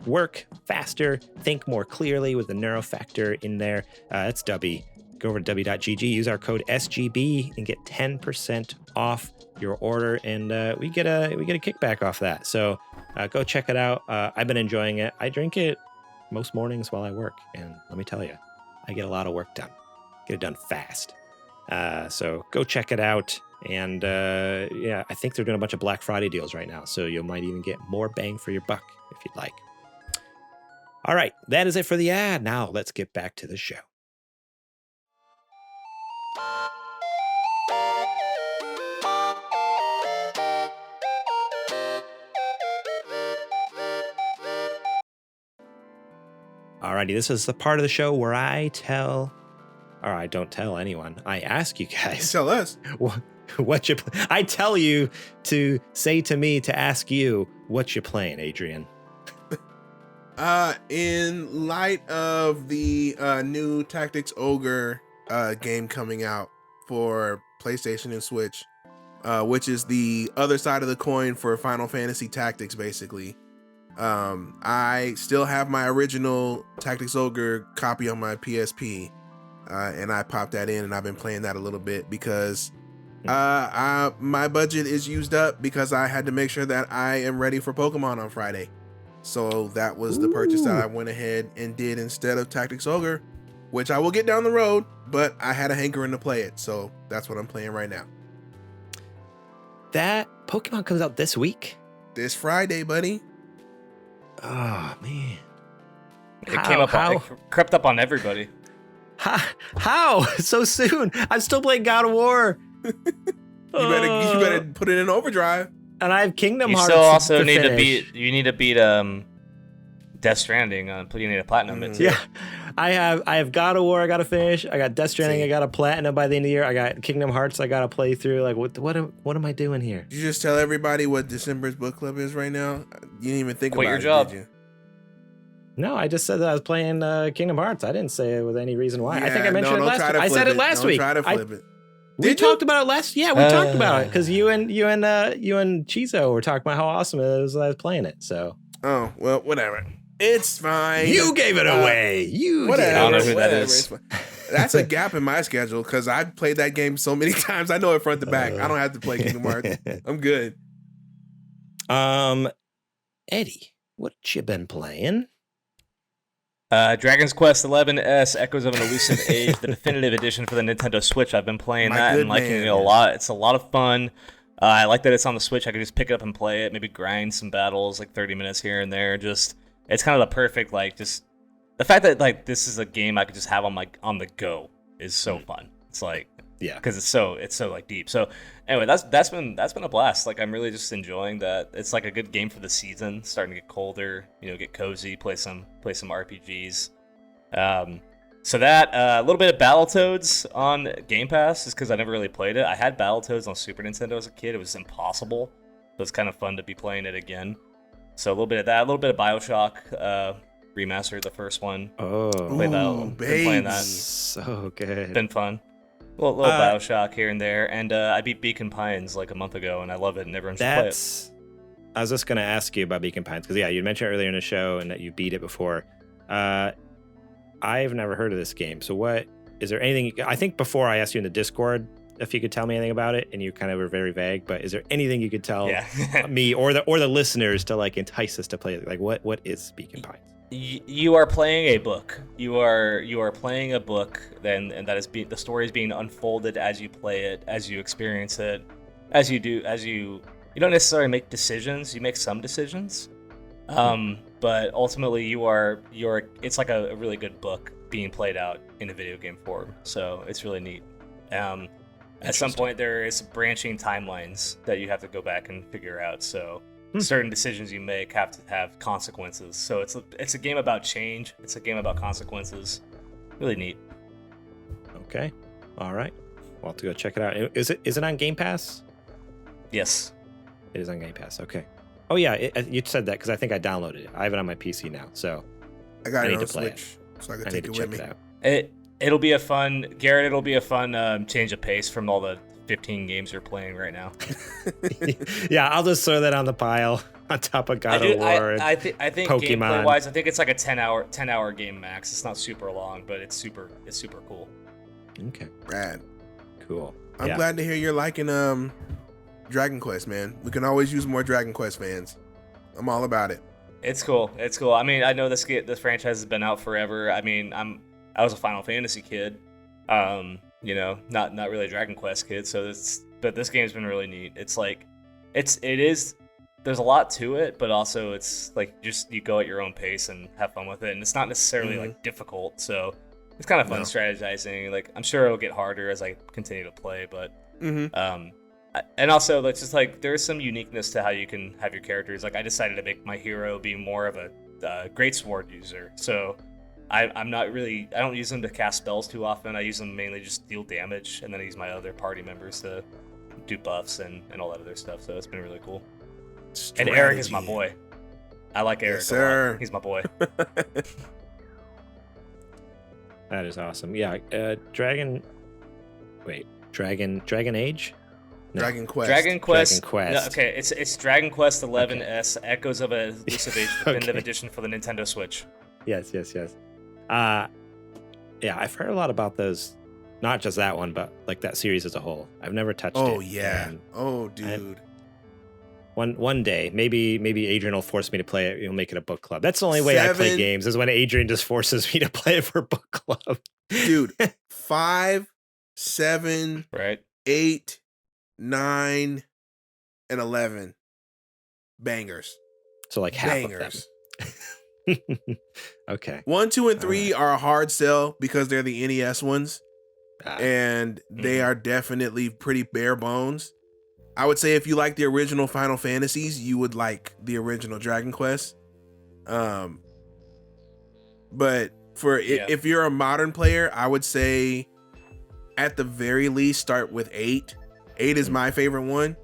Speaker 1: work faster, think more clearly with the neurofactor in there, it's W. Go over to W.GG, use our code SGB, and get 10% off your order, and we get a kickback off that. So go check it out. I've been enjoying it. I drink it most mornings while I work, and let me tell you, I get a lot of work done. Get it done fast. So go check it out. And I think they're doing a bunch of Black Friday deals right now, so you might even get more bang for your buck if you'd like. All right, that is it for the ad. Now let's get back to the show. Alrighty, this is the part of the show where I don't tell anyone. I ask you guys.
Speaker 2: Tell us.
Speaker 1: I tell you to say to me to ask you what you playing, Adrian.
Speaker 2: In light of the new Tactics Ogre game coming out for PlayStation and Switch, which is the other side of the coin for Final Fantasy Tactics, basically. I still have my original Tactics Ogre copy on my PSP, and I popped that in, and I've been playing that a little bit because my budget is used up because I had to make sure that I am ready for Pokemon on Friday. So that was the purchase that I went ahead and did instead of Tactics Ogre, which I will get down the road, but I had a hankering to play it, so that's what I'm playing right now.
Speaker 1: That Pokemon comes out this week?
Speaker 2: This Friday, buddy.
Speaker 1: Oh, man.
Speaker 3: It crept up on everybody.
Speaker 1: How? So soon? I'm still playing God of War.
Speaker 2: You better put it in overdrive.
Speaker 1: And I have Kingdom Hearts.
Speaker 3: You still also
Speaker 1: to
Speaker 3: need
Speaker 1: finish.
Speaker 3: to beat Death Stranding. You need a platinum it too.
Speaker 1: Yeah, I have God of War I gotta finish. I got Death Stranding I got a platinum by the end of the year. I got Kingdom Hearts I gotta play through. Like what am I doing here?
Speaker 2: Did you just tell everybody what December's book club is right now? You didn't even think
Speaker 3: Quit
Speaker 2: about
Speaker 3: your
Speaker 2: it,
Speaker 3: job.
Speaker 2: did you?
Speaker 1: No, I just said that I was playing Kingdom Hearts. I didn't say it with any reason why. I think I
Speaker 2: Yeah,
Speaker 1: mentioned
Speaker 2: no,
Speaker 1: it
Speaker 2: don't try
Speaker 1: last
Speaker 2: to
Speaker 1: week. I
Speaker 2: flip
Speaker 1: said it
Speaker 2: it.
Speaker 1: last
Speaker 2: Don't
Speaker 1: week.
Speaker 2: try to flip it.
Speaker 1: We
Speaker 2: Did you?
Speaker 1: talked about it last. Yeah, we talked about it because you and Chizo were talking about how awesome it was when I was playing it. So
Speaker 2: Oh, well, whatever. It's fine.
Speaker 1: you gave it away. You
Speaker 2: Whatever.
Speaker 1: did.
Speaker 3: I don't know who that
Speaker 2: whatever,
Speaker 3: is.
Speaker 2: it's fine. That's a gap in my schedule because I've played that game so many times. I know it front to back. I don't have to play Kingdom Hearts. I'm good.
Speaker 1: Eddie, what you been playing?
Speaker 3: Dragon's Quest XI-S, Echoes of an Elusive Age, the definitive edition for the Nintendo Switch. I've been playing
Speaker 2: My
Speaker 3: that
Speaker 2: good
Speaker 3: and liking
Speaker 2: man.
Speaker 3: it a lot. It's a lot of fun. I like that it's on the Switch. I can just pick it up and play it, maybe grind some battles, like 30 minutes here and there. Just, it's kind of the perfect, like, just the fact that like this is a game I could just have on the go is so fun. It's like,
Speaker 1: Yeah,
Speaker 3: because it's so like deep. So anyway, that's been a blast. Like I'm really just enjoying that. It's like a good game for the season. Starting to get colder, get cozy, play some RPGs. So that a little bit of Battletoads on Game Pass is because I never really played it. I had Battletoads on Super Nintendo as a kid. It was impossible. So it's kind of fun to be playing it again. So a little bit of that, a little bit of BioShock remastered, the first one.
Speaker 2: Ooh,
Speaker 3: Played that. Been playing that.
Speaker 1: so good.
Speaker 3: Been fun. Little BioShock here and there, and I beat Beacon Pines like a month ago, and I love it, and everyone should play it.
Speaker 1: I was just going to ask you about Beacon Pines, because you mentioned earlier in the show and that you beat it before. I've never heard of this game, so is there anything, I think before I asked you in the Discord if you could tell me anything about it, and you kind of were very vague, but is there anything you could tell me or the listeners to like entice us to play it? Like what is Beacon Pines?
Speaker 3: You are playing a book. You are playing a book, and that is the story is being unfolded as you play it, as you experience it, as you don't necessarily make decisions. You make some decisions, but ultimately you're. It's like a really good book being played out in a video game form. So it's really neat. At some point there is branching timelines that you have to go back and figure out. So. Certain decisions you make have to have consequences. So it's a game about change. It's a game about consequences. Really neat.
Speaker 1: Okay. All right. We'll have to go check it out. Is it on Game Pass?
Speaker 3: Yes.
Speaker 1: It is on Game Pass. Okay. Oh yeah, you said that because I think I downloaded it. I have it on my PC now, so
Speaker 2: I got it
Speaker 1: need
Speaker 2: on
Speaker 1: to play
Speaker 2: Switch, so I can
Speaker 1: I
Speaker 2: take
Speaker 1: need
Speaker 2: it
Speaker 1: to check
Speaker 2: with me.
Speaker 1: it out.
Speaker 3: It'll be a fun change of pace from all the 15 games you're playing right now.
Speaker 1: Yeah, I'll just throw that on the pile on top of God of War.
Speaker 3: I think
Speaker 1: Pokemon.
Speaker 3: gameplay wise, I think it's like a 10-hour game max. It's not super long, but it's super cool.
Speaker 1: Okay.
Speaker 2: Rad.
Speaker 1: Cool.
Speaker 2: I'm glad to hear you're liking Dragon Quest, man. We can always use more Dragon Quest fans. I'm all about it.
Speaker 3: It's cool. I mean, I know this franchise has been out forever. I mean, I was a Final Fantasy kid. Not really a Dragon Quest kid. But this game's been really neat. It's like, there's a lot to it, but also it's like just you go at your own pace and have fun with it, and it's not necessarily like difficult. So it's kind of fun strategizing. Like I'm sure it'll get harder as I continue to play, but and also it's just like there's some uniqueness to how you can have your characters. Like I decided to make my hero be more of a greatsword user, so. I don't use them to cast spells too often. I use them mainly just deal damage, and then I use my other party members to do buffs and all that other stuff. So it's been really cool.
Speaker 2: Strategy.
Speaker 3: And Eric is my boy. I like Eric a lot. He's my boy.
Speaker 1: That is awesome. Yeah, Dragon Age? No.
Speaker 2: Dragon Quest.
Speaker 3: Dragon Quest.
Speaker 1: Dragon Quest.
Speaker 3: No, okay, it's Dragon Quest XI-S, Echoes of a Elusive Age, definitive edition for the Nintendo Switch.
Speaker 1: Yes. Yeah, I've heard a lot about those. Not just that one, but like that series as a whole. I've never touched it.
Speaker 2: Oh yeah. Oh dude.
Speaker 1: One day, maybe Adrian will force me to play it. He'll make it a book club. That's the only way I play games is when Adrian just forces me to play it for book club.
Speaker 2: Dude, 5, 7,
Speaker 3: right,
Speaker 2: 8, 9, and 11 bangers.
Speaker 1: So like half
Speaker 2: bangers.
Speaker 1: of them. Okay.
Speaker 2: 1, 2, and 3 are a hard sell because they're the NES ones, and they are definitely pretty bare bones. I would say if you like the original Final Fantasies, you would like the original Dragon Quest. But if you're a modern player, I would say at the very least start with 8. 8 is my favorite one.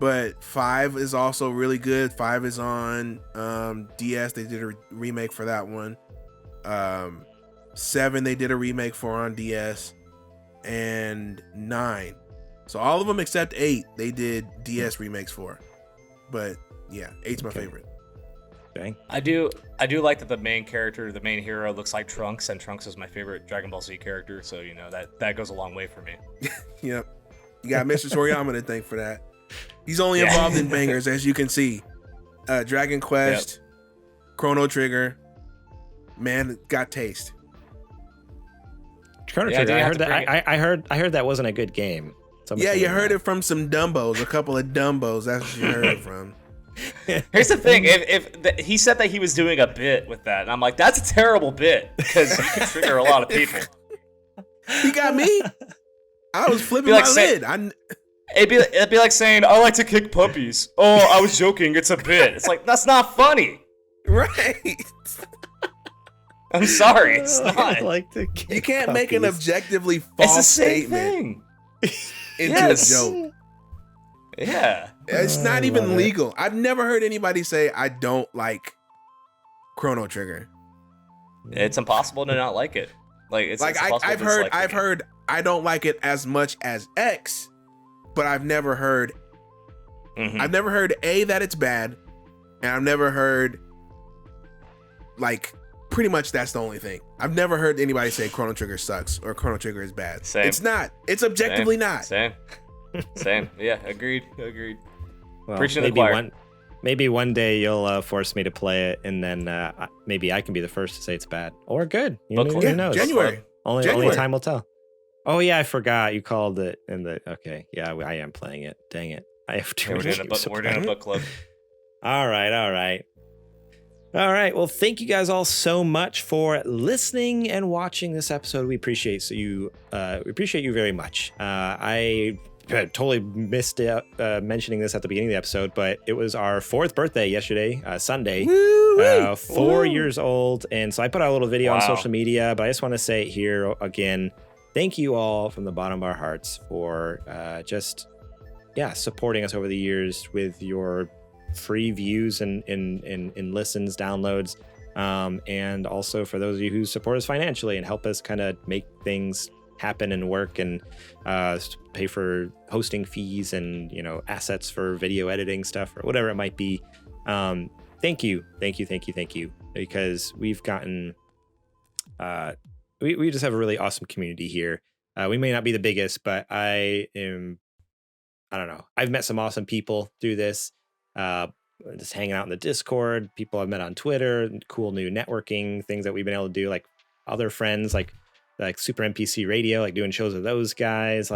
Speaker 2: But 5 is also really good. 5 is on DS. They did a remake for that one. 7 they did a remake for on DS, and 9. So all of them except 8 they did DS remakes for. But yeah, 8's my favorite.
Speaker 1: Dang.
Speaker 3: I do like that the main character, the main hero, looks like Trunks, and Trunks is my favorite Dragon Ball Z character. So that goes a long way for me.
Speaker 2: Yep. You got Mr. Toriyama to thank for that. He's only involved in bangers, as you can see. Dragon Quest, Chrono Trigger. Man, got taste.
Speaker 1: Chrono Trigger. I heard that wasn't a good game.
Speaker 2: You heard it from some Dumbos, a couple of Dumbos. That's what you heard it from.
Speaker 3: Here's the thing: he said that he was doing a bit with that, and I'm like, that's a terrible bit because you can trigger a lot of people.
Speaker 2: He got me. I was flipping my lid.
Speaker 3: It'd be like saying, I like to kick puppies. Oh, I was joking. It's a bit. It's like, that's not funny.
Speaker 2: Right.
Speaker 3: I'm sorry. It's not.
Speaker 1: I like to kick
Speaker 2: You can't
Speaker 1: puppies.
Speaker 2: make an objectively false statement into a joke.
Speaker 3: Yeah.
Speaker 2: It's not even legal. I've never heard anybody say, I don't like Chrono Trigger.
Speaker 3: It's impossible to not like it.
Speaker 2: I've heard I don't like it as much as X, but I've never heard A, that it's bad, and I've never heard pretty much that's the only thing. I've never heard anybody say Chrono Trigger sucks or Chrono Trigger is bad.
Speaker 3: Same.
Speaker 2: It's not. It's objectively not.
Speaker 3: Same. Yeah, agreed.
Speaker 1: Well,
Speaker 3: Preaching to the choir.
Speaker 1: Maybe one day you'll force me to play it, and then maybe I can be the first to say it's bad or good. Who knows?
Speaker 2: January.
Speaker 1: Only time will tell. Oh yeah, I forgot you called it in the. Okay, yeah, I am playing it. Dang it, I have to.
Speaker 3: We're doing a book club.
Speaker 1: All right. Well, thank you guys all so much for listening and watching this episode. We appreciate you. We appreciate you very much. I totally missed mentioning this at the beginning of the episode, but it was our 4th birthday yesterday, Sunday. 4 years old, and so I put out a little video on social media. But I just want to say here again, thank you all from the bottom of our hearts for supporting us over the years with your free views and listens, downloads, and also for those of you who support us financially and help us kind of make things happen and work and pay for hosting fees and assets for video editing stuff or whatever it might be. Thank you, because we've gotten we just have a really awesome community here. We may not be the biggest, but I don't know, I've met some awesome people through this. Just hanging out in the Discord, people I've met on Twitter, cool new networking things that we've been able to do, like other friends like Super NPC Radio, like doing shows with those guys,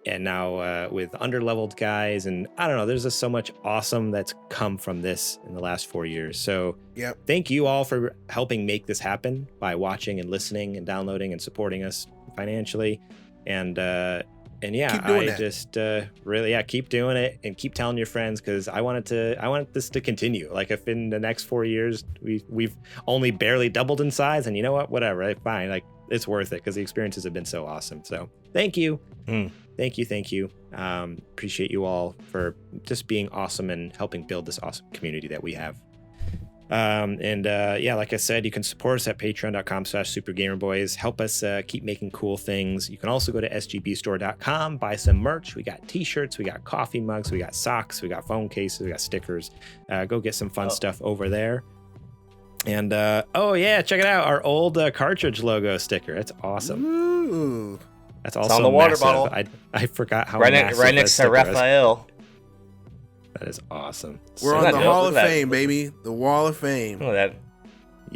Speaker 1: and now with underleveled guys, and I don't know, there's just so much awesome that's come from this in the last 4 years. So thank you all for helping make this happen by watching and listening and downloading and supporting us financially. And I just really keep doing it and keep telling your friends, because I want this to continue. Like if in the next 4 years we've only barely doubled in size, and you know what, whatever, fine, like it's worth it because the experiences have been so awesome. So thank you. Thank you. Appreciate you all for just being awesome and helping build this awesome community that we have. Like I said, you can support us at patreon.com/supergamerboys. Help us keep making cool things. You can also go to sgbstore.com, buy some merch. We got t-shirts, we got coffee mugs, we got socks, we got phone cases, we got stickers. Go get some fun stuff over there. And check it out, our old cartridge logo sticker. It's awesome.
Speaker 2: Ooh.
Speaker 3: It's
Speaker 1: That's also
Speaker 3: on the water
Speaker 1: massive.
Speaker 3: bottle.
Speaker 1: I forgot how
Speaker 3: right
Speaker 1: massive
Speaker 3: next to
Speaker 1: that sticker is.
Speaker 3: Raphael.
Speaker 1: That is awesome.
Speaker 2: We're on the Hall of Fame, baby. The Wall of Fame.
Speaker 3: Look at that.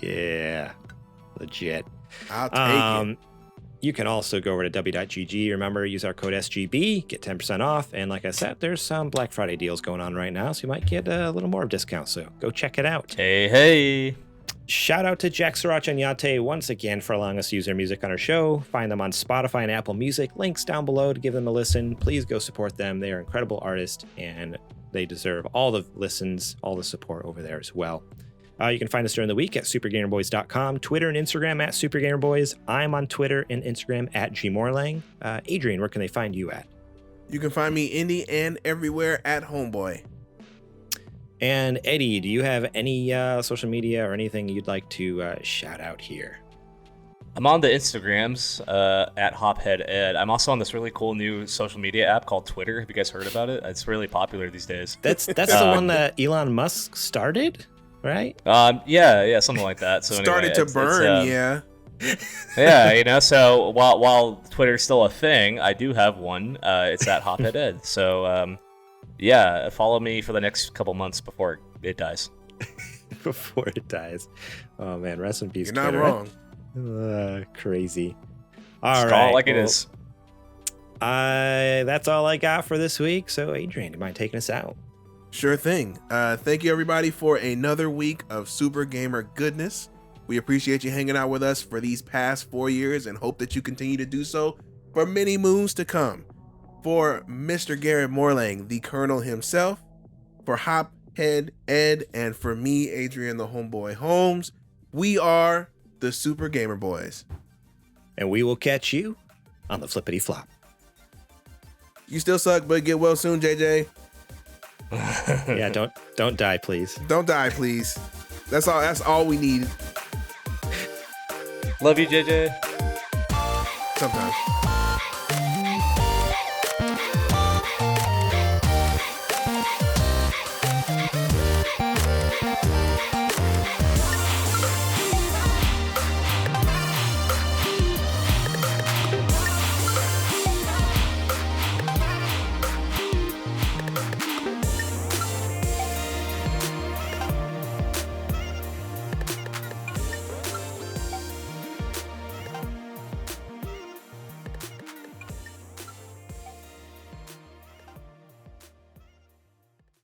Speaker 1: Yeah, legit.
Speaker 2: I'll take it.
Speaker 1: You can also go over to w.gg. Remember, use our code SGB, get 10% off. And like I said, there's some Black Friday deals going on right now, so you might get a little more of a discount. So go check it out.
Speaker 3: Hey.
Speaker 1: Shout out to Jack Sriracha and Yate once again for allowing us to use their music on our show. Find them on Spotify and Apple Music. Links down below to give them a listen. Please go support them. They are incredible artists, and they deserve all the listens, all the support over there as well. You can find us during the week at supergamerboys.com, Twitter and Instagram at supergamerboys. I'm on Twitter and Instagram at gmorlang. Adrian, where can they find you at?
Speaker 2: You can find me indie and everywhere at Homeboy.
Speaker 1: And Eddie, do you have any social media or anything you'd like to shout out here?
Speaker 3: I'm on the Instagrams at HopheadEd. I'm also on this really cool new social media app called Twitter. Have you guys heard about it? It's really popular these days.
Speaker 1: That's the one that Elon Musk started, right?
Speaker 3: Yeah, something like that. So
Speaker 2: Started
Speaker 3: anyway,
Speaker 2: to burn, yeah.
Speaker 3: Yeah, so while Twitter's still a thing, I do have one. It's at HopheadEd. So yeah, follow me for the next couple months before it dies.
Speaker 1: Before it dies. Oh man, rest in peace.
Speaker 2: You're not
Speaker 1: Twitter.
Speaker 2: wrong.
Speaker 1: Crazy. All
Speaker 3: Just
Speaker 1: right.
Speaker 3: call it like it is.
Speaker 1: That's all I got for this week. So Adrian, do you mind taking us out?
Speaker 2: Sure thing. Thank you everybody for another week of Super Gamer goodness. We appreciate you hanging out with us for these past 4 years and hope that you continue to do so for many moons to come. For Mr. Garrett Morlang, the Colonel himself, for Hophead Ed, and for me, Adrian the Homeboy Holmes, we are the Super Gamer Boys.
Speaker 1: And we will catch you on the flippity flop.
Speaker 2: You still suck, but get well soon, JJ.
Speaker 1: Yeah, don't die, please.
Speaker 2: Don't die, please. That's all we need.
Speaker 3: Love you, JJ.
Speaker 2: Sometimes.